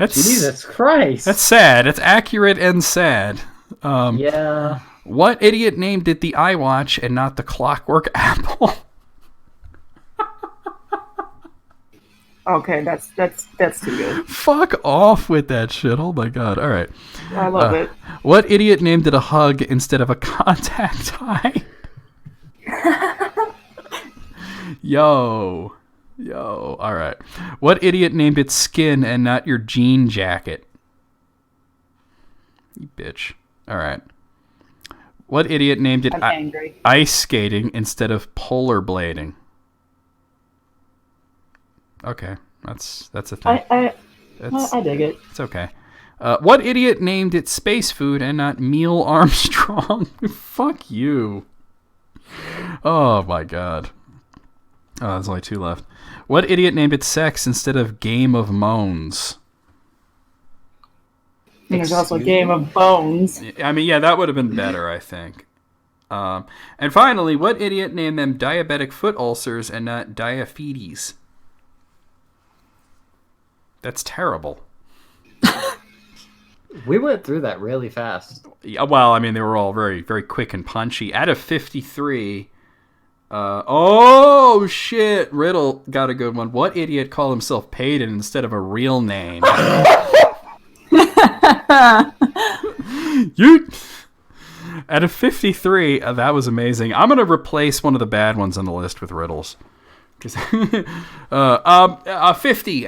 Jesus Christ. That's sad. It's accurate and sad. Yeah. What idiot named it the iWatch and not the Clockwork Apple? Okay, that's too good. Fuck off with that shit. Oh my god. All right. I love it. What idiot named it a hug instead of a contact high? Yo. All right. What idiot named it skin and not your jean jacket? You bitch. All right. What idiot named it I'm angry. ice skating instead of polar blading? Okay, that's a thing. I dig it. It's okay. What idiot named it space food and not Neil Armstrong? Fuck you. Oh my god. Oh, there's only 2 left. What idiot named it sex instead of Game of Moans? And there's also a Game of Bones. I mean, yeah, that would have been better, I think. And finally, what idiot named them diabetic foot ulcers and not diabetes? That's terrible. We went through that really fast. Yeah, well, I mean, they were all very, very quick and punchy. Out of 53... oh, shit. Riddle got a good one. What idiot called himself Peyton instead of a real name? You... Out of 53, that was amazing. I'm going to replace one of the bad ones on the list with riddles. 50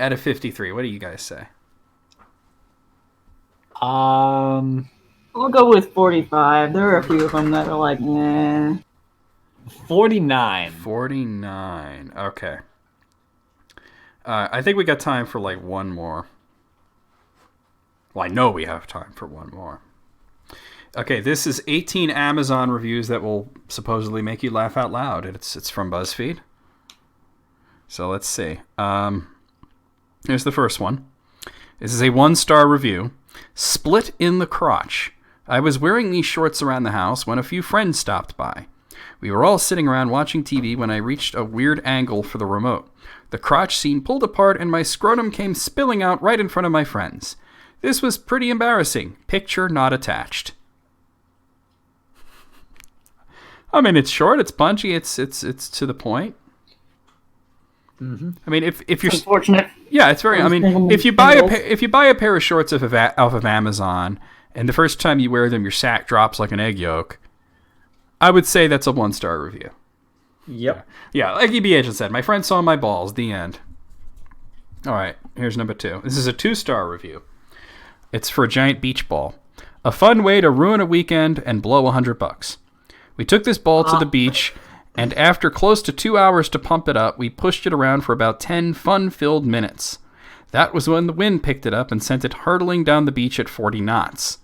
out of 53. What do you guys say? I'll go with 45. There are a few of them that are like, nah. 49. 49. Okay. I think we got time for like one more. Well, I know we have time for one more. Okay, this is 18 Amazon reviews that will supposedly make you laugh out loud. It's from BuzzFeed. So let's see. Here's the first one. This is a 1-star review. Split in the crotch. I was wearing these shorts around the house when a few friends stopped by. We were all sitting around watching TV when I reached a weird angle for the remote. The crotch seemed pulled apart and my scrotum came spilling out right in front of my friends. This was pretty embarrassing. Picture not attached. I mean, it's short, it's punchy, it's to the point. Mm-hmm. I mean, if you're unfortunate, yeah, it's very. I mean, if you buy a pair of shorts off of Amazon, and the first time you wear them, your sack drops like an egg yolk, I would say that's a 1-star review. Yep. Yeah, like EB said, my friend saw my balls. The end. All right, here's number 2. This is a 2-star review. It's for a giant beach ball. A fun way to ruin a weekend and blow $100. We took this ball to the beach. And after close to 2 hours to pump it up, we pushed it around for about 10 fun-filled minutes. That was when the wind picked it up and sent it hurtling down the beach at 40 knots.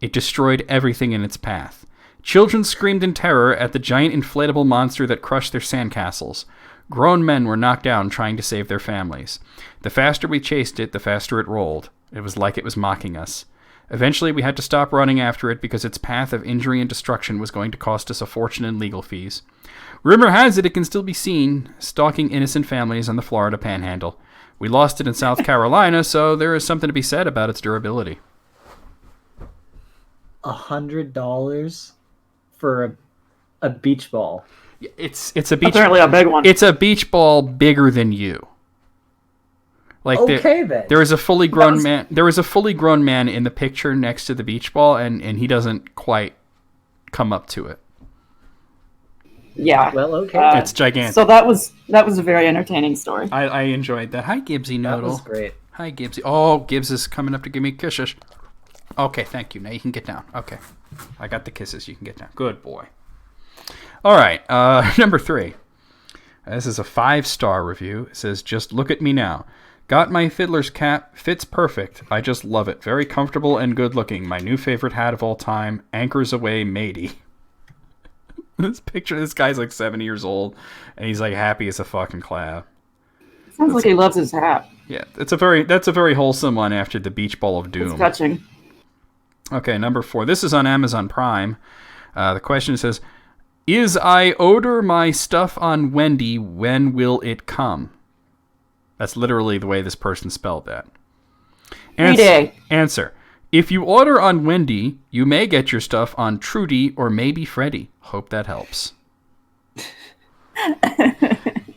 It destroyed everything in its path. Children screamed in terror at the giant inflatable monster that crushed their sandcastles. Grown men were knocked down trying to save their families. The faster we chased it, the faster it rolled. It was like it was mocking us. Eventually, we had to stop running after it because its path of injury and destruction was going to cost us a fortune in legal fees. Rumor has it can still be seen stalking innocent families on the Florida Panhandle. We lost it in South Carolina, so there is something to be said about its durability. $100 for a beach ball. It's a beach. Apparently a big one. It's a beach ball bigger than you. Like Okay, then. there is a fully grown was- man. There is a fully grown man in the picture next to the beach ball, and he doesn't quite come up to it. Yeah. Well, okay. It's gigantic. So that was a very entertaining story. I enjoyed that. Hi, Gibbsy that Noodle. was great. Hi, Gibbsy. Oh, Gibbs is coming up to give me kisses. Okay, thank you. Now you can get down. Okay. I got the kisses. You can get down. Good boy. All right. Number 3. This is a 5-star review. It says, just look at me now. Got my fiddler's cap. Fits perfect. I just love it. Very comfortable and good looking. My new favorite hat of all time. Anchors away, matey. This picture, this guy's like 70 years old, and he's like happy as a fucking clam. Sounds like he loves his hat. Yeah, that's a very wholesome one after the beach ball of doom. It's touching. Okay, number 4. This is on Amazon Prime. The question says, is I order my stuff on Wendy, when will it come? That's literally the way this person spelled that. Day. Answer. If you order on Wendy, you may get your stuff on Trudy or maybe Freddy. Hope that helps.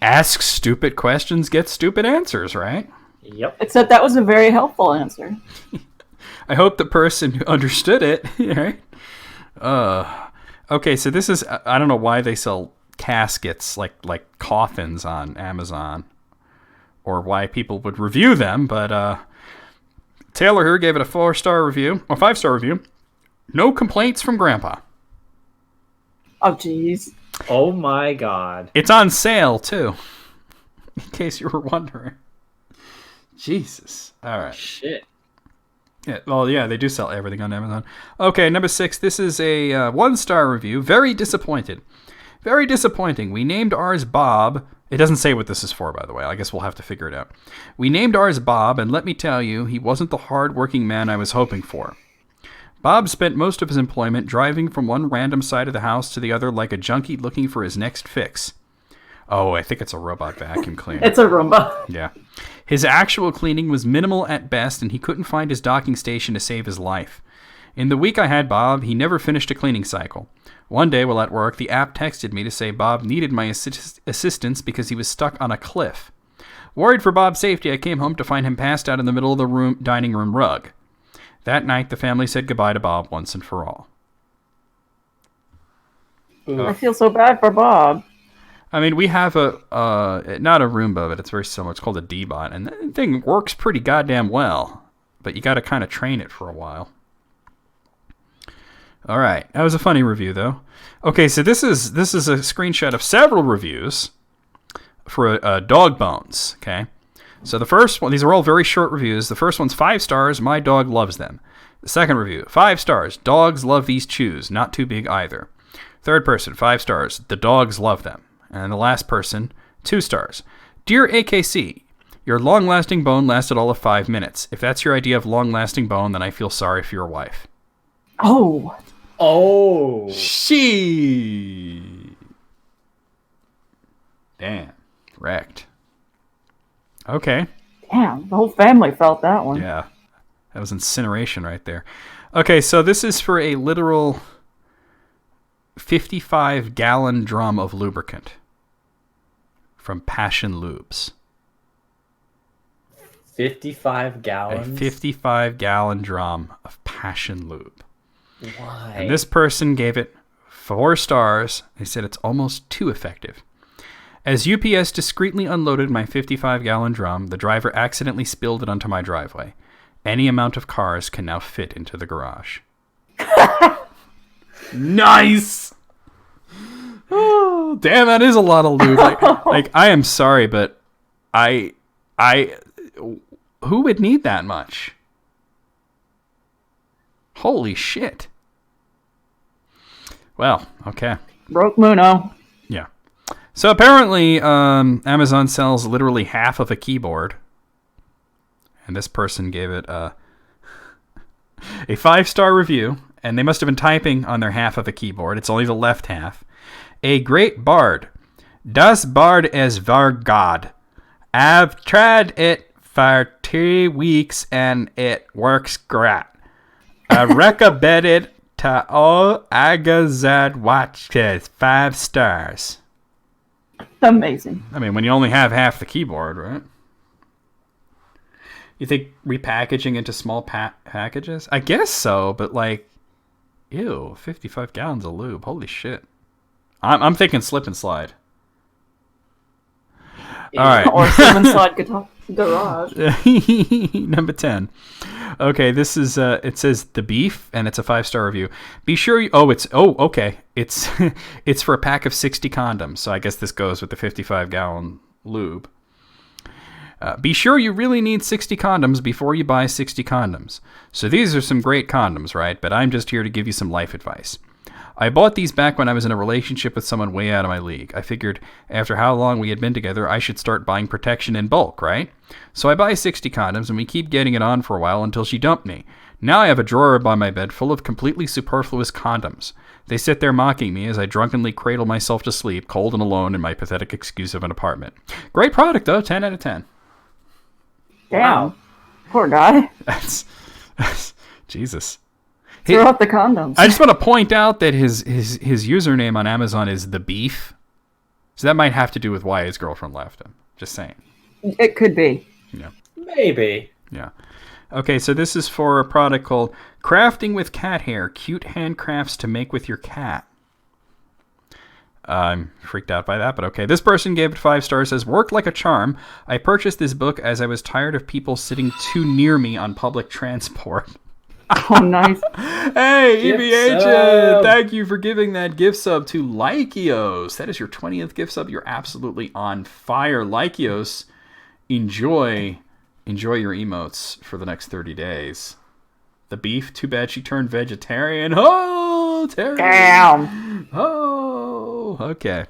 Ask stupid questions, get stupid answers, right? Yep. Except that was a very helpful answer. I hope the person who understood it, right? Okay, so this is, I don't know why they sell caskets like coffins on Amazon, or why people would review them, but Taylor here gave it a 4-star review, or 5-star review. No complaints from Grandpa. Oh, jeez. Oh my god. It's on sale, too, in case you were wondering. Jesus. All right. Shit. Yeah, well, yeah, they do sell everything on Amazon. Okay, number 6. This is a 1-star review. Very disappointed. Very disappointing. We named ours Bob. It doesn't say what this is for, by the way. I guess we'll have to figure it out. We named ours Bob, and let me tell you, he wasn't the hard-working man I was hoping for. Bob spent most of his employment driving from one random side of the house to the other like a junkie looking for his next fix. Oh, I think it's a robot vacuum cleaner. It's a Roomba. Yeah. His actual cleaning was minimal at best, and he couldn't find his docking station to save his life. In the week I had Bob, he never finished a cleaning cycle. One day while at work, the app texted me to say Bob needed my assistance because he was stuck on a cliff. Worried for Bob's safety, I came home to find him passed out in the middle of the dining room rug. That night, the family said goodbye to Bob once and for all. I feel so bad for Bob. I mean, we have a, not a Roomba, but it's very similar. It's called a D-Bot, and that thing works pretty goddamn well, but you got to kind of train it for a while. All right, that was a funny review, though. Okay, so this is a screenshot of several reviews for dog bones, okay? So the first one, these are all very short reviews. The first one's 5 stars, my dog loves them. The second review, 5 stars, dogs love these chews, not too big either. Third person, 5 stars, the dogs love them. And the last person, 2 stars. Dear AKC, your long-lasting bone lasted all of 5 minutes. If that's your idea of long-lasting bone, then I feel sorry for your wife. Oh. Oh. She. Damn. Wrecked. Okay. Damn, the whole family felt that one. Yeah. That was incineration right there. Okay, so this is for a literal 55-gallon drum of lubricant from Passion Lubes. 55 A gallons? 55-gallon drum of Passion Lube. Why? And this person gave it 4 stars. They said it's almost too effective. As UPS discreetly unloaded my 55-gallon drum, the driver accidentally spilled it onto my driveway. Any amount of cars can now fit into the garage. Nice! Oh, damn, that is a lot of lube. Like, I am sorry, but who would need that much? Holy shit. Well, okay. Broke Muno. Yeah. So apparently, Amazon sells literally half of a keyboard. And this person gave it a 5-star review. And they must have been typing on their half of a keyboard. It's only the left half. A great bard. Das Bard is var God. I've tried it for 2 weeks and it works great. I recommend it to all Agazad watches. 5 stars. Amazing. I mean, when you only have half the keyboard, right? You think repackaging into small packages? I guess so, but like, ew, 55 gallons of lube. Holy shit. I'm thinking slip and slide. All right. Or Slip Slide Garage. Number 10. Okay, this is it says The Beef, and it's a 5-star review. Be sure you okay. It's it's for a pack of 60 condoms. So I guess this goes with the 55-gallon lube. Be sure you really need 60 condoms before you buy 60 condoms. So these are some great condoms, right? But I'm just here to give you some life advice. I bought these back when I was in a relationship with someone way out of my league. I figured after how long we had been together, I should start buying protection in bulk, right? So I buy 60 condoms and we keep getting it on for a while until she dumped me. Now I have a drawer by my bed full of completely superfluous condoms. They sit there mocking me as I drunkenly cradle myself to sleep, cold and alone in my pathetic excuse of an apartment. Great product though, 10 out of 10. Damn. Poor guy. That's Jesus. Throw out the condoms. I just want to point out that his username on Amazon is The Beef. So that might have to do with why his girlfriend left him. Just saying. It could be. Yeah. Maybe. Yeah. Okay, so this is for a product called Crafting with Cat Hair. Cute handcrafts to make with your cat. I'm freaked out by that, but okay. This person gave it 5 stars, says, worked like a charm. I purchased this book as I was tired of people sitting too near me on public transport. Oh, nice. Hey, Gift EBH, sub. thank you for giving that gift sub to Lykios. That is your 20th gift sub. You're absolutely on fire. Lykios, enjoy your emotes for the next 30 days. The beef, too bad she turned vegetarian. Oh, Terry. Damn. Oh, okay.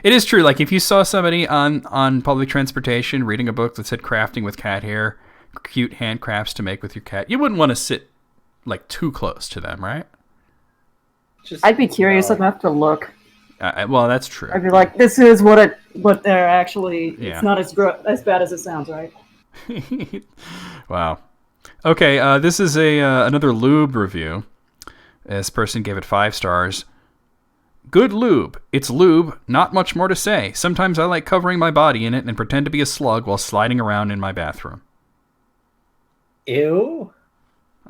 It is true. Like, if you saw somebody on public transportation reading a book that said crafting with cat hair, cute handcrafts to make with your cat, you wouldn't want to sit, like, too close to them, right? I'd be curious enough to look. Well, that's true. I'd be like, this is what they're actually... Yeah. It's not as bad as it sounds, right? Wow. Okay, this is another lube review. This person gave it 5 stars. Good lube. It's lube, not much more to say. Sometimes I like covering my body in it and pretend to be a slug while sliding around in my bathroom. Ew.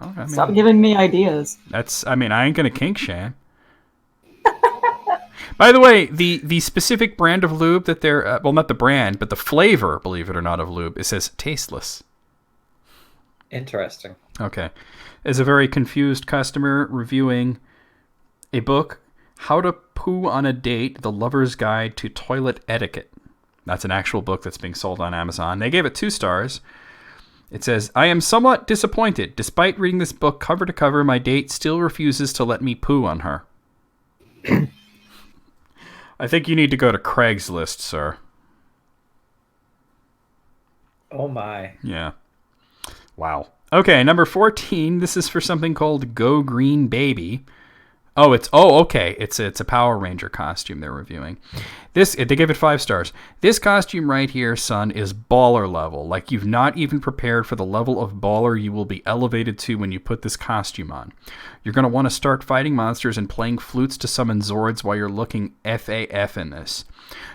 Oh, I mean, Stop giving me ideas. I ain't gonna kink shame. By the way, the specific brand of lube that they're, well, not the brand, but the flavor, believe it or not, of lube, it says tasteless. Interesting. Okay. As a very confused customer reviewing a book, How to Poo on a Date, The Lover's Guide to Toilet Etiquette. That's an actual book that's being sold on Amazon. They gave it 2 stars. It says, I am somewhat disappointed. Despite reading this book cover to cover, my date still refuses to let me poo on her. I think you need to go to Craigslist, sir. Oh my. Yeah. Wow. Okay, number 14. This is for something called Go Green Baby. Okay. It's a Power Ranger costume they're reviewing. They gave it 5 stars. This costume right here, son, is baller level. Like, you've not even prepared for the level of baller you will be elevated to when you put this costume on. You're going to want to start fighting monsters and playing flutes to summon Zords while you're looking FAF in this.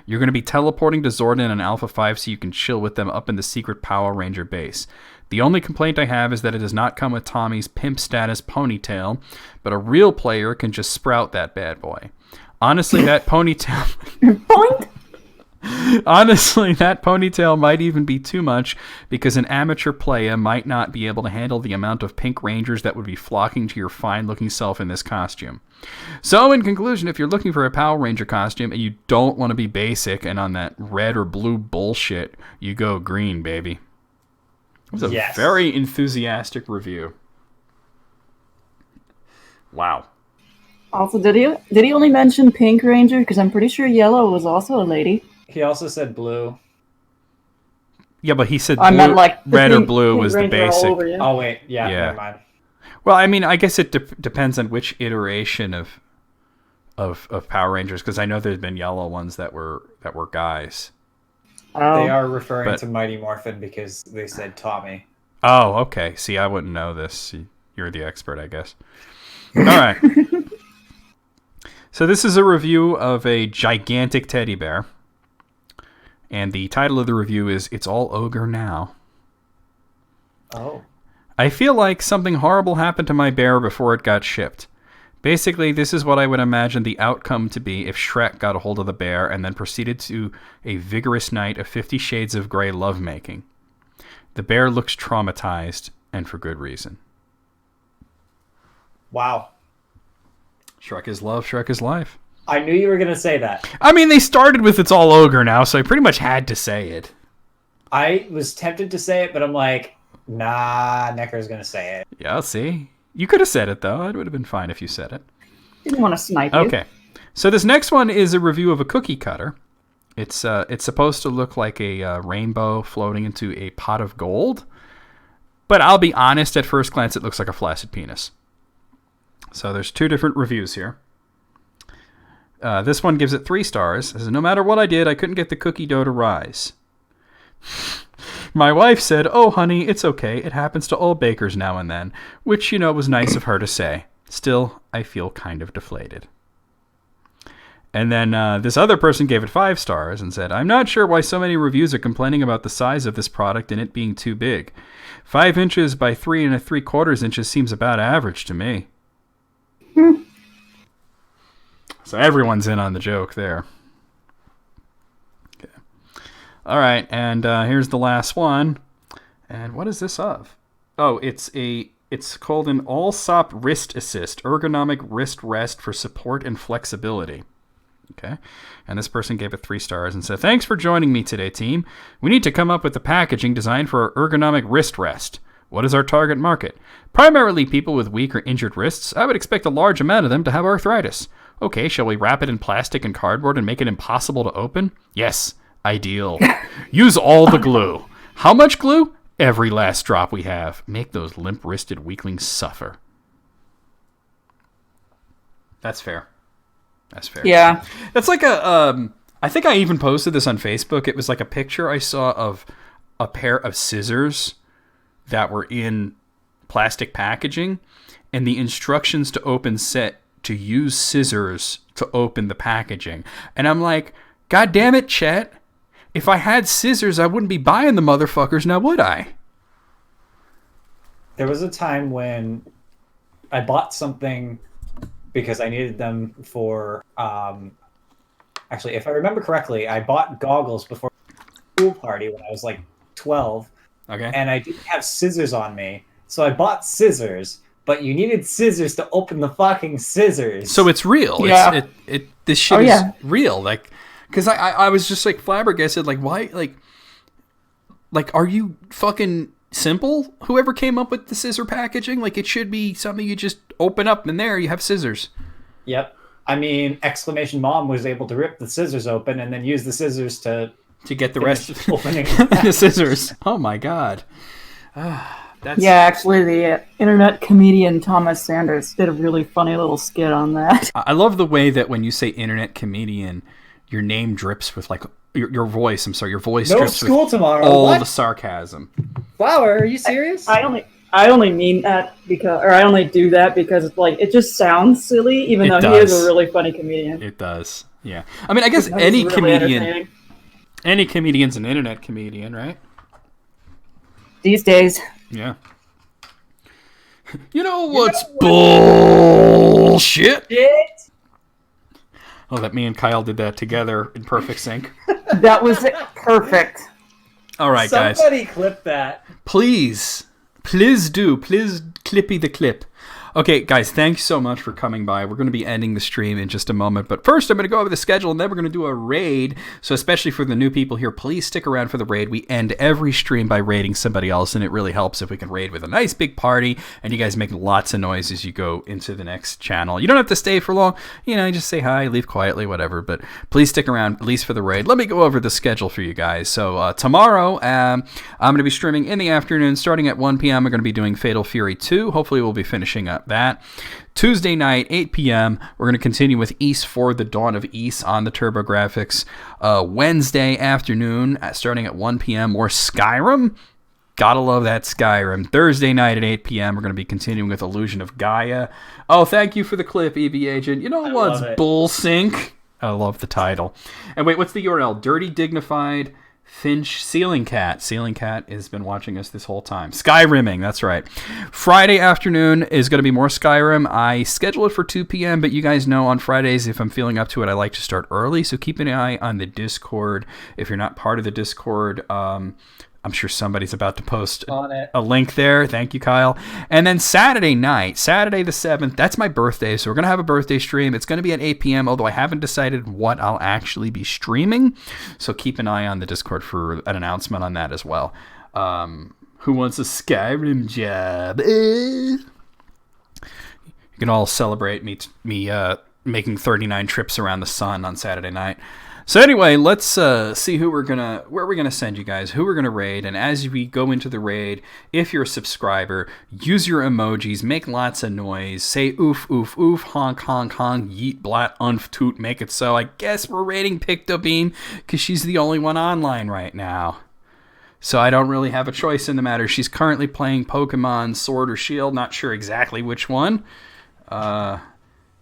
You're going to be teleporting to Zordon and Alpha 5 so you can chill with them up in the secret Power Ranger base. The only complaint I have is that it does not come with Tommy's pimp status ponytail, but a real player can just sprout that bad boy. Honestly, that ponytail... Honestly, that ponytail might even be too much because an amateur player might not be able to handle the amount of pink rangers that would be flocking to your fine-looking self in this costume. So, in conclusion, if you're looking for a Power Ranger costume and you don't want to be basic and on that red or blue bullshit, you go green, baby. It was a very enthusiastic review. Wow. Also, did he only mention Pink Ranger? Because I'm pretty sure Yellow was also a lady. He also said blue. Yeah, but he said I blue, meant like red or Pink blue was the Ranger all basic. over, yeah. Oh wait, yeah, Yeah. never mind. Well, I mean, I guess it depends on which iteration of Power Rangers, because I know there's been yellow ones that were guys. Oh. They are referring But- to Mighty Morphin because they said Tommy. Oh, okay. See, I wouldn't know this. You're the expert, I guess. All right. So this is a review of a gigantic teddy bear. And the title of the review is It's All Ogre Now. Oh. I feel like something horrible happened to my bear before it got shipped. Basically, this is what I would imagine the outcome to be if Shrek got a hold of the bear and then proceeded to a vigorous night of 50 Shades of Grey lovemaking. The bear looks traumatized, and for good reason. Wow. Shrek is love, Shrek is life. I knew you were going to say that. I mean, they started with It's All Ogre now, so I pretty much had to say it. I was tempted to say it, but I'm like, nah, Necker's going to say it. Yeah, see? You could have said it, though. It would have been fine if you said it. Didn't want to snipe you. Okay. So this next one is a review of a cookie cutter. It's supposed to look like a rainbow floating into a pot of gold. But I'll be honest, at first glance, it looks like a flaccid penis. So there's 2 different reviews here. This one gives it 3 stars. It says, no matter what I did, I couldn't get the cookie dough to rise. My wife said, oh, honey, it's okay. It happens to all bakers now and then, which, was nice of her to say. Still, I feel kind of deflated. And then this other person gave it 5 stars and said, I'm not sure why so many reviews are complaining about the size of this product and it being too big. 5 inches by 3 3/4 inches seems about average to me. So everyone's in on the joke there. Okay. All right, and here's the last one. And what is this of? Oh, it's called an Allsop Wrist Assist, ergonomic wrist rest for support and flexibility. Okay, and this person gave it 3 stars and said, thanks for joining me today, team. We need to come up with the packaging designed for our ergonomic wrist rest. What is our target market? Primarily people with weak or injured wrists. I would expect a large amount of them to have arthritis. Okay, shall we wrap it in plastic and cardboard and make it impossible to open? Yes, ideal. Use all the glue. How much glue? Every last drop we have. Make those limp-wristed weaklings suffer. That's fair. That's fair. Yeah. It's like a, I think I even posted this on Facebook. It was like a picture I saw of a pair of scissors that were in plastic packaging, and the instructions to open set to use scissors to open the packaging. And I'm like, God damn it, Chet. If I had scissors, I wouldn't be buying the motherfuckers now, would I? There was a time when I bought something because I needed them for, actually, if I remember correctly, I bought goggles before a pool party when I was like 12. Okay. And I didn't have scissors on me. So I bought scissors, but you needed scissors to open the fucking scissors. So it's real. Yeah. This shit Oh, yeah. is real. Like, because I was just like flabbergasted. Like, why? Like, are you fucking simple? Whoever came up with the scissor packaging? Like, it should be something you just open up and there you have scissors. Yep. I mean, exclamation mom was able to rip the scissors open and then use the scissors to get the rest finish opening the scissors. Oh my god. That's... Yeah, actually, the internet comedian Thomas Sanders did a really funny little skit on that. I love the way that when you say internet comedian, your name drips with like your voice. I'm sorry, your voice No drips school with tomorrow. all What? the sarcasm. Flower, are you serious? I only mean that because, or I only do that because it's like it just sounds silly, even It though he is does. a really funny comedian. It does. Yeah. I mean, I guess He's any really entertaining. comedian's an internet comedian, right? These days. Yeah. You know what's bullshit? Oh, that me and Kyle did that together in perfect sync. That was it. Perfect. All right, guys. Somebody clip that. Please do. Please clippy the clip. Okay, guys, thanks so much for coming by. We're going to be ending the stream in just a moment. But first, I'm going to go over the schedule, and then we're going to do a raid. So especially for the new people here, please stick around for the raid. We end every stream by raiding somebody else, and it really helps if we can raid with a nice big party, and you guys make lots of noise as you go into the next channel. You don't have to stay for long. Just say hi, leave quietly, whatever. But please stick around, at least for the raid. Let me go over the schedule for you guys. So tomorrow, I'm going to be streaming in the afternoon. Starting at 1 p.m., we're going to be doing Fatal Fury 2. Hopefully, we'll be finishing up that. Tuesday night, 8 p.m., we're going to continue with Ys 4, The Dawn of Ys on the TurboGrafx. Wednesday afternoon, starting at 1 p.m., more Skyrim. Gotta love that Skyrim. Thursday night at 8 p.m., we're going to be continuing with Illusion of Gaia. Oh, thank you for the clip, EV Agent. You know what's bull sync? I love the title. And wait, what's the URL? Dirty Dignified Finch, Ceiling Cat. Ceiling Cat has been watching us this whole time. Skyrimming, that's right. Friday afternoon is going to be more Skyrim. I schedule it for 2 p.m., but you guys know on Fridays, if I'm feeling up to it, I like to start early. So keep an eye on the Discord. If you're not part of the Discord, I'm sure somebody's about to post a link there. Thank you, Kyle. And then Saturday night, Saturday the 7th, that's my birthday. So we're going to have a birthday stream. It's going to be at 8 p.m., although I haven't decided what I'll actually be streaming. So keep an eye on the Discord for an announcement on that as well. Who wants a Skyrim job? You can all celebrate me making 39 trips around the sun on Saturday night. So anyway, let's see where we're gonna send you guys, who we're gonna raid, and as we go into the raid, if you're a subscriber, use your emojis, make lots of noise, say oof, oof, oof, honk, honk, honk, yeet, blat, unf, toot, make it so. I guess we're raiding Pictobean because she's the only one online right now. So I don't really have a choice in the matter. She's currently playing Pokemon Sword or Shield, not sure exactly which one. I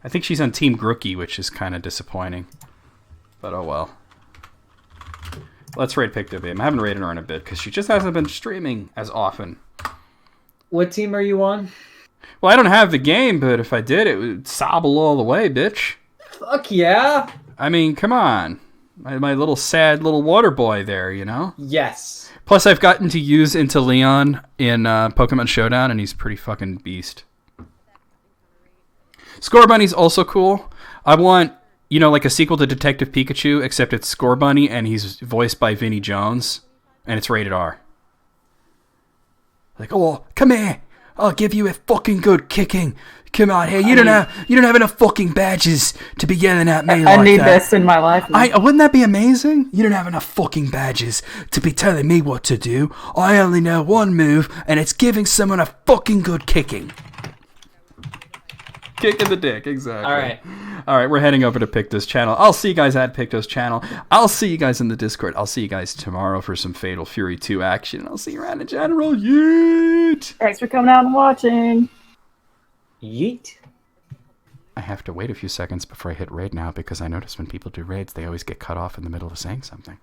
think she's on Team Grookey, which is kind of disappointing. But oh well. Let's raid Pictobeam. I haven't raided her in a bit because she just hasn't been streaming as often. What team are you on? Well, I don't have the game, but if I did, it would sobble all the way, bitch. Fuck yeah! I mean, come on. My little sad little water boy there, you know? Yes. Plus, I've gotten to use Into Leon in Pokemon Showdown, and he's pretty fucking beast. Scorbunny's also cool. I want... You know, like a sequel to Detective Pikachu, except it's Scorbunny, and he's voiced by Vinnie Jones, and it's rated R. Like, oh, come here, I'll give you a fucking good kicking. Come on here, you don't have enough fucking badges to be yelling at me like that. I need this in my life. Wouldn't that be amazing? You don't have enough fucking badges to be telling me what to do. I only know one move, and it's giving someone a fucking good kicking. Kick in the dick, exactly. All right, we're heading over to Picto's channel. I'll see you guys at Picto's channel. I'll see you guys in the Discord. I'll see you guys tomorrow for some Fatal Fury 2 action. I'll see you around in general. Yeet! Thanks for coming out and watching. Yeet. I have to wait a few seconds before I hit raid now because I notice when people do raids, they always get cut off in the middle of saying something.